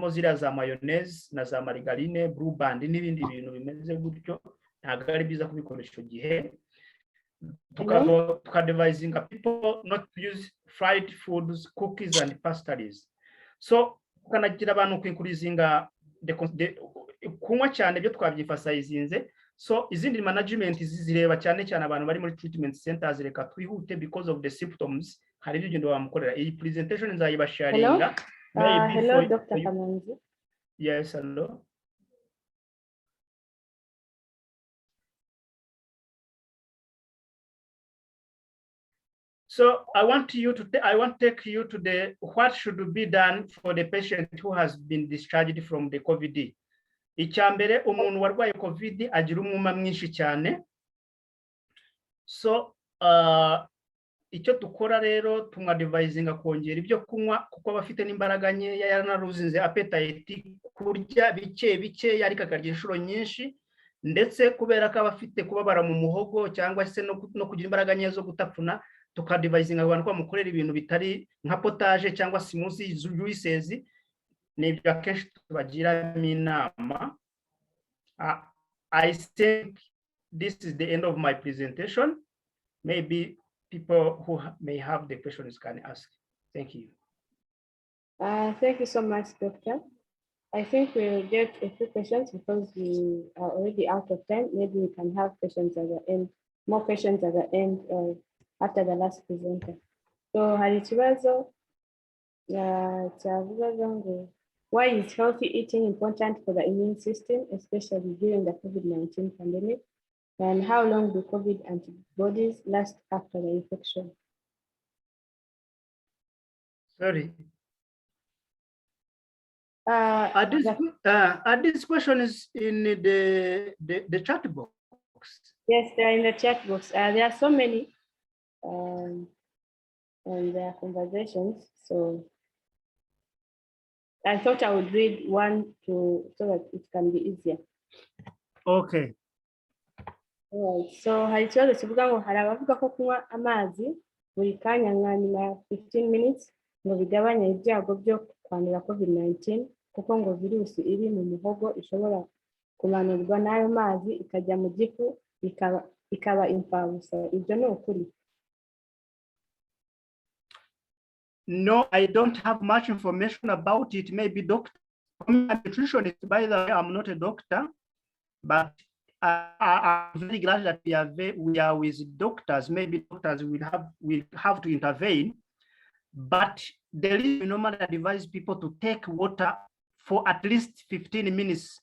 Speaker 7: ziriya za mayonnaise na za margarine, blue band n'ibindi bintu bimeze gutyo, ntabwo ari byiza kubikoresha gihe. Advising people not to use fried foods, cookies and pastries. So ukanagira abantu kwikurizinga kunywa cyane byo twabyifasayizinze. So izindi management zireba cyane cyane abantu bari muri treatment centers, reka twihute because of the symptoms. Hari ibyo ngendo bamukorera. Iyi presentation nzayibasharinga.
Speaker 3: Hello Dr. Kamanzi.
Speaker 7: Yes, hello. So I want to take you to the what should be done for the patient who has been discharged from the COVID. Icyambere, umuntu warwaye COVID agira umwuma mwinshi cyane. So icyo dukora rero, tumwadvisinga kongera ibyo kunywa kuko abafite n'imbaraga nkeya, yanaruzinze appetite, kurya bike ariko akarya inshuro nyinshi, ndetse kubera ko abafite kubabara mu muhogo cyangwa se no kugira imbaraga nkeya zo gutapfuna, tukadivisinga abantu ko bamukorera ibintu bitari nka potage cyangwa smoothie juices. Nibyo akenshi tubagiramo inama. I think this is the end of my presentation. Maybe people who may have the questions can ask. Thank you.
Speaker 3: Thank you so much, Doctor. I think we'll get a few questions because we are already out of time. Maybe we can have questions at the end, more questions at the end after the last presenter. So hari ikibazo cyavugaga ngo, why is healthy eating important for the immune system, especially during the COVID-19 pandemic? And how long do COVID antibodies last after the infection?
Speaker 7: Sorry. This question is in the chat box.
Speaker 3: Yes, they're in the chat box. There are so many and their conversations. So I thought I would read one so that it can be easier.
Speaker 7: Okay.
Speaker 3: All right. So hari ikibazo kivuga ngo hari abavuga ko kunywa amazi buri kanya nka nyuma 15 minutes ngo bigabanya ibyago byo kwandura COVID-19 kuko ngo virusi iri mu muhogo ishobora kumanurwa n'ayo mazi ikajya mu gifu ikaba imfabusa. Ibyo ni ukuri?
Speaker 7: No, I don't have much information about it. Maybe doctor, I'm a nutritionist, by the way. I'm not a doctor, but I'm very glad that we are with doctors. Maybe doctors will have to intervene, but there is normally advise people to take water for at least 15 minutes.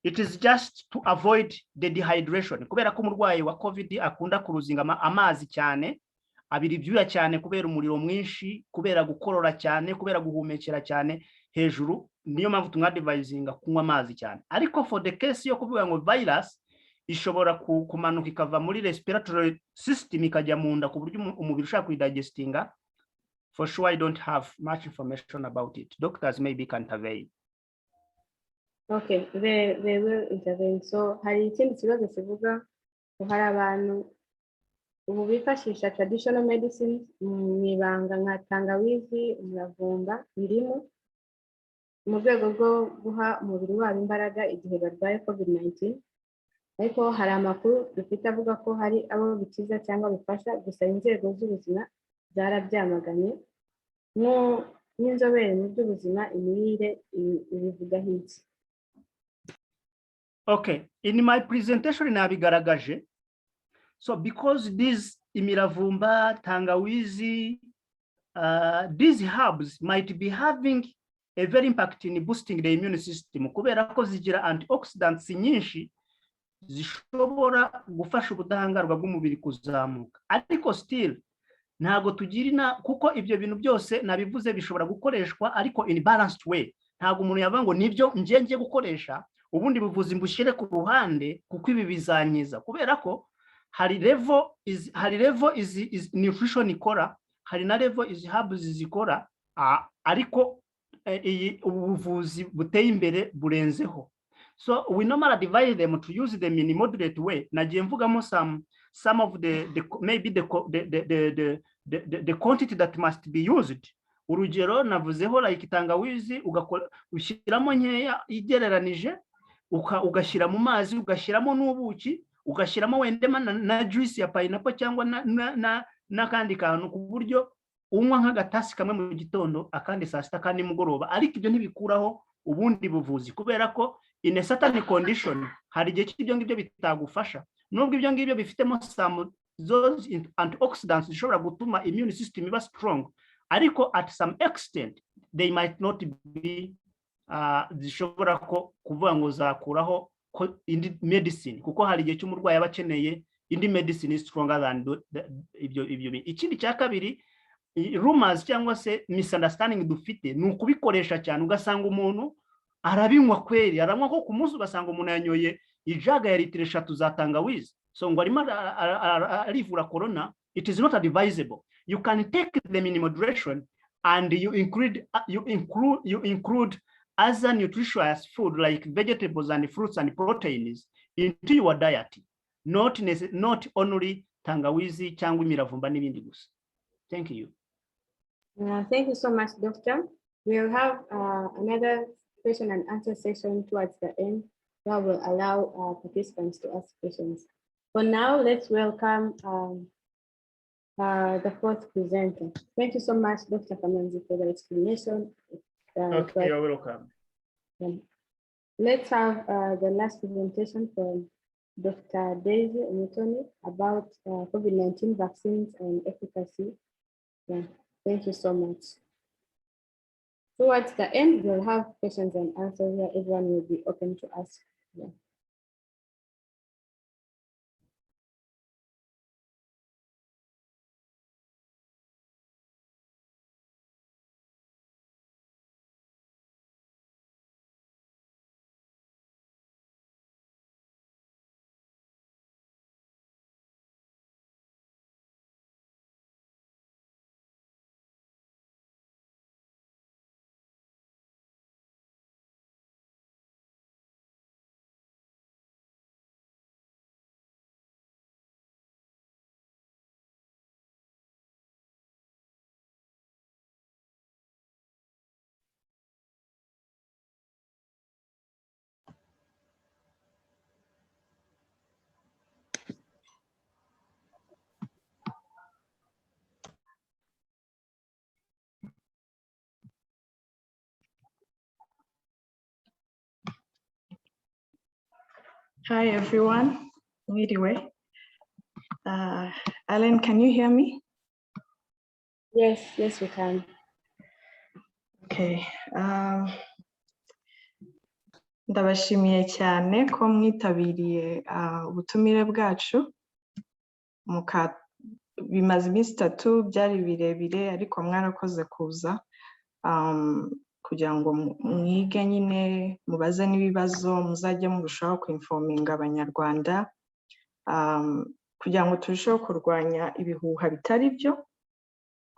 Speaker 7: It is just to avoid the dehydration. Kubera ko umurwayi wa COVID akunda kuruzinga amazi cyane, abira ibyuya cyane kubera umuriro mwinshi, kubera gukorora cyane, kubera guhumekera cyane hejuru, niyo mpamvu tumwadvisinga kunywa amazi cyane. Ariko for the case yo kuvuga ngo virus ishobora kumanuka ikava muri respiratory system ikajya mu nda ku buryo umubiri ushaka kudigestinga, for sure I don't have much information about it. Doctors maybe can intervene.
Speaker 3: Okay, they will intervene. So hari ikindi kibazo kivuga ko hari abantu ubu bifashisha traditional medicine mu ibanga nka tangawizi, umuravumba, indimu mu rwego rwo guha umubiri wabo imbaraga igihe barwaye COVID-19. Ariko hari amakuru dufite avuga ko hari abo bikiza cyangwa bifasha, gusa inzego z'ubuzima zarabyamaganye. N'inzobere mu by'ubuzima imirire ibivuga iki?
Speaker 7: Okay, in my presentation nabigaragaje. So because these imiravumba, tangawizi, these herbs might be having a very impact in boosting the immune system kubera ko zigira antioxidants nyinshi zishobora gufasha ubudahangarwa bw'umubiri kuzamuka. Ariko still ntago tugira kuko ibyo bintu byose nabivuze bishobora gukoreshwa ariko in balanced way. Ntago umuntu yavuga ngo nibyo ngiye gukoresha ubundi buvuzi mbushyire ku ruhande kuko ibi bizanyiza, kubera ko hari level is nutrition ikora, hari na level is herbs zikora, ariko ubuvuzi buteye imbere burenzeho. So we normally divide them to use them in a moderate way. Nagiye mvugamo some of the maybe the quantity that must be used. Urugero navuzeho like tangawizi ushyiramo nkeya igereranije, ugashyira mu mazi, ugashyiramo n'ubuki, ugashyiramo wendema na juice ya pineapple cyangwa na kandi kantu ku buryo unywa nk'agatasi kamwe mu gitondo akandi saa sita kandi mugoroba. Ariko ibyo ntibikuraho ubundi buvuzi kubera ko in a certain condition hari igihe cy'ibyo ngibyo bitagufasha, nubwo ibyo ngibyo bifitemo some those antioxidants zishobora gutuma immune system iba strong, ariko at some extent they might not be zishobora ko kuvuga ngo zakuraho indi medicine, kuko hari igihe cy'umurwayi aba akeneye indi medicine is stronger than ibyo. Ikindi cya kabiri, rumors cyangwa se misunderstanding dufite ni ukubikoresha cyane, ugasanga umuntu arabinywa kweri, aranywa ko ku munsi ugasanga umuntu yanyoye ijaga ya litiro 3 za tangawizi, so ngo arimo arivura corona. It is not advisable. You can take them in moderation and you include other nutritious food like vegetables and fruits and proteins into your diet, not only tangawizi cyangwa imiravumba n'ibindi gusa. Thank you.
Speaker 3: Thank you so much, Doctor. We'll have another question and answer session towards the end that will allow participants to ask questions. For now, let's welcome the fourth presenter. Thank you so much, Dr. Kamanzi, for the explanation.
Speaker 7: Okay, you're welcome.
Speaker 3: Let's have the last presentation from Dr. Daisy Mutoni about COVID-19 vaccines and efficacy. Yeah. Thank you so much. Towards the end, we'll have questions and answers where everyone will be open to ask. Yeah.
Speaker 6: Hi, everyone. Anyway, Alan, can you hear me?
Speaker 3: Yes, we can.
Speaker 6: Okay. Ndabashimiye cyane ko mwitabiriye ubutumire bwacu. Bimaze iminsi 3 byari birebire ariko mwarakoze kuza kugira ngo mwige nyine mubaze n'ibibazo muzajye murushaho kwinforminga abanyarwanda kugira ngo turusheho kurwanya ibihuha bitari byo,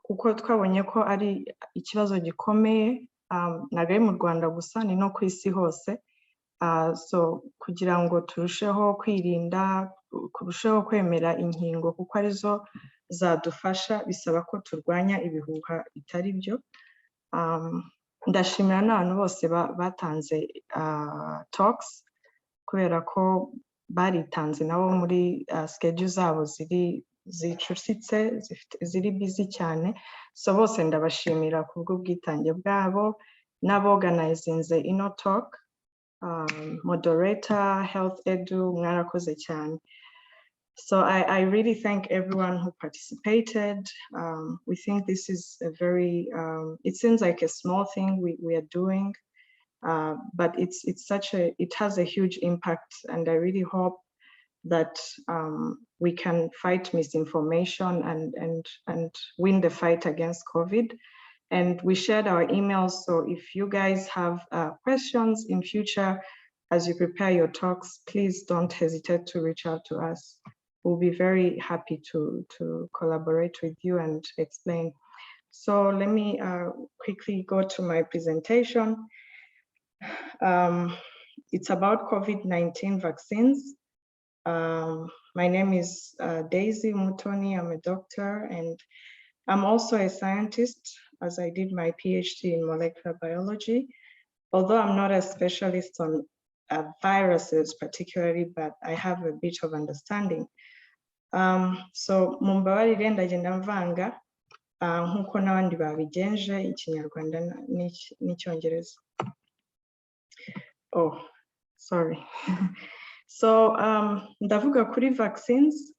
Speaker 6: kuko twabonye ko ari ikibazo gikomeye ntabwo ari mu Rwanda gusa, ni no ku isi hose. So kugira ngo turusheho kwirinda, kurusheho kwemera inkingo kuko arizo zadufasha, bisaba ko turwanya ibihuha bitari byo. Ndashimira n'abantu bose batanze talks kubera ko baritanze nabo muri schedule zabo zicucitse, ziri busy cyane. So bose ndabashimira kubw'ubwitange bwabo, n'aborganizinze ino talk, moderator, HealthEdu, mwarakoze cyane. So I really thank everyone who participated. We think this is a very, it seems like a small thing we are doing, but it has a huge impact, and I really hope that we can fight misinformation and win the fight against COVID. And we shared our emails, so if you guys have questions in future as you prepare your talks, please don't hesitate to reach out to us. We'll be very happy to collaborate with you and explain. So let me quickly go to my presentation. It's about COVID-19 vaccines. My name is Daisy Mutoni. I'm a doctor, and I'm also a scientist, as I did my PhD in molecular biology. Although I'm not a specialist on viruses particularly, but I have a bit of understanding. So mumbabarire ndagenda mvanga nkuko n'abandi babigenje ikinyarwanda n'icyongereza. Oh, sorry. So ndavuga kuri vaccines.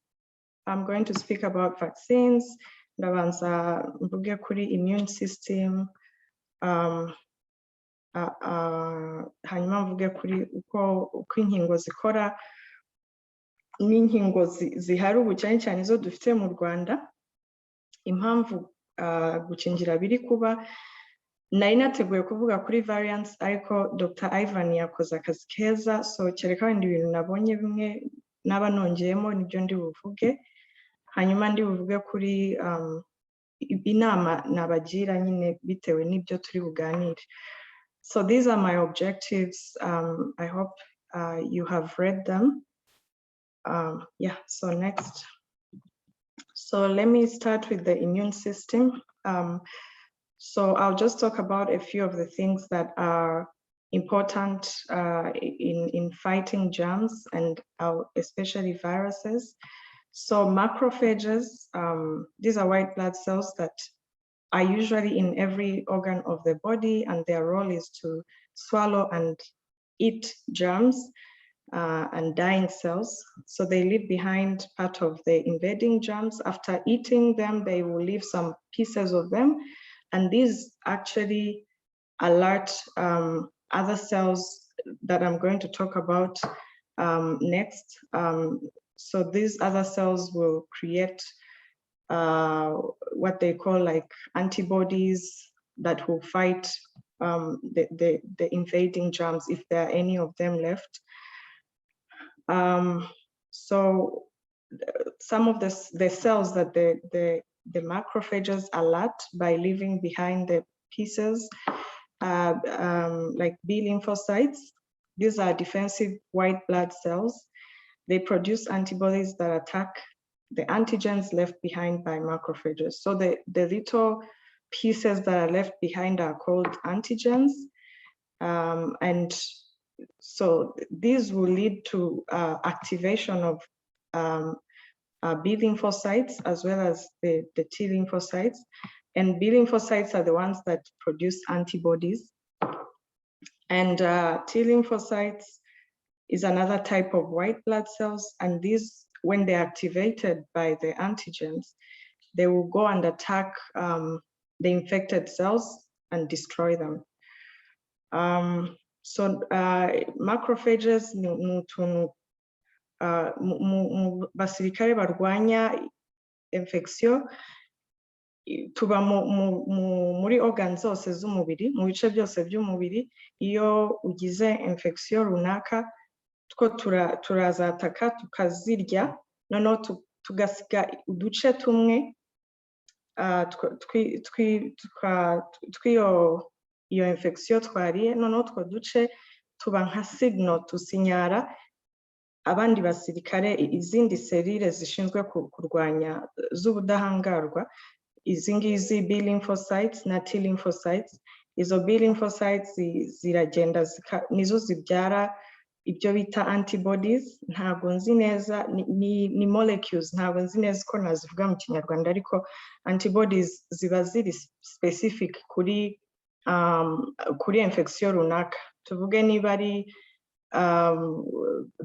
Speaker 6: I'm going to speak about vaccines. Ndabanza mvuge kuri immune system. Hanyuma mvuge kuri uko inkingo zikora, n'inkingo zihari ubu cyane cyane izo dufite mu Rwanda. Impamvu gukingira biri kuba, nari nateguye kuvuga kuri variants ariko Dr. Ivan yakoze akazi keza, so kereka wenda ibintu nabonye bimwe naba nongeyemo nibyo ndi buvuge. Hanyuma ndi buvuge kuri inama nabagira nyine bitewe n'ibyo turi buganire. So these are my objectives. I hope you have read them. Yeah, so next. So let me start with the immune system. So I'll just talk about a few of the things that are important in fighting germs and especially viruses. So macrophages, these are white blood cells that are usually in every organ of the body, and their role is to swallow and eat germs and dying cells. So they leave behind part of the invading germs. After eating them, they will leave some pieces of them, and these actually alert other cells that I'm going to talk about next. So these other cells will create what they call like antibodies that will fight the invading germs if there are any of them left. So some of the cells that the macrophages alert by leaving behind the pieces, like B lymphocytes. These are defensive white blood cells. They produce antibodies that attack the antigens left behind by macrophages. So the little pieces that are left behind are called antigens. And so these will lead to activation of B lymphocytes as well as the T lymphocytes. And B lymphocytes are the ones that produce antibodies. And T lymphocytes is another type of white blood cells. And these, when they're activated by the antigens, they will go and attack the infected cells and destroy them. So macrophages ni utuntu mu basirikare barwanya infection, tuba muri organ zose z'umubiri, mu bice byose by'umubiri. Iyo ugize infection runaka, two turazataka tukazirya, noneho tugasiga uduce tumwe iyo infection twariye, noneho utwo duce tuba nka signal, tusinyara abandi basirikare, izindi selile zishinzwe kurwanya z'ubudahangarwa, izi ngizi B lymphocytes na T lymphocytes. Izo B lymphocytes ziragenda nizo zibyara ibyo bita antibodies. Ntabwo nzi neza ni molecules, ntabwo nzi neza ko nazivuga mu Kinyarwanda, ariko antibodies ziba ziri specific kuri infection runaka. Tuvuge niba ari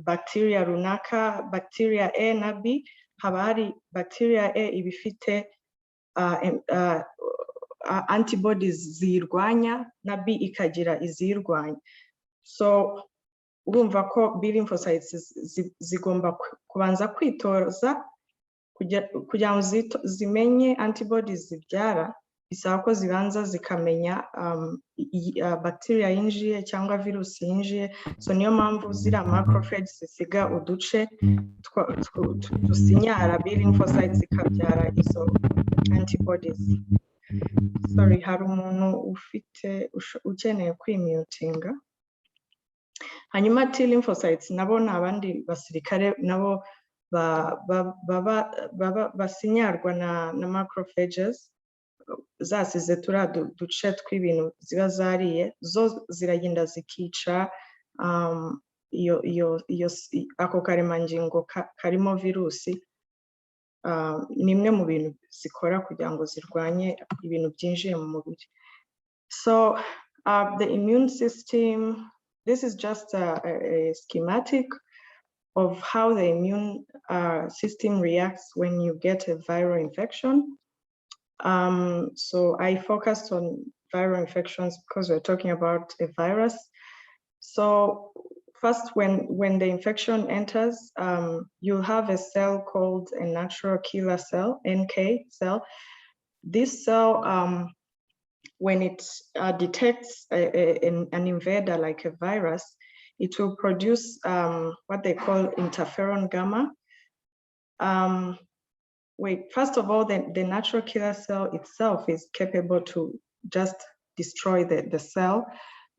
Speaker 6: bacteria runaka, bacteria A na B, haba hari bacteria A ibifite antibodies zirwanya, na B ikagira izirwanya. So urumva ko B lymphocytes zigomba kubanza kwitoza kugira ngo zimenye antibodies zibyara. Bisaba ko zibanza zikamenya bacteria yinjiye cyangwa virusi yinjiye. So niyo mpamvu zira macrophages zisiga uduce dusinyara B lymphocytes zikabyara izo antibodies. Sorry, hari umuntu ukeneye kwimutinga. Hanyuma T lymphocytes nabo ni abandi basirikare, nabo basinyarwa na macrophages. Zasize duce tw'ibintu ziba zariye, zo ziragenda zikica ako karemangingo karimo virusi. Ni imwe mu bintu zikora kugira ngo zirwanye ibintu byinjiye mu mubiri. So the immune system, this is just a schematic of how the immune system reacts when you get a viral infection. So I focused on viral infections because we're talking about a virus. So first, when the infection enters, you have a cell called a natural killer cell, NK cell. This cell, when it detects an invader like a virus, it will produce what they call interferon gamma. First of all, the natural killer cell itself is capable to just destroy the cell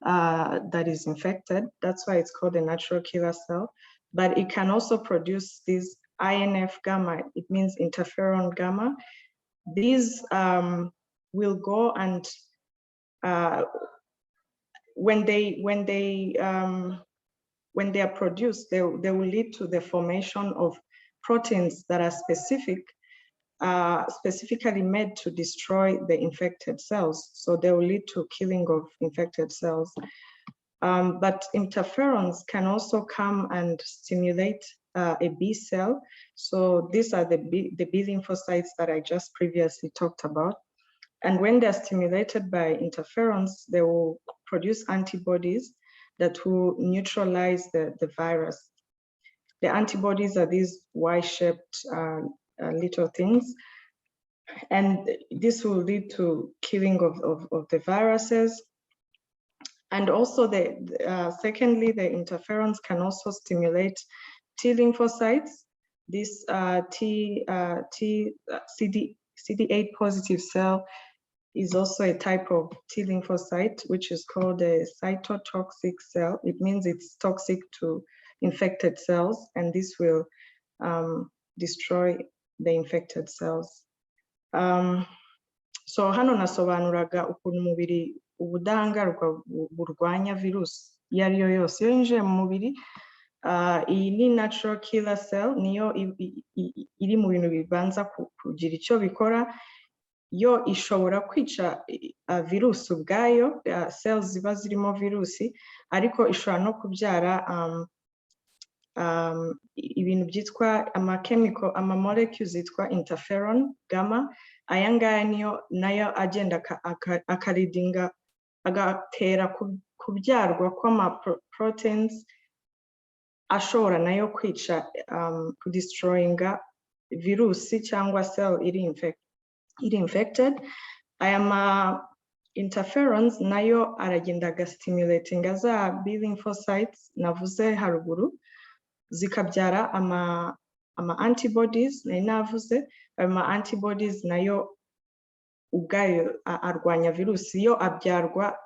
Speaker 6: that is infected. That's why it's called a natural killer cell. But it can also produce this INF gamma. It means interferon gamma. These will go and when they are produced, they will lead to the formation of proteins that are specifically made to destroy the infected cells. So they will lead to killing of infected cells. But interferons can also come and stimulate a B cell. So these are the B lymphocytes that I just previously talked about. And when they're stimulated by interferons, they will produce antibodies that will neutralize the virus. The antibodies are these Y-shaped little things. And this will lead to killing of the viruses. And also, secondly, the interferons can also stimulate T lymphocytes. This CD8 positive cell is also a type of T lymphocyte, which is called a cytotoxic cell. It means it's toxic to infected cells, and this will destroy the infected cells. So hano nasobanuraga ukuntu umubiri ubudahangarwa burwanya virusi iyo ari yo yose iyo yinjiye mu mubiri. Iyi ni natural killer cell, niyo iri mu bintu bibanza kugira icyo bikora. Yo ishobora kwica virusi ubwayo, cells ziba zirimo virusi, ariko ishobora no kubyara ibintu byitwa amamolecules yitwa interferon gamma. Aya ngaya nayo agenda akaridinga, agatera kubyarwa kw'ama-proteins ashobora nayo kwica kudestroyinga virusi cyangwa cell iri infected. Aya ma interferons nayo aragenda agastimulatinga za B lymphocytes navuze haruguru, zikabyara ama antibodies nari navuze. Ayo ma antibodies nayo ubwayo arwanya virusi. Yo abyarwa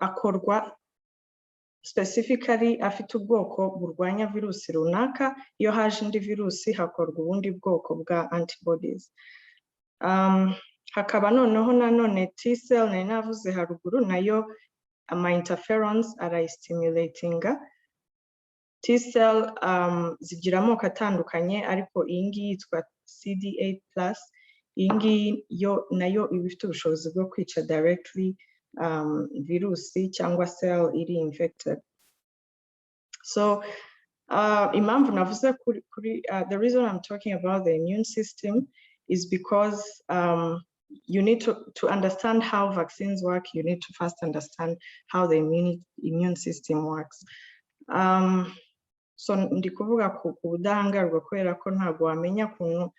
Speaker 6: akorwa specifically afite ubwoko burwanya virusi runaka. Iyo haje indi virusi hakorwa ubundi bwoko bwa antibodies. Hakaba noneho nanone T cell nari navuze haruguru, nayo ama interferons arayistimulatinga. T cell zigira amoko atandukanye, ariko iyi ngiyi yitwa CD8+. Iyi ngiyi yo nayo iba ifite ubushobozi bwo kwica directly virusi cyangwa cell iri infected. So impamvu navuze kuri the reason I'm talking about the immune system is because you need to understand how vaccines work. You need to first understand how the immune system works. So ndi kuvuga ku budahangarwa kubera ko ntabwo wamenya kuntu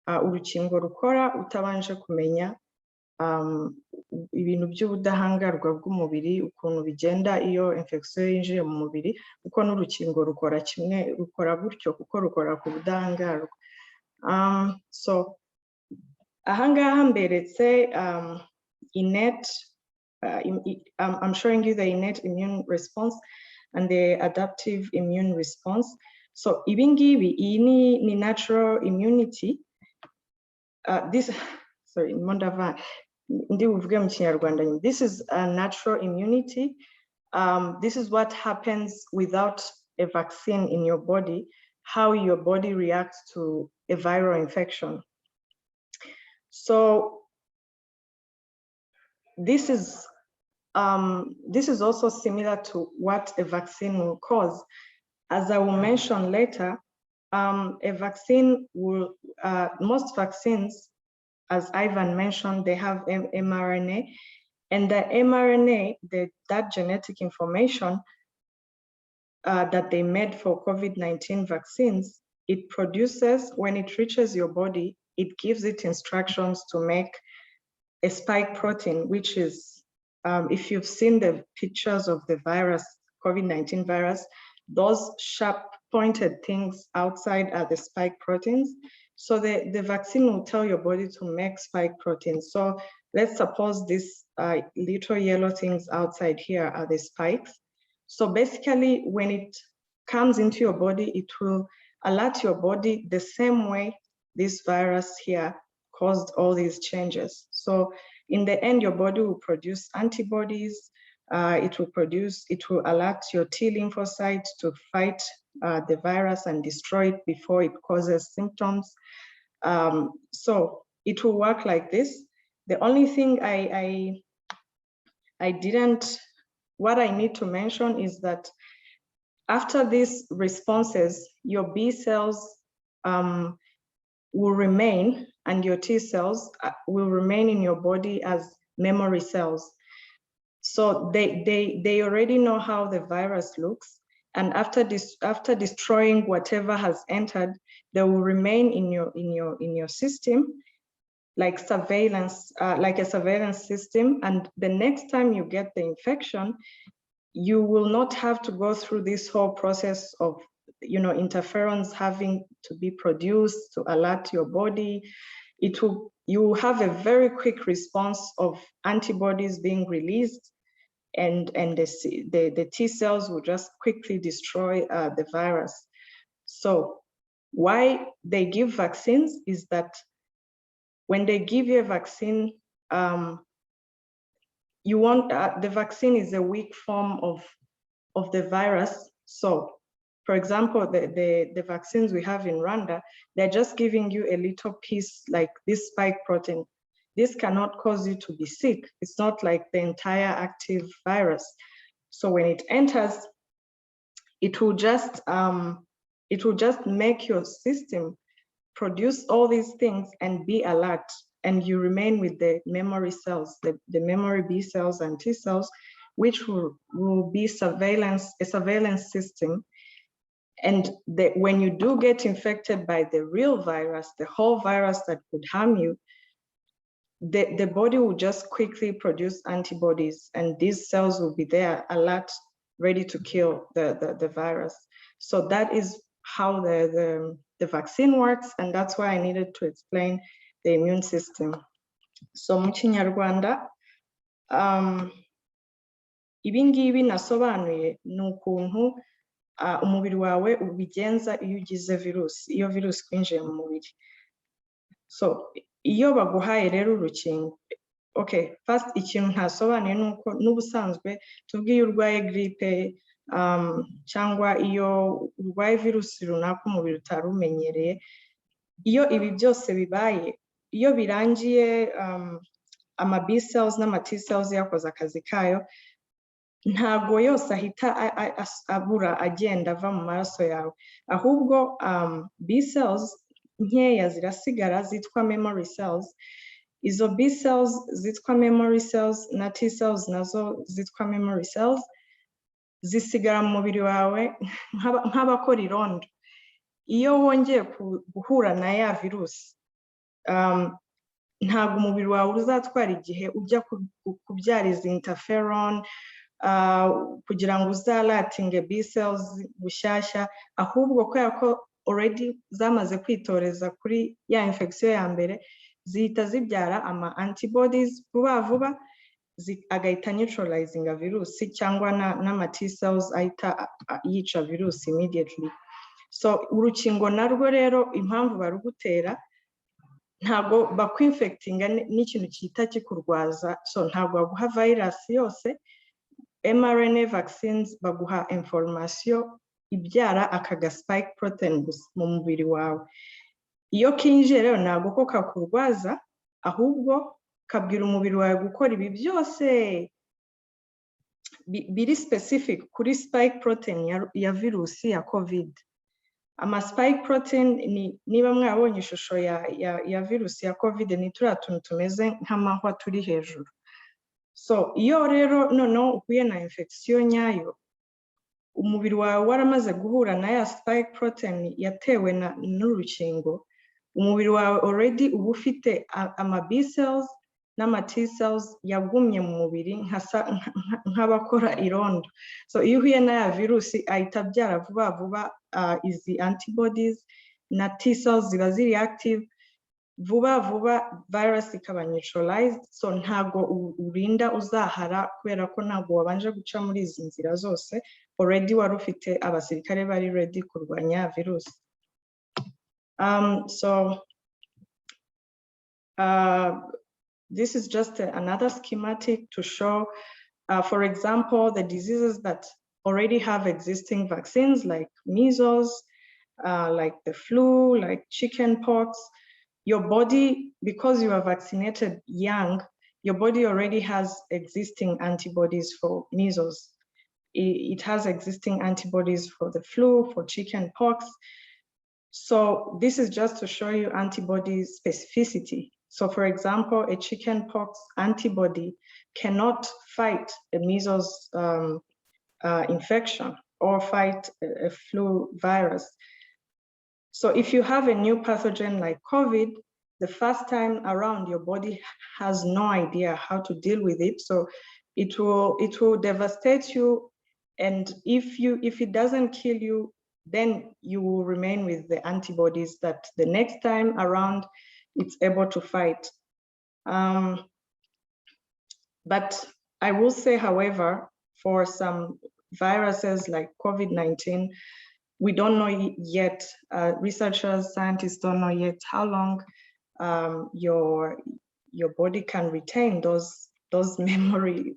Speaker 6: urukingo rukora utabanje kumenya ibintu by'ubudahangarwa bw'umubiri, ukuntu bigenda iyo infection yinjiye mu mubiri, uko n'urukingo rukora kimwe, rukora gutyo kuko rukora ku budahangarwa. So ahangaha mberetse innate, I'm showing you the innate immune response and the adaptive immune response. So ibingibi, iyi ni natural immunity. This is a natural immunity. This is what happens without a vaccine in your body, how your body reacts to a viral infection. So this is also similar to what a vaccine will cause. As I will mention later, a vaccine will, most vaccines, as Ivan mentioned, they have mRNA, and the mRNA, that genetic information that they made for COVID-19 vaccines, it produces, when it reaches your body, it gives it instructions to make a spike protein, which is, if you've seen the pictures of the virus, COVID-19 virus, those sharp pointed things outside are the spike proteins. So the vaccine will tell your body to make spike proteins. So let's suppose these little yellow things outside here are the spikes. So basically, when it comes into your body, it will alert your body the same way this virus here caused all these changes. So in the end, your body will produce antibodies. It will alert your T lymphocytes to fight the virus and destroy it before it causes symptoms. So it will work like this. The only thing what I need to mention is that after these responses, your B cells will remain, and your T cells will remain in your body as memory cells. So they already know how the virus looks, and after destroying whatever has entered, they will remain in your system like surveillance, like a surveillance system. And the next time you get the infection, you will not have to go through this whole process of interferons having to be produced to alert your body. You will have a very quick response of antibodies being released, and the T cells will just quickly destroy the virus. So why they give vaccines is that when they give you a vaccine, you want the vaccine is a weak form of the virus. So for example, the vaccines we have in Rwanda, they're just giving you a little piece like this spike protein. This cannot cause you to be sick. It's not like the entire active virus. So when it enters, it will just make your system produce all these things and be alert, and you remain with the memory cells, the memory B cells and T cells, which will be a surveillance system. And when you do get infected by the real virus, the whole virus that could harm you, the body will just quickly produce antibodies, and these cells will be there, alert, ready to kill the virus. So that is how the vaccine works, and that's why I needed to explain the immune system. So mu Kinyarwanda, ibi ngibi nasobanuye ni ukuntu umubiri wawe ubigenza iyo ugize virusi, iyo virusi kwinjiye mu mubiri. So iyo baguhaye rero urukingo, okay, first ikintu ntasobanuye nuko n'ubusanzwe tuvuge iyo urwaye gripe cyangwa iyo urwaye virusi runaka umubiri utarumenyereye, iyo ibi byose bibaye, iyo birangiye ama B cells n'ama T cells yakoze akazi kayo, ntago yose ahita abura agenda ava mu maraso yawe, ahubwo B cells nkeya zirasigara zitwa memory cells. Izo B cells zitwa memory cells na T cells nazo zitwa memory cells zisigara mu mubiri wawe nk'abakora irondo. Iyo wongeye guhura na ya virusi, ntabwo umubiri wawe uzatwara igihe ujya kubyara izi interferon kugira ngo uzalatinge B cells bushyashya, ahubwo kubera ko already zamaze kwitoreza kuri ya infection ya mbere, zihita zibyara ama antibodies vuba vuba, agahita neutralizing virusi cyangwa n'ama T cells ahita yica virusi immediately. So urukingo narwo rero impamvu barugutera, ntago bakwinfectinga n'ikintu cyita kikurwaza, so ntago baguha virus yose. mRNA vaccines baguha information ibyara akaga spike protein mu mubiri wawe. Iyo kinje rero ntago ko kakurwaza, ahubwo kabwira umubiri wawe gukora ibi byose biri specific kuri spike protein ya virusi ya COVID. Ama spike protein niba mwabonye ishusho ya virusi ya COVID, ni turiya tuntu tumeze nk'amahwa turi hejuru. So iyo rero noneho uhuye na infection nyayo, umubiri wawe waramaze guhura na ya spike protein yatewe n'urukingo, umubiri wawe already uba ufite ama B cells n'ama T cells yagumye mu mubiri nk'abakora irondo. So iyo uhuye na ya virusi ahita byara vuba vuba izi antibodies na T cells ziba ziri active, vuba vuba virus ikaba neutralized. So ntago urinda uzahara kubera ko ntago wabanje guca muri izi nzira zose, already wari ufite abasirikare bari ready kurwanya virusi. This is just another schematic to show, for example, the diseases that already have existing vaccines like measles, like the flu, like chickenpox. Your body, because you are vaccinated young, your body already has existing antibodies for measles. It has existing antibodies for the flu, for chickenpox. So this is just to show you antibody specificity. So for example, a chickenpox antibody cannot fight a measles infection or fight a flu virus. So if you have a new pathogen like COVID, the first time around your body has no idea how to deal with it. So it will devastate you, and if it doesn't kill you, then you will remain with the antibodies that the next time around it's able to fight. But I will say, however, for some viruses like COVID-19, we don't know yet, researchers, scientists don't know yet how long your body can retain those memory,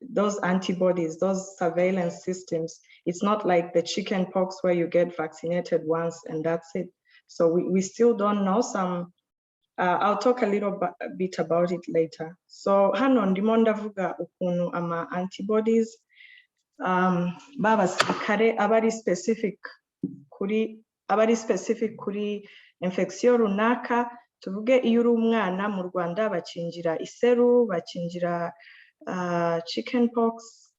Speaker 6: those antibodies, those surveillance systems. It's not like the chickenpox where you get vaccinated once and that's it. So we still don't know some. I'll talk a little bit about it later. So hano ndimo ndavuga ukuntu ama antibodies babasirikare abari specific kuri infection runaka. Tuvuge iyo uri umwana mu Rwanda bakingira iseru, bakingira chickenpox,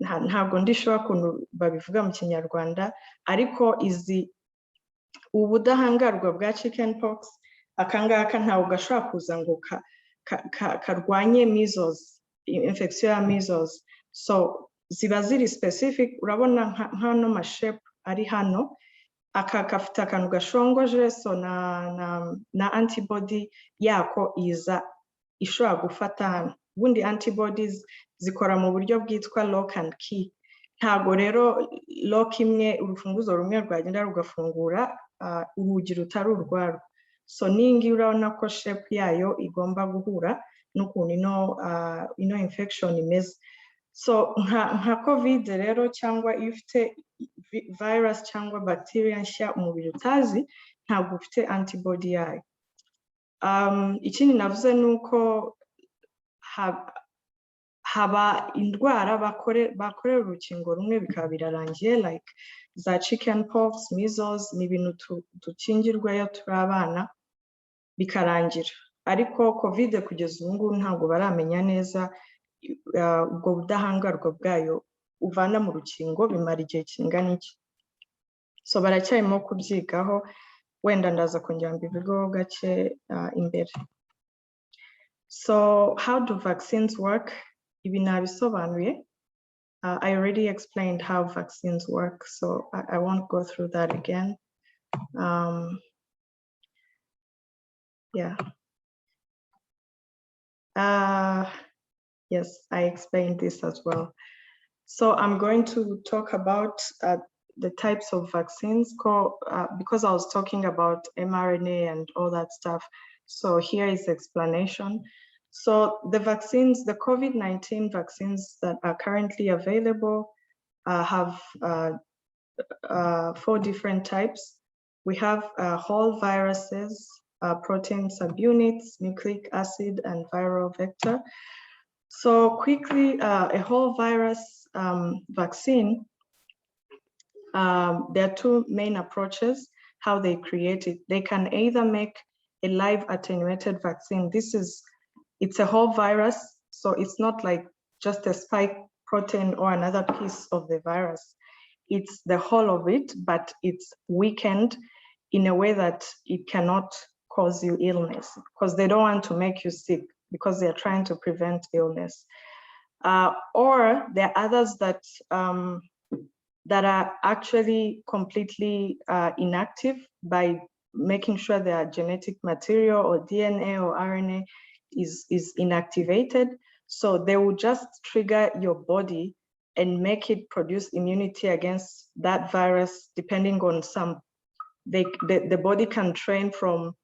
Speaker 6: ntabwo ndishobora ukuntu babivuga mu Kinyarwanda, ariko izi ubudahangarwa bwa chickenpox akangaka ntabwo gashobora kuza ngo karwanye measles, infection ya measles. So ziba ziri specific, urabona nk'ano mashape ari hano, aka gafite akantu gashongoje, so na antibody yako iza ishobora gufata hano. Ubundi antibodies zikora mu buryo bwitwa lock and key. Ntabwo rero lock imwe urufunguzo rumwe rwagenda rugafungura urugi rutari urwarwo. So ningi urabona ko shape yayo igomba guhura n'ukuntu ino infection imeze. So nka COVID rero, cyangwa iyo ufite virus cyangwa bacteria nshya umubiri utazi, ntabwo ufite antibody yayo. Ikindi navuze nuko haba indwara bakorera urukingo rumwe bikaba birarangiye, like za chickenpox, measles, ni ibintu dukingirwayo turi abana bikarangira. Ariko COVID kugeza ubu ngubu ntabwo baramenya neza ubwo budahangarwa bwayo uvana mu rukingo bimara igihe kingana iki. So baracyarimo kubyigaho, wenda ndaza kongera mbivugeho gake imbere. So how do vaccines work? Ibi nabisobanuye. I already explained how vaccines work, so I won't go through that again. Yeah. Yes, I explained this as well. So I'm going to talk about the types of vaccines because I was talking about mRNA and all that stuff. So here is explanation. So the vaccines, the COVID-19 vaccines that are currently available have 4 different types. We have whole viruses, protein subunits, nucleic acid, and viral vector. So quickly, a whole virus vaccine, there are 2 main approaches how they create it. They can either make a live attenuated vaccine. It's a whole virus, so it's not like just a spike protein or another piece of the virus. It's the whole of it, but it's weakened in a way that it cannot cause you illness, because they don't want to make you sick, because they're trying to prevent illness. Or there are others that are actually completely inactive by making sure their genetic material or DNA or RNA is inactivated. So they will just trigger your body and make it produce immunity against that virus, depending on the body can train from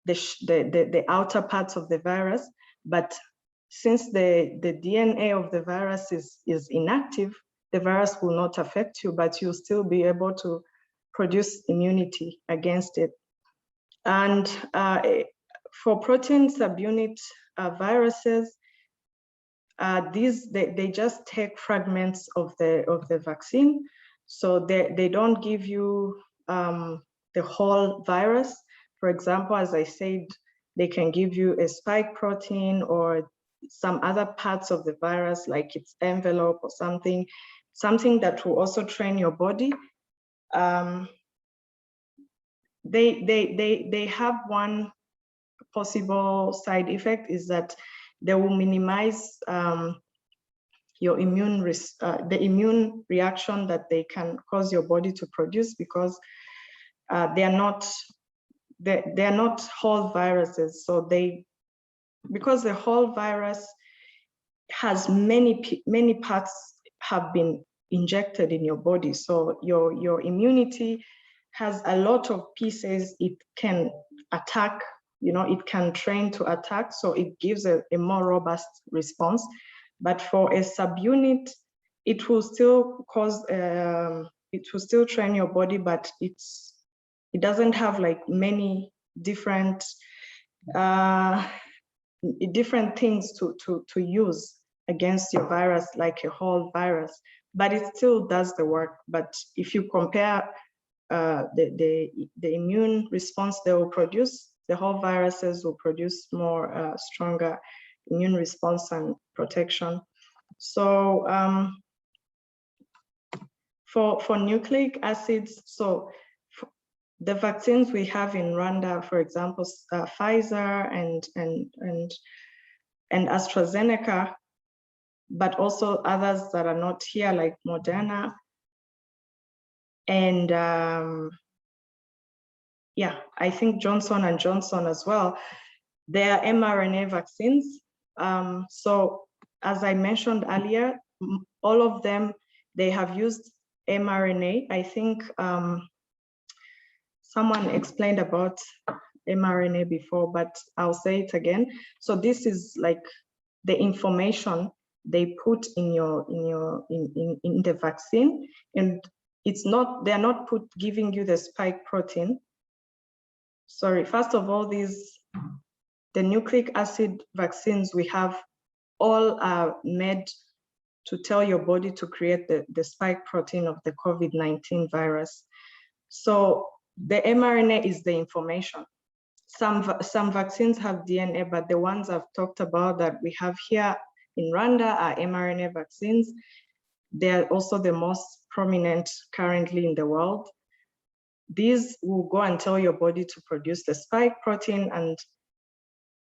Speaker 6: the outer parts of the virus, but since the DNA of the virus is inactive, the virus will not affect you, but you'll still be able to produce immunity against it. And for protein subunit viruses, they just take fragments of the vaccine, so they don't give you the whole virus. For example, as I said, they can give you a spike protein or some other parts of the virus, like its envelope or something that will also train your body. They have one possible side effect, is that they will minimize your the immune reaction that they can cause your body to produce, because they are not whole viruses. So because the whole virus has many parts have been injected in your body, so your immunity has a lot of pieces it can attack, it can train to attack, so it gives a more robust response. But for a subunit, it will still cause it will still train your body, but it doesn't have like many different things to use against your virus, like a whole virus, but it still does the work. But if you compare the immune response they will produce, the whole viruses will produce more stronger immune response and protection. So for nucleic acids, so the vaccines we have in Rwanda, for example, Pfizer and AstraZeneca, but also others that are not here, like Moderna, and yeah, I think Johnson & Johnson as well. They are mRNA vaccines. So as I mentioned earlier, all of them, they have used mRNA. I think someone explained about mRNA before, but I'll say it again. So this is like the information they put in the vaccine, and it's not, they're not giving you the spike protein. Sorry, first of all, the nucleic acid vaccines we have all are made to tell your body to create the spike protein of the COVID-19 virus. So the mRNA is the information. Some vaccines have DNA, but the ones I've talked about that we have here in Rwanda are mRNA vaccines. They're also the most prominent currently in the world. These will go and tell your body to produce the spike protein, and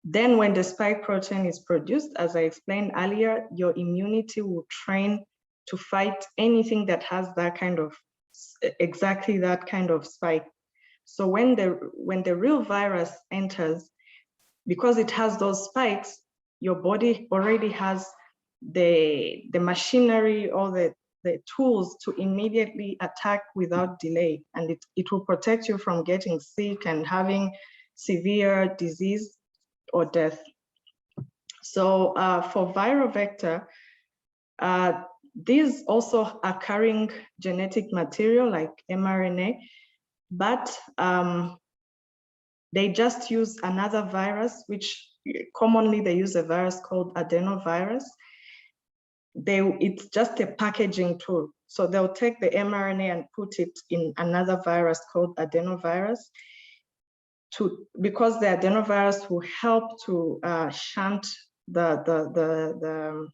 Speaker 6: then when the spike protein is produced, as I explained earlier, your immunity will train to fight anything that has that kind of, exactly that kind of spike. So when the real virus enters, because it has those spikes, your body already has the machinery or the tools to immediately attack without delay, and it will protect you from getting sick and having severe disease or death. So for viral vector, these also are carrying genetic material like mRNA, but they just use another virus, which commonly they use a virus called adenovirus. It's just a packaging tool. So they'll take the mRNA and put it in another virus called adenovirus, because the adenovirus will help to shunt the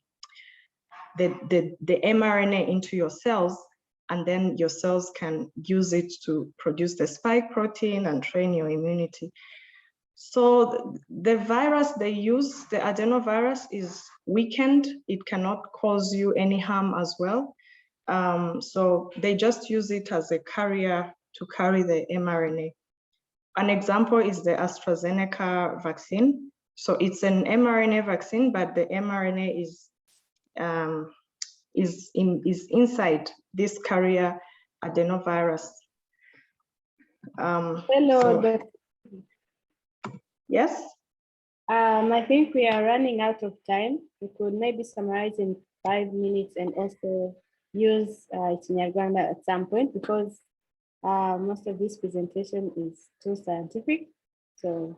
Speaker 6: mRNA into your cells, and then your cells can use it to produce the spike protein and train your immunity. So the virus they use, the adenovirus, is weakened. It cannot cause you any harm as well. So they just use it as a carrier to carry the mRNA. An example is the AstraZeneca vaccine. So it's an mRNA vaccine, but the mRNA is inside this carrier adenovirus.
Speaker 3: Hello.
Speaker 6: Yes?
Speaker 3: I think we are running out of time. We could maybe summarize in 5 minutes and also use Kinyarwanda at some point, because most of this presentation is too scientific. So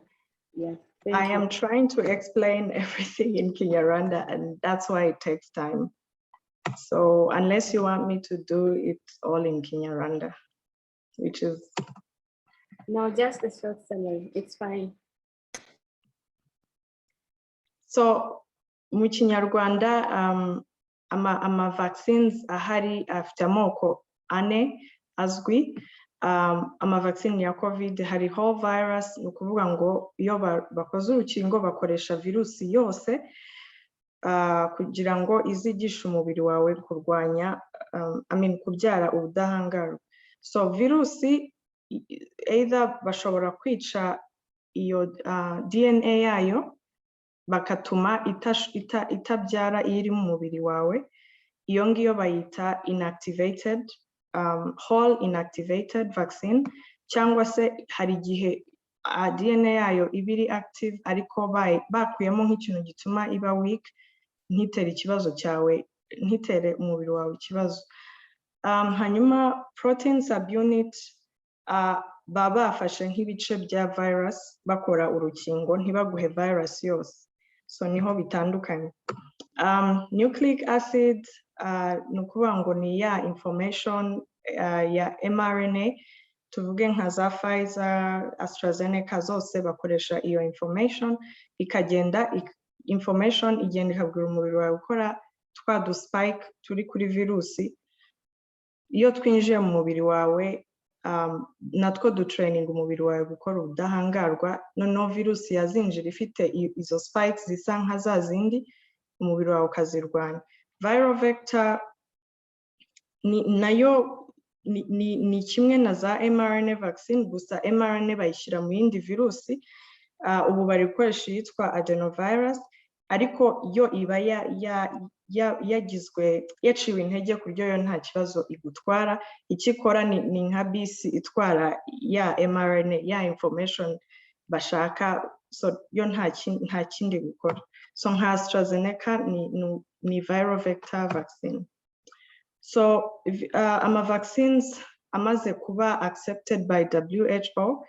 Speaker 3: yeah.
Speaker 6: I am trying to explain everything in Kinyarwanda, and that's why it takes time. So unless you want me to do it all in Kinyarwanda, which is...
Speaker 3: No, just a short summary, it's fine.
Speaker 6: So mu Kinyarwanda, ama vaccines ahari afite amoko 4 azwi. Ama vaccine ya COVID hari whole virus, ni ukuvuga ngo iyo bakoze urukingo bakoresha virusi yose kugira ngo izigishe umubiri wawe kurwanya kubyara ubudahangarwa. So virusi either bashobora kwica iyo DNA yayo bakatuma itabyara iri mu mubiri wawe. Iyo ngiyo bayita inactivated, whole inactivated vaccine, cyangwa se hari igihe DNA yayo ibiri active ariko bakuyemo nk'ikintu gituma iba weak, ntitere ikibazo cyawe, ntitere umubiri wawe ikibazo. Hanyuma protein subunit baba bafashe nk'ibice bya virus bakora urukingo, ntibaguhe virus yose. So niho bitandukanye. Nucleic acid ni ukuvuga ngo ni ya information ya mRNA, tuvuge nka za Pfizer, AstraZeneca, zose bakoresha iyo information ikagenda information igenda ikabwira umubiri wawe gukora twa du spike turi kuri virusi. Iyo twinjiye mu mubiri wawe natwo dutraining umubiri wawe gukora ubudahangarwa, noneho virusi yazinjira ifite izo spikes zisa nka za zindi, umubiri wawe ukazirwanya. Viral vector nayo ni kimwe na za mRNA vaccine, gusa mRNA bayishyira mu yindi virusi. Ubu bari gukoresha iyitwa adenovirus, ariko yo iba yaciwe intege ku buryo yo nta kibazo igutwara. Icyo ikora ni nka bisi itwara ya mRNA, ya information bashaka, so yo nta kindi gukora. So nka AstraZeneca ni viral vector vaccine. So ama vaccines amaze kuba accepted by WHO,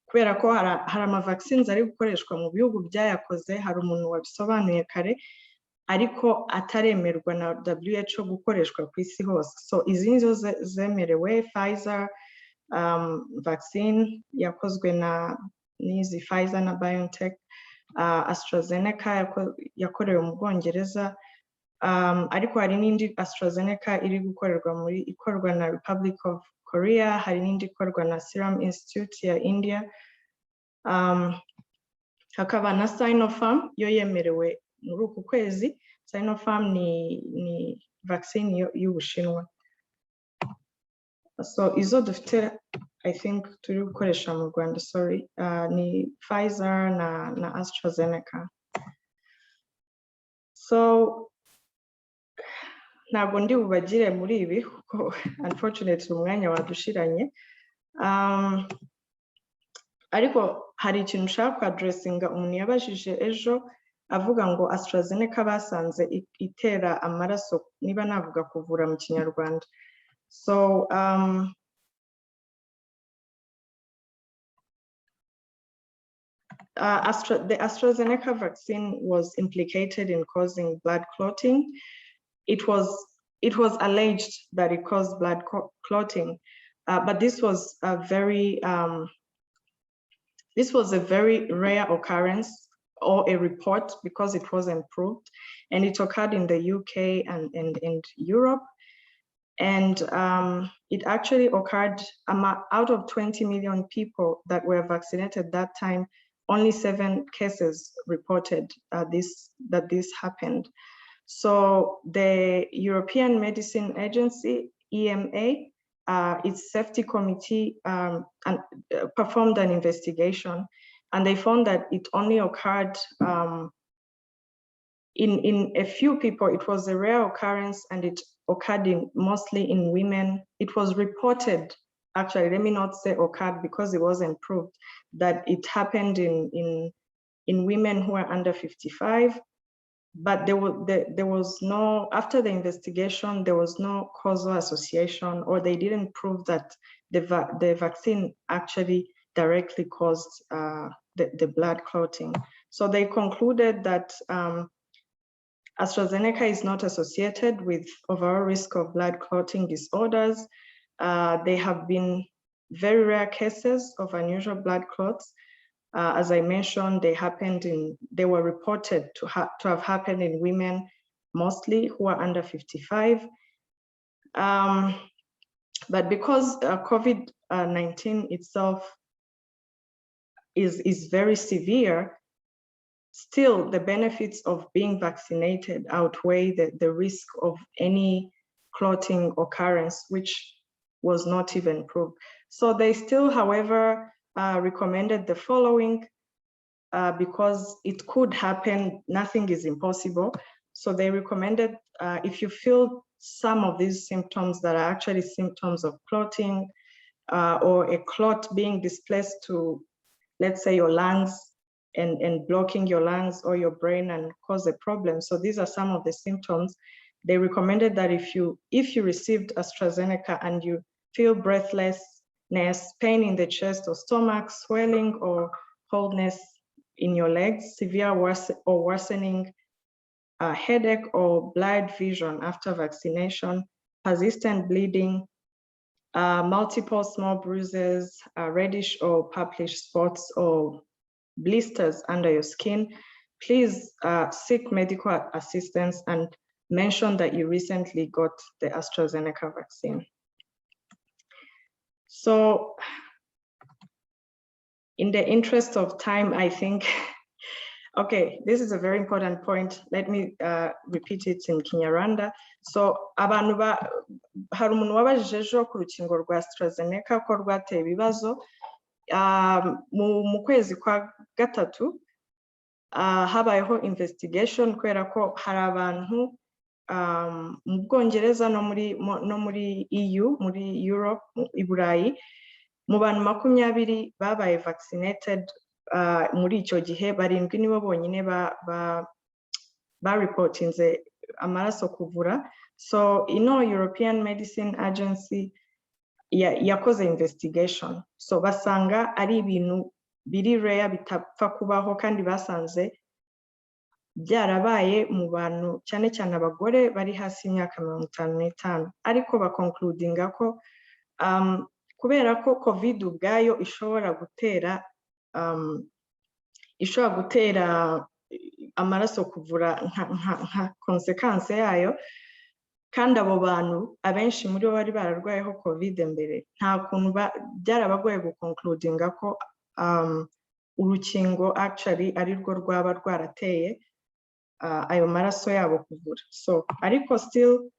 Speaker 6: kubera ko hari ama vaccines ari gukoreshwa mu bihugu byayakoze, hari umuntu wabisobanuye kare, ariko ataremerwa na WHO gukoreshwa ku isi hose. So izi nizo zemerewe. Pfizer vaccine yakozwe n'izi Pfizer na BioNTech, AstraZeneca yakorewe mu Bwongereza, ariko hari n'indi AstraZeneca ikorwa na Republic of Korea, hari n'indi ikorwa na Serum Institute ya India, hakaba na Sinopharm yo yemerewe muri uku kwezi. Sinopharm ni vaccine y'Ubushinwa. So izo dufite I think turi gukoresha mu Rwanda, sorry, ni Pfizer na AstraZeneca. So ntabwo ndi bubagire muri ibi kuko unfortunately umwanya wadushiranye, ariko hari ikintu ushaka kuadressinga. Umuntu yabajije ejo avuga ngo AstraZeneca basanze itera amaraso, niba navuga kuvura mu Kinyarwanda. So the AstraZeneca vaccine was implicated in causing blood clotting. It was alleged that it caused blood clotting, but this was a very rare occurrence, or a report, because it wasn't proved, and it occurred in the UK and Europe. And it actually occurred out of 20 million people that were vaccinated that time. Only 7 cases reported that this happened. So the European Medicine Agency, EMA, its safety committee performed an investigation, and they found that it only occurred in a few people. It was a rare occurrence, and it occurred mostly in women. It was reported, actually, let me not say occurred because it wasn't proved, that it happened in women who are under 55. But there was no, after the investigation, there was no causal association, or they didn't prove that the vaccine actually directly caused the blood clotting. So they concluded that AstraZeneca is not associated with overall risk of blood clotting disorders. There have been very rare cases of unusual blood clots. As I mentioned, they were reported to have happened in women, mostly who are under 55. But because COVID-19 itself is very severe, still the benefits of being vaccinated outweigh the risk of any clotting occurrence, which was not even proved. So they still, however, recommended the following, because it could happen, nothing is impossible. So they recommended, if you feel some of these symptoms that are actually symptoms of clotting, or a clot being displaced to, let's say, your lungs, and blocking your lungs or your brain and cause a problem. So these are some of the symptoms. They recommended that if you received AstraZeneca and you feel breathlessness, pain in the chest or stomach, swelling or coldness in your legs, severe or worsening headache or blurred vision after vaccination, persistent bleeding, multiple small bruises, reddish or purplish spots or blisters under your skin, please seek medical assistance and mention that you recently got the AstraZeneca vaccine. So in the interest of time, I think, okay, this is a very important point. Let me repeat it in Kinyarwanda. So abantu hari umuntu wabajije ejo ku rukingo rwa AstraZeneca ko rwateye ibibazo mu kwezi kwa gatatu habayeho investigation kubera ko hari abantu mu Bwongereza no muri EU, muri Europe, i Burayi, mu bantu 20 babaye vaccinated muri icyo gihe 7 nibo bonyine ba reportinze amaraso kuvura. So European Medicine Agency yakoze investigation, so basanga ari ibintu biri rare bitapfa kubaho, kandi basanze byarabaye mu bantu cyane cyane abagore bari hasi y'imyaka 55, ariko bakoncludinga ko kubera ko COVID ubwayo ishobora gutera amaraso kuvura nka consequence yayo, kandi abo bantu abenshi muri bo bari bararwayeho COVID mbere, nta kuntu byarabagoye guconcludinga ko urukingo actually ari rwo rwaba rwarateye ayo maraso yabo kuvura. So ariko still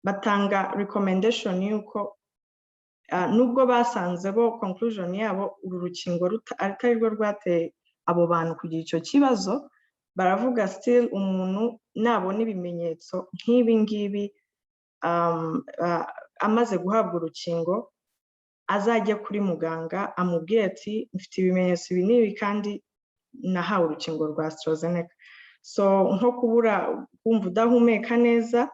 Speaker 6: batanga recommendation yuko nubwo basanze bo conclusion yabo uru rukingo atari rwo rwateye abo bantu kugira icyo kibazo, baravuga still umuntu nabona ibimenyetso nk'ibi ngibi amaze guhabwa urukingo azajya kuri muganga amubwire ati mfite ibimenyetso ibi n'ibi kandi nahawe urukingo rwa AstraZeneca. So nko kubura kumva udahumeka neza,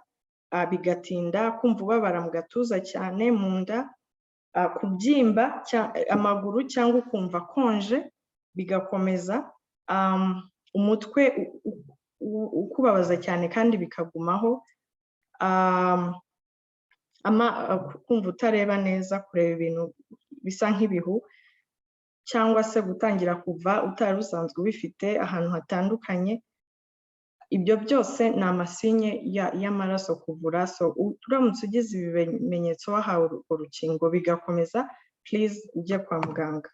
Speaker 6: bigatinda, kumva ubabara mu gatuza cyane, mu nda, kubyimba amaguru cyangwa ukumva konje bigakomeza, umutwe ukubabaza cyane kandi bikagumaho, kumva utareba neza, kureba ibintu bisa nk'ibihu, cyangwa se gutangira kuva utari usanzwe ubifite ahantu hatandukanye. Ibyo byose ni amasinye y'amaraso kuvura. So turamutse ugize ibimenyetso wahawe urukingo bigakomeza, please ujye kwa muganga.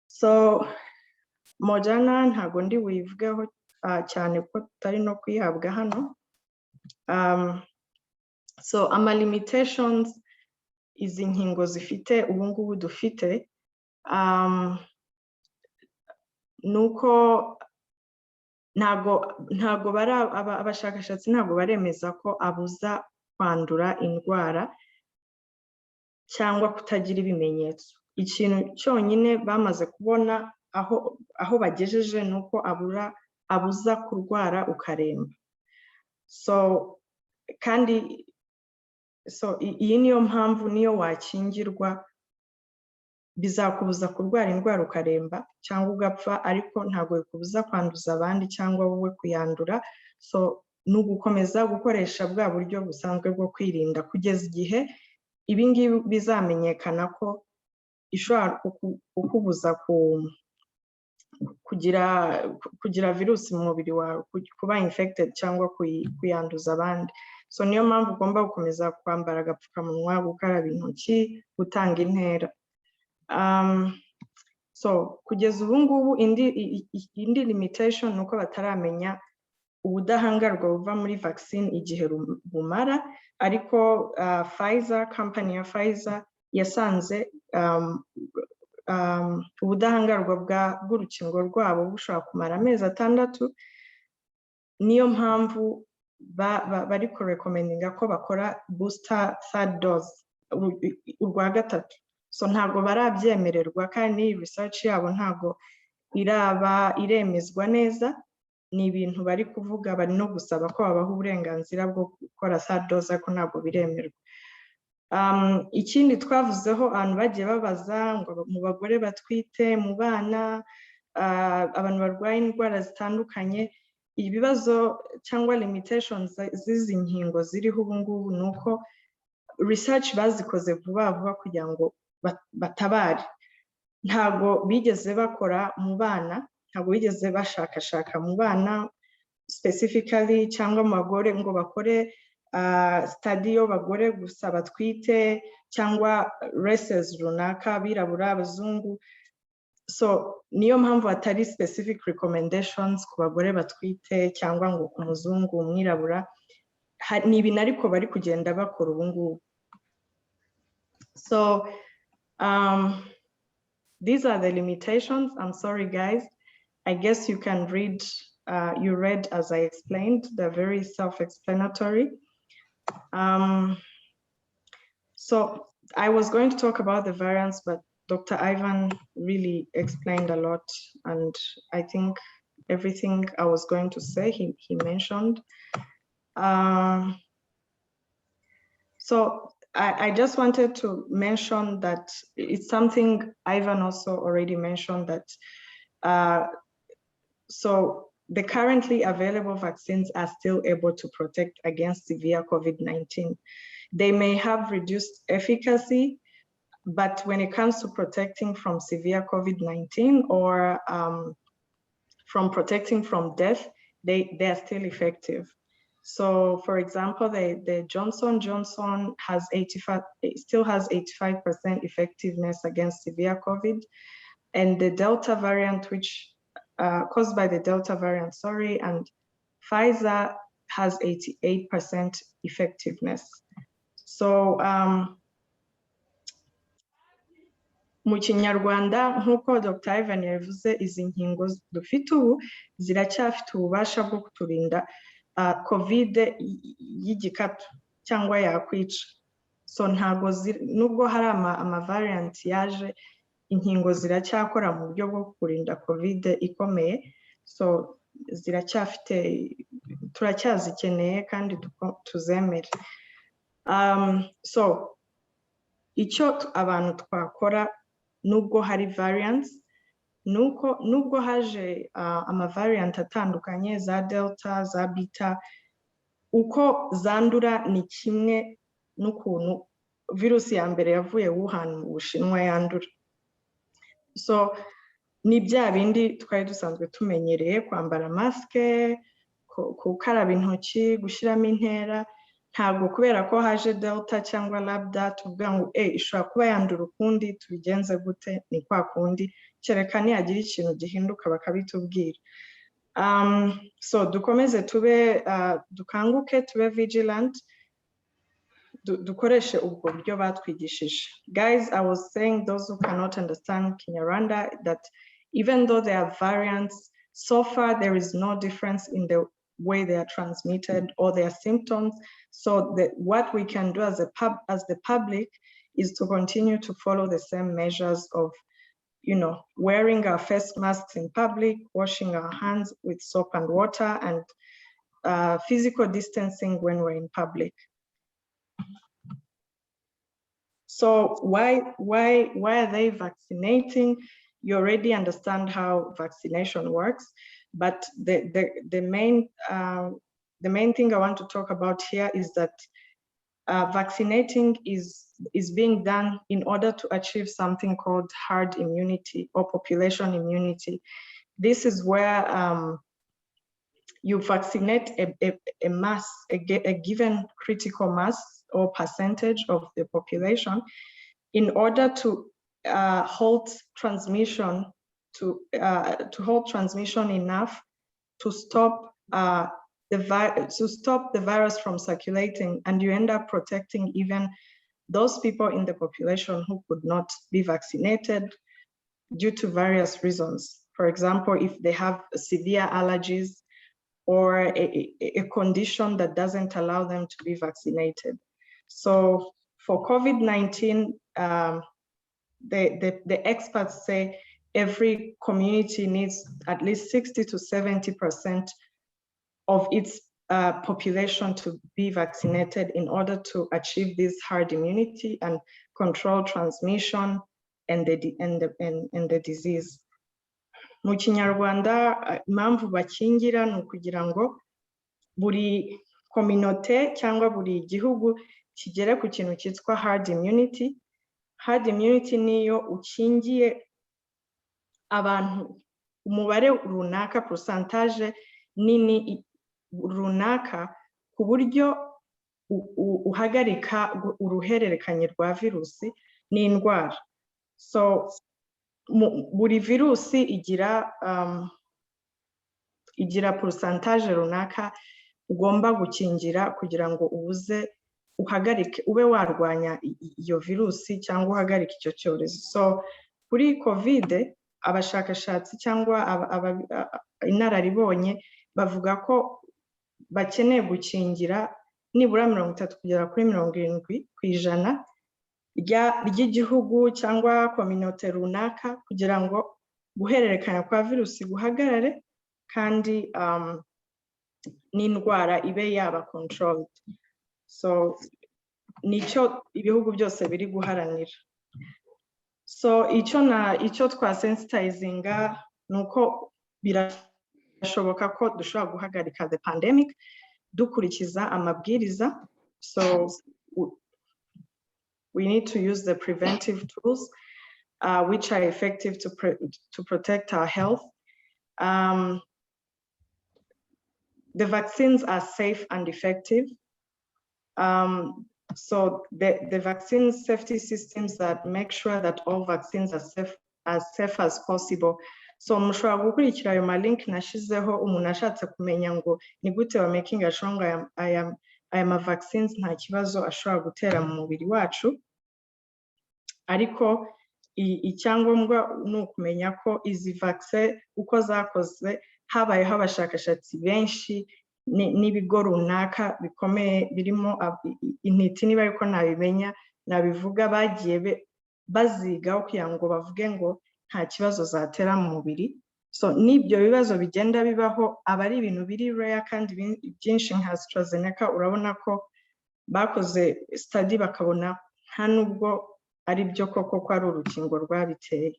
Speaker 6: So Moderna ntago ndi wivugeho cyane ko tutari no kwihabwa hano. So ama limitations izi nkingo zifite ubu ngubu dufite, nuko ntago abashakashatsi ntago baremeza ko abuza kwandura indwara cyangwa kutagira ibimenyetso. Ikintu cyonyine bamaze kubona aho bagejeje nuko abuza kurwara ukaremba. So kandi iyi niyo mpamvu niyo wakingirwa bizakubuza kurwara indwara ukaremba cyangwa ugapfa, ariko ntago bikubuza kwanduza abandi cyangwa wowe kuyandura. So nugukomeza gukoresha bwa buryo busanzwe bwo kwirinda kugeza igihe ibi ngibi bizamenyekana ko ishobora kukubuza kugira virusi mu mubiri wawe, kuba infected cyangwa kuyanduza abandi. So niyo mpamvu ugomba gukomeza kwambara agapfukamunwa, gukaraba intoki, gutanga intera. So kugeza ubu ngubu indi limitation nuko bataramenya ubudahangarwa buva muri vaccine igihe bumara, ariko company ya Pfizer yasanze ubudahangarwa bw'urukingo rwabo bushobora kumara amezi 6. Niyo mpamvu bari recommendinga ko bakora booster third dose, urwa gatatu. So ntago barabyemererwa kandi research yabo ntago iremezwa neza. Ni ibintu bari kuvuga, bari no gusaba ko babaha uburenganzira bwo gukora third dose, ariko ntago biremerwa. Ikindi twavuzeho abantu bagiye babaza ngo mu bagore batwite, mu bana, abantu barwaye indwara zitandukanye, ibibazo cyangwa limitations z'izi nkingo ziriho ubu ngubu nuko research bazikoze vuba kugira ngo batabare. Ntago bigeze bakora mu bana, ntabwo bigeze bashakashaka mu bana specifically cyangwa mu bagore ngo bakore study y'abagore gusa batwite cyangwa races runaka, abirabura, abazungu. So niyo mpamvu atari specific recommendations ku bagore batwite cyangwa ngo umuzungu, umwirabura. Ni ibintu ariko bari kugenda bakora ubu ngubu. So these are the limitations. I'm sorry, guys. I guess you can read, you read as I explained, they're very self-explanatory. So I was going to talk about the variants, but Dr. Ivan really explained a lot, and I think everything I was going to say, he mentioned. So I just wanted to mention that it's something Ivan also already mentioned, that so the currently available vaccines are still able to protect against severe COVID-19. They may have reduced efficacy, but when it comes to protecting from severe COVID-19 or from protecting from death, they are still effective. So for example, the Johnson & Johnson still has 85% effectiveness against severe COVID, and the Delta variant, which caused by the Delta variant, sorry, and Pfizer has 88% effectiveness. So mu Kinyarwanda nk'uko Dr. Ivan yavuze, izi nkingo dufite ubu ziracyafite ububasha bwo kuturinda COVID y'igikatu cyangwa yakwica. So ntago nubwo hari ama variant yaje, inkingo ziracyakora mu buryo bwo kurinda COVID ikomeye. So ziracyafite, turacyazikeneye kandi tuzemere. So icyo abantu twakora nubwo hari variants, nubwo haje ama variant atandukanye za Delta, za Beta, uko zandura ni kimwe n'ukuntu virusi ya mbere yavuye Wuhan mu Bushinwa yandura. So ni bya bindi twari dusanzwe tumenyereye, kwambara maske, gukaraba intoki, gushyiramo intera. Ntabwo kubera ko haje Delta cyangwa Lambda tuvuga ngo ishobora kuba yandura ukundi tubigenze gute, ni kwa kundi, kereka nihagira ikintu gihinduka bakabitubwira. So dukomeze tube dukanguke, tube vigilant, dukoreshe ubwo buryo batwigishije. Guys, I was saying, those who cannot understand Kinyarwanda, that even though there are variants, so far there is no difference in the way they are transmitted or their symptoms. So what we can do as the public is to continue to follow the same measures of, wearing our face masks in public, washing our hands with soap and water, and physical distancing when we're in public. So why are they vaccinating? You already understand how vaccination works, but the main thing I want to talk about here is that vaccinating is being done in order to achieve something called herd immunity or population immunity. This is where you vaccinate a mass, a given critical mass or percentage of the population in order to halt transmission, to halt transmission enough to stop the virus from circulating, and you end up protecting even those people in the population who could not be vaccinated due to various reasons. For example, if they have severe allergies or a condition that doesn't allow them to be vaccinated. So for COVID-19, the experts say every community needs at least 60 to 70% of its population to be vaccinated in order to achieve this herd immunity and control transmission and the disease. Mu Kinyarwanda, impamvu bakingira ni ukugira ngo buri communauté cyangwa buri gihugu kigere ku kintu cyitwa herd immunity. Herd immunity niyo ukingiye abantu umubare runaka, percentage nini runaka, ku buryo uhagarika uruhererekanye rwa virusi n'indwara. So buri virusi igira percentage runaka ugomba gukingira kugira ngo uhagarike ube warwanya iyo virusi cyangwa uhagarike icyo cyorezo. So kuri COVID abashakashatsi cyangwa inararibonye bavuga ko bakeneye gukingira nibura 30 kugera kuri 70% ry'igihugu cyangwa community runaka kugira ngo guhererekanya kwa virusi guhagarare kandi n'indwara ibe yaba controlled. So nicyo ibihugu byose biri guharanira. So icyo twasensitizinga nuko birashoboka ko dushobora guhagarika the pandemic dukurikiza amabwiriza. So we need to use the preventive tools which are effective to protect our health. The vaccines are safe and effective. So the vaccine safety systems that make sure that all vaccines are safe as possible. So mushobora gukurikira ayo malink nashizeho umuntu ashatse kumenya ngo ni gute wa making sure aya vaccines nta kibazo ashobora gutera mu mubiri wacu. Ariko icyangombwa ni ukumenya ko izi vaccine uko zakoze habayeho abashakashatsi benshi n'ibigo runaka bikomeye birimo intiti niba ariko nabimenya nabivuga bagiye bazigaho kugira ngo bavuge ngo nta kibazo zatera mu mubiri. So n'ibyo bibazo bigenda bibaho aba ari ibintu biri rare kandi byinshi nka AstraZeneca urabona ko bakoze study bakabona nta nubwo ari byo koko ko ari urukingo rwabiteye.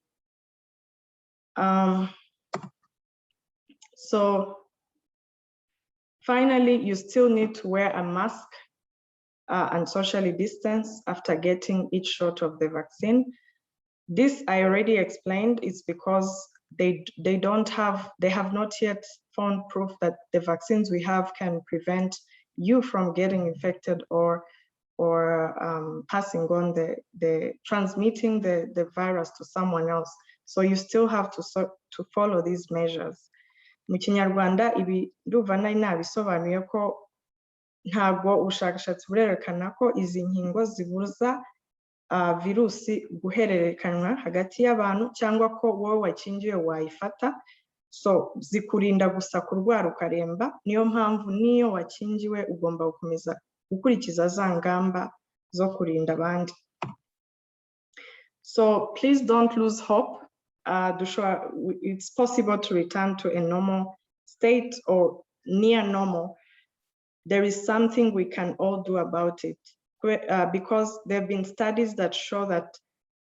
Speaker 6: So finally, you still need to wear a mask and socially distance after getting each shot of the vaccine. This I already explained. It's because they have not yet found proof that the vaccines we have can prevent you from getting infected or passing on the transmitting the virus to someone else. So you still have to follow these measures. Mu Kinyarwanda ibi nduva nari nabisobanuye ko ntabwo ubushakashatsi burerekana ko izi nkingo zibuza virusi guhererekanywa hagati y'abantu cyangwa ko wowe wakingiwe wayifata. So zikurinda gusa kurwara ukaremba, niyo mpamvu niyo wakingiwe ugomba gukomeza gukurikiza za ngamba zo kurinda abandi. So please don't lose hope. It's possible to return to a normal state or near normal. There is something we can all do about it because there have been studies that show that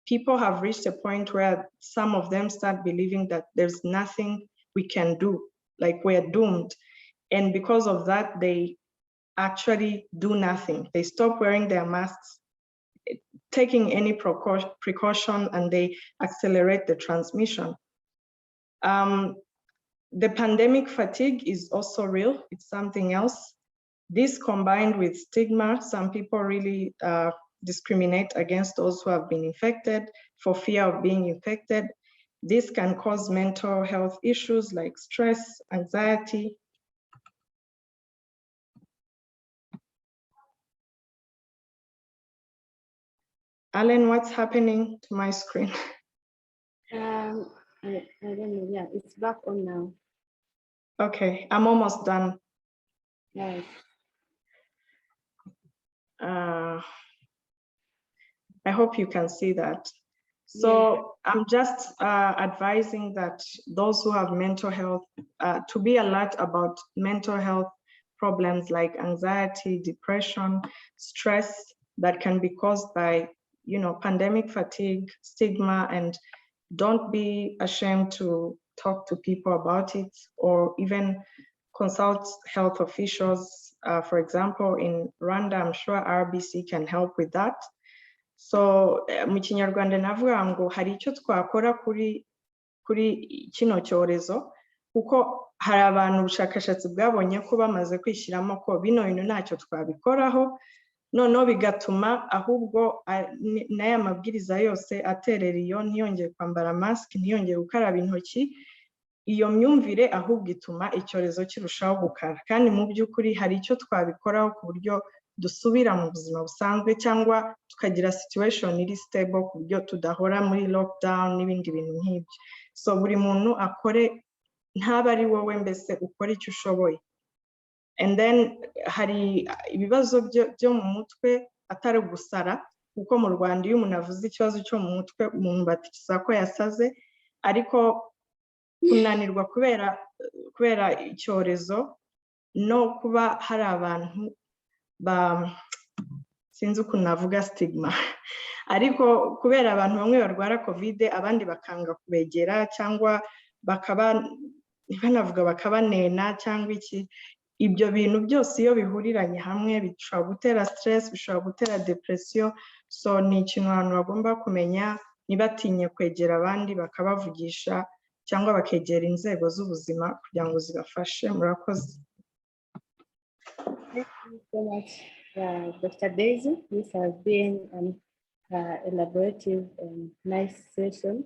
Speaker 6: people have reached a point where some of them start believing that there's nothing we can do, like we're doomed. And because of that, they actually do nothing. They stop wearing their masks, taking any precaution, and they accelerate the transmission. The pandemic fatigue is also real. It's something else. This combined with stigma, some people really discriminate against those who have been infected for fear of being infected. This can cause mental health issues like stress, anxiety. Alan, what's happening to my screen?
Speaker 3: I don't know. Yeah, it's back on now.
Speaker 6: Okay, I'm almost done.
Speaker 3: Right.
Speaker 6: I hope you can see that. So I'm just advising that those who have mental health to be alert about mental health problems like anxiety, depression, stress that can be caused by, pandemic fatigue, stigma, and don't be ashamed to talk to people about it or even consult health officials. For example, in Rwanda, I'm sure RBC can help with that. So mu Kinyarwanda navuga ngo hari icyo twakora kuri kuri kino cyorezo, kuko hari abantu ubushakashatsi bwabonye ko bamaze kwishyiramo ko bino bintu ntacyo twabikoraho, noneho bigatuma ahubwo n'aya mabwiriza yose aterera iyo ntiyongere kwambara masike, ntiyongere gukaraba intoki. Iyo myumvire ahubwo ituma icyorezo kirushaho gukara, kandi mu by'ukuri hari icyo twabikoraho ku buryo dusubira mu buzima busanzwe, cyangwa tukagira situation iri stable ku buryo tudahora muri lockdown n'ibindi bintu nk'ibyo. So buri muntu akore, ntaba ari wowe mbese ukora icyo ushoboye. And then hari ibibazo byo mu mutwe atari gusara, kuko mu Rwanda iyo umuntu avuze ikibazo cyo mu mutwe umuntu batikiza ko yasaze, ariko kunanirwa kubera icyorezo no kuba hari abantu sinzi ukuntu navuga stigma, ariko kubera abantu bamwe barwara covid abandi bakanga kubegera, cyangwa banavuga bakabanena cyangwa iki. Ibyo bintu byose iyo bihuriranye hamwe bishobora gutera stress, bishobora gutera depression. So ni ikintu abantu bagomba kumenya, ntibatinye kwegera abandi bakabavugisha cyangwa bakegera inzego z'ubuzima kugira ngo zibafashe. Murakoze.
Speaker 3: Thank you so much, Dr. Daisy. This has been an elaborative and nice session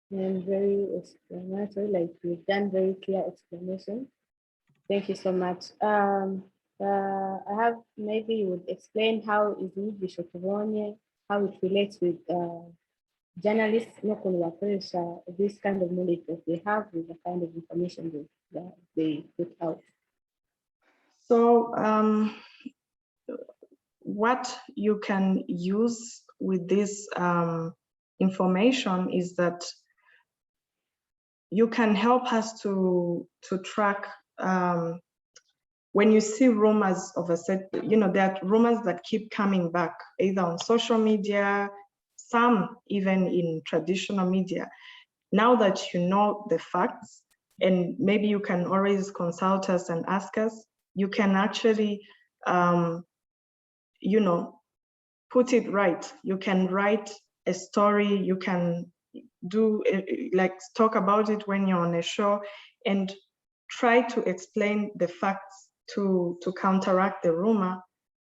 Speaker 3: and very explanatory, like you've done very clear explanation. Thank you so much. I have, maybe you would explain how is Bishop Ivone, how it relates with journalists, this kind of knowledge that they have with the kind of information that they put out.
Speaker 6: So what you can use with this information is that you can help us to track when you see rumors of a set, there are rumors that keep coming back, either on social media, some even in traditional media. Now that you know the facts, and maybe you can always consult us and ask us, you can actually, put it right. You can write a story, you can do talk about it when you're on a show, and try to explain the facts to counteract the rumor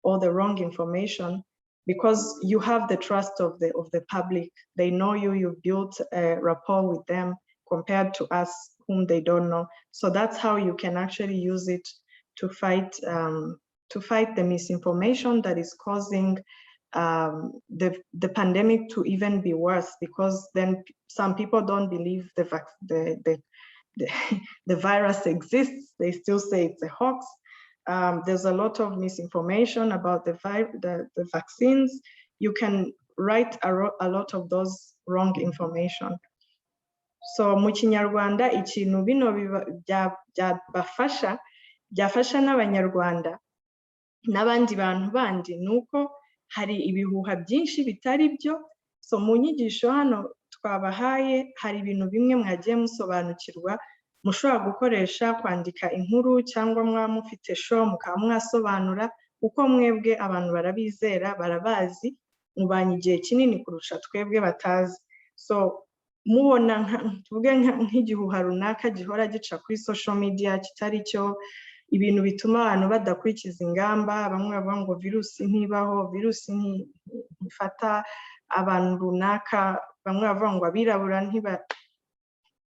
Speaker 6: or the wrong information, because you have the trust of the public. They know you, you've built a rapport with them compared to us whom they don't know. So that's how you can actually use it to fight the misinformation that is causing the pandemic to even be worse, because then some people don't believe the virus exists. They still say it's a hoax. There's a lot of misinformation about the vaccines. You can write a lot of those wrong information. So mu Kinyarwanda ikintu bino byafasha n'Abanyarwanda n'abandi bantu bandi nuko hari ibihuha byinshi bitari byo. So mu nyigisho hano twabahaye hari ibintu bimwe mwagiye musobanukirwa, mushobora gukoresha kwandika inkuru, cyangwa mwaba mufite show mukaba mwasobanura, uko mwebwe abantu barabizera, barabazi, mubanye igihe kinini kurusha twebwe batazi. So mubona tuvuge nk'igihuha runaka gihora gica kuri social media kitari cyo, ibintu bituma abantu badakurikiza ingamba, bamwe bavuga ngo virusi ntibaho, virusi ntifata abantu runaka, bamwe bavuga ngo abirabura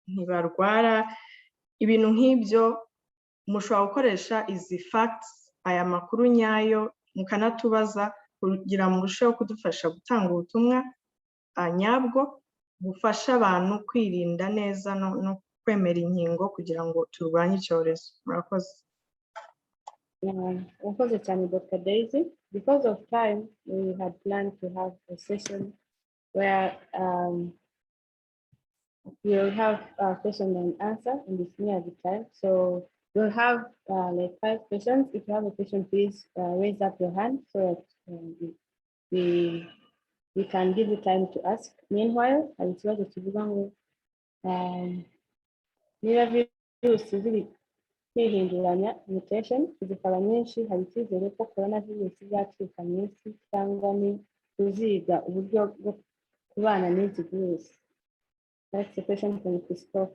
Speaker 6: ntibarwara. Ibintu nk'ibyo mushobora gukoresha izi facts, aya makuru nyayo, mukanatubaza kugira murusheho kudufasha gutanga ubutumwa nyabwo bufasha abantu kwirinda neza no kwemera inkingo kugira ngo turwanye icyorezo. Murakoze.
Speaker 3: Murakoze cyane Dr. Daisy. Because of time, we had planned to have a session where we'll have a question and answer, and it's near the time. So we'll have like 5 questions. If you have a question, please raise up your hand so that we can give you time to ask. Meanwhile, hari ikibazo kivuga ngo niba virusi ziri kwihinduranya mutation zikaba nyinshi, hari icyizere ko coronavirus izacika mu isi, cyangwa ni kuziga uburyo bwo kubana n'izi virusi. That's the question from Christophe.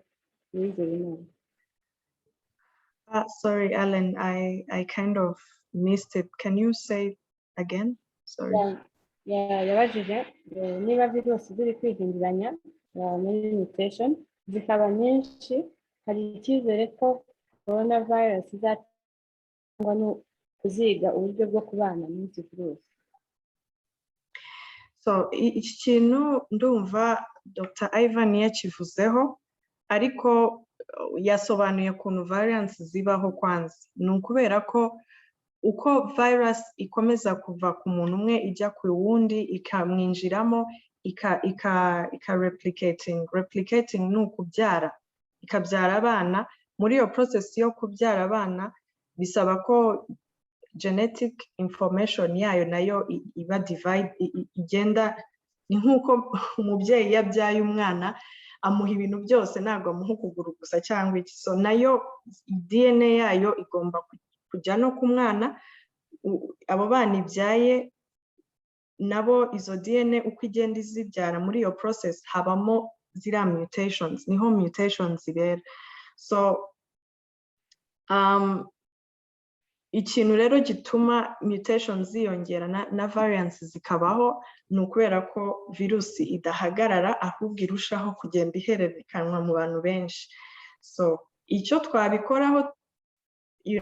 Speaker 6: Sorry, Alan, I kind of missed it. Can you say it again? Sorry.
Speaker 3: Yabajije niba virusi ziri kwihinduranya muri mutation zikaba nyinshi, hari icyizere ko coronavirus izatangwa no kuziga uburyo bwo kubana n'izi virusi.
Speaker 6: So iki kintu ndumva Dr. Ivan yakivuzeho, ariko yasobanuye ukuntu variants zibaho kwanza. Ni ukubera ko uko virus ikomeza kuva ku muntu umwe ijya ku wundi ikamwinjiramo replicating ni ukubyara, ikabyara abana. Muri iyo process yo kubyara abana bisaba ko genetic information yayo nayo iba divide, igenda. Ni nk'uko umubyeyi yabyaye umwana amuha ibintu byose, ntabwo amuha ukuguru gusa cyangwa iki. So nayo DNA yayo igomba kujya no ku mwana. Abo bana ibyaye nabo izo DNA uko igenda izibyara muri iyo process habamo ziriya mutations, niho mutations zibera. So ikintu rero gituma mutations ziyongera na variants zikabaho ni ukubera ko virusi idahagarara, ahubwo irushaho kugenda ihererekanwa mu bantu benshi. So icyo twabikoraho,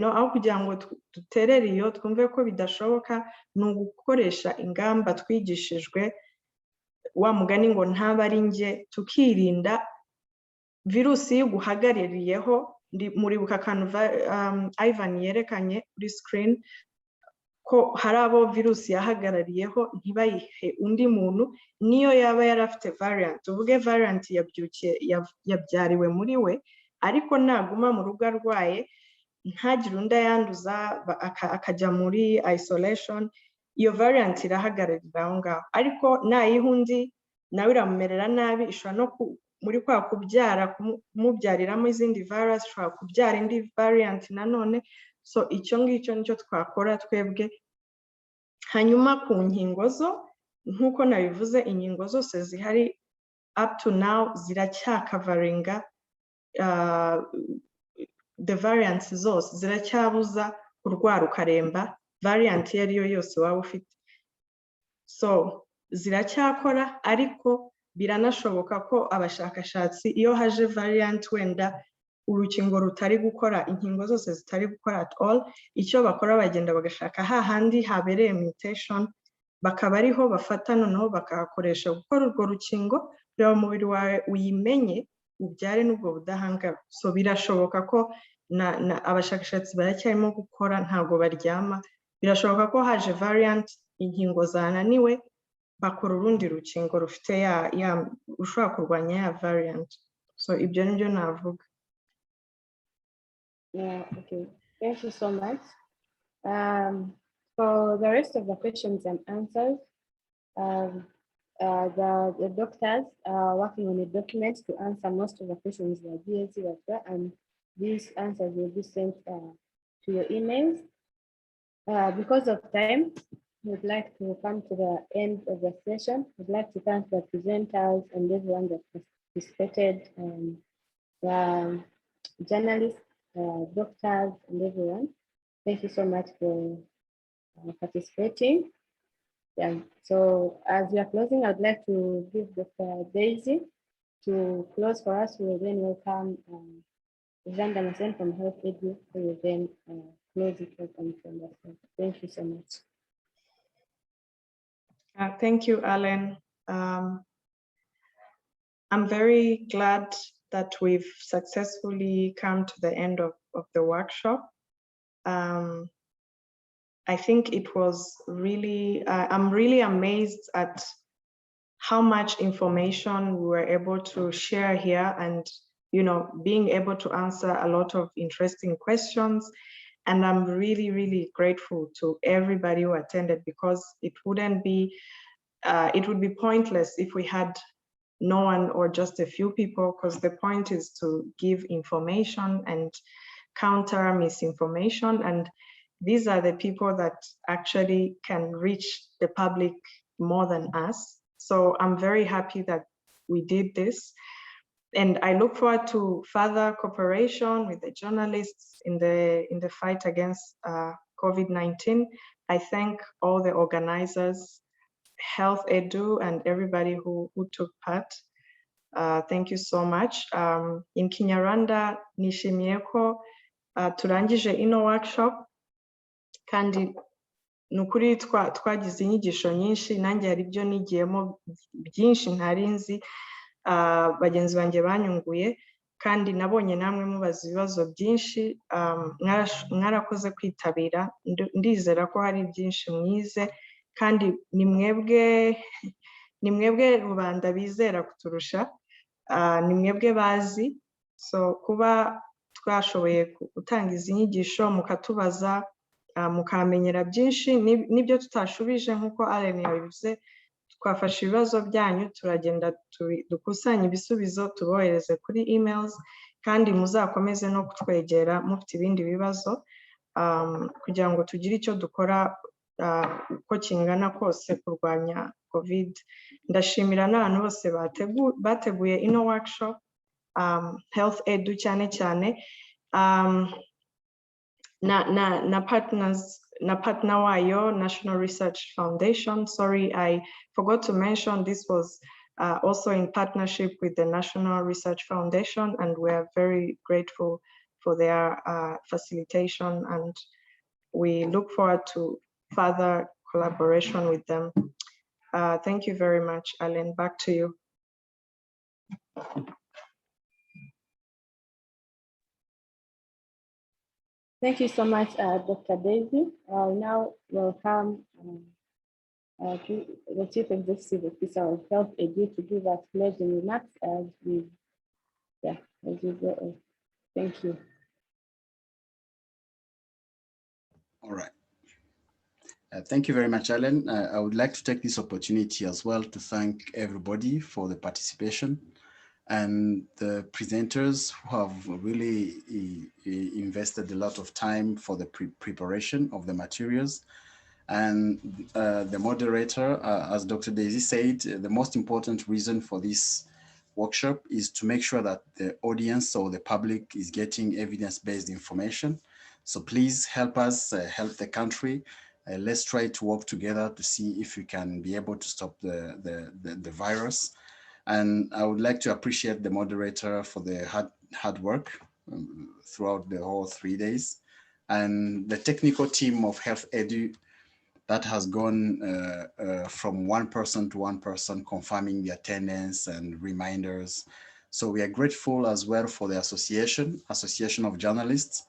Speaker 6: aho kugira ngo duterere iyo twumve ko bidashoboka, ni ugukoresha ingamba twigishijwe, wa mugani ngo ntaba ari njye, tukirinda virusi y'uguhagarariyeho. Muribuka akantu Ivan yerekanye kuri screen ko hari abo virusi yahagarariyeho ntibayihe undi muntu, niyo yaba yarafite variant. Uvuge variant yabyariwe muri we, ariko naguma mu rugo arwaye, ntagire undi ayanduza, akajya muri isolation, iyo variant irahagararira aho ngaho. Ariko nayiha undi nawe iramumerera nabi, ishobora no muri kwa kubyara kumubyariramo izindi virus, ishobora kubyara indi variant nanone. So icyo ngicyo nicyo twakora twebwe. Hanyuma ku nkingo zo, nk'uko nabivuze, inkingo zose zihari up to now ziracyakavaringa the variants zose, ziracyabuza kurwara ukaremba variant iyo ariyo yose waba ufite. So ziracyakora, ariko biranashoboka ko abashakashatsi iyo haje variant wenda urukingo rutari gukora, inkingo zose zitari gukora at all, icyo bakora bagenda bagashaka hahandi habereye mutation, bakaba ariho bafata noneho bakahakoresha gukora urwo rukingo kugira umubiri wawe uyimenye ubyare n'ubwo budahangarwa. So birashoboka ko abashakashatsi baracyarimo gukora, ntabwo baryama. Birashoboka ko haje variant, inkingo zananiwe, bakora urundi rukingo rufite ushobora kurwanya ya variant. So ibyo nibyo navuga.
Speaker 3: Okay, thank you so much. For the rest of the questions and answers, the doctors are working on a document to answer most of the questions that DSC was there, and these answers will be sent to your emails. Because of time, we'd like to come to the end of the session. We'd like to thank the presenters and everyone that participated, the journalists, doctors, and everyone. Thank you so much for participating. So as we are closing, I'd like to give Dr. Daisy to close for us. We will then welcome Jean Damascene from Health-Edu, who will then close it up and from that. Thank you so much.
Speaker 6: Thank you, Alan. I'm very glad that we've successfully come to the end of the workshop. I think it was really, I'm really amazed at how much information we were able to share here, and being able to answer a lot of interesting questions. And I'm really, really grateful to everybody who attended, because it would be pointless if we had no one or just a few people, because the point is to give information and counter misinformation. And these are the people that actually can reach the public more than us. So I'm very happy that we did this. And I look forward to further cooperation with the journalists in the fight against COVID-19. I thank all the organizers, Health-Edu, and everybody who took part. Thank you so much. In Kinyarwanda, nishimiye ko turangije ino workshop, kandi nukuri twagize inyigisho nyinshi, nanjye hari ibyo nigiyemo byinshi ntari nzi, bagenzi banjye banyunguye, kandi nabonye namwe mubaza ibibazo byinshi. Mwarakoze kwitabira, ndizera ko hari byinshi mwize, kandi ni mwebwe rubanda bizera kuturusha, ni mwebwe bazi. So kuba twashoboye gutanga izi nyigisho mukatubaza, mukamenyera byinshi nibyo tutashubije, nkuko Allen yabivuze, twafashe ibibazo byanyu, turagenda dukusanya ibisubizo tubohereze kuri emails, kandi muzakomeze no kutwegera mufite ibindi bibazo, kugira ngo tugire icyo dukora uko kingana kose kurwanya COVID. Ndashimira n'abantu bose bateguye ino workshop, Health-Edu cyane cyane, na partner wayo, National Research Foundation. Sorry, I forgot to mention this was also in partnership with the National Research Foundation, and we are very grateful for their facilitation, and we look forward to further collaboration with them. Thank you very much, Allen. Back to you.
Speaker 3: Thank you so much, Dr. Daisy. Now welcome the Chief Executive Officer of Health-Edu to give us closing remarks as we go on. Thank you.
Speaker 2: All right. Thank you very much, Allen. I would like to take this opportunity as well to thank everybody for the participation and the presenters who have really invested a lot of time for the preparation of the materials. And the moderator, as Dr. Daisy said, the most important reason for this workshop is to make sure that the audience or the public is getting evidence-based information. So please help us, help the country. Let's try to work together to see if we can be able to stop the virus. And I would like to appreciate the moderator for the hard work throughout the whole 3 days, and the technical team of Health-Edu that has gone from one person to one person, confirming the attendance and reminders. So we are grateful as well for the Association of Journalists,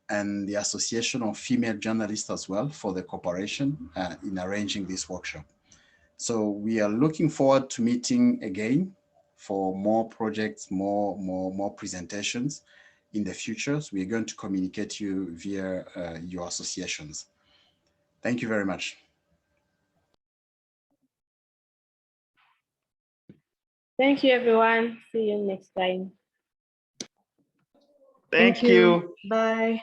Speaker 2: and the Association of Female Journalists as well for the cooperation in arranging this workshop. So we are looking forward to meeting again for more projects, more presentations in the future. So we're going to communicate you via your associations. Thank you very much.
Speaker 3: Thank you, everyone. See you next time.
Speaker 6: Thank you. Bye.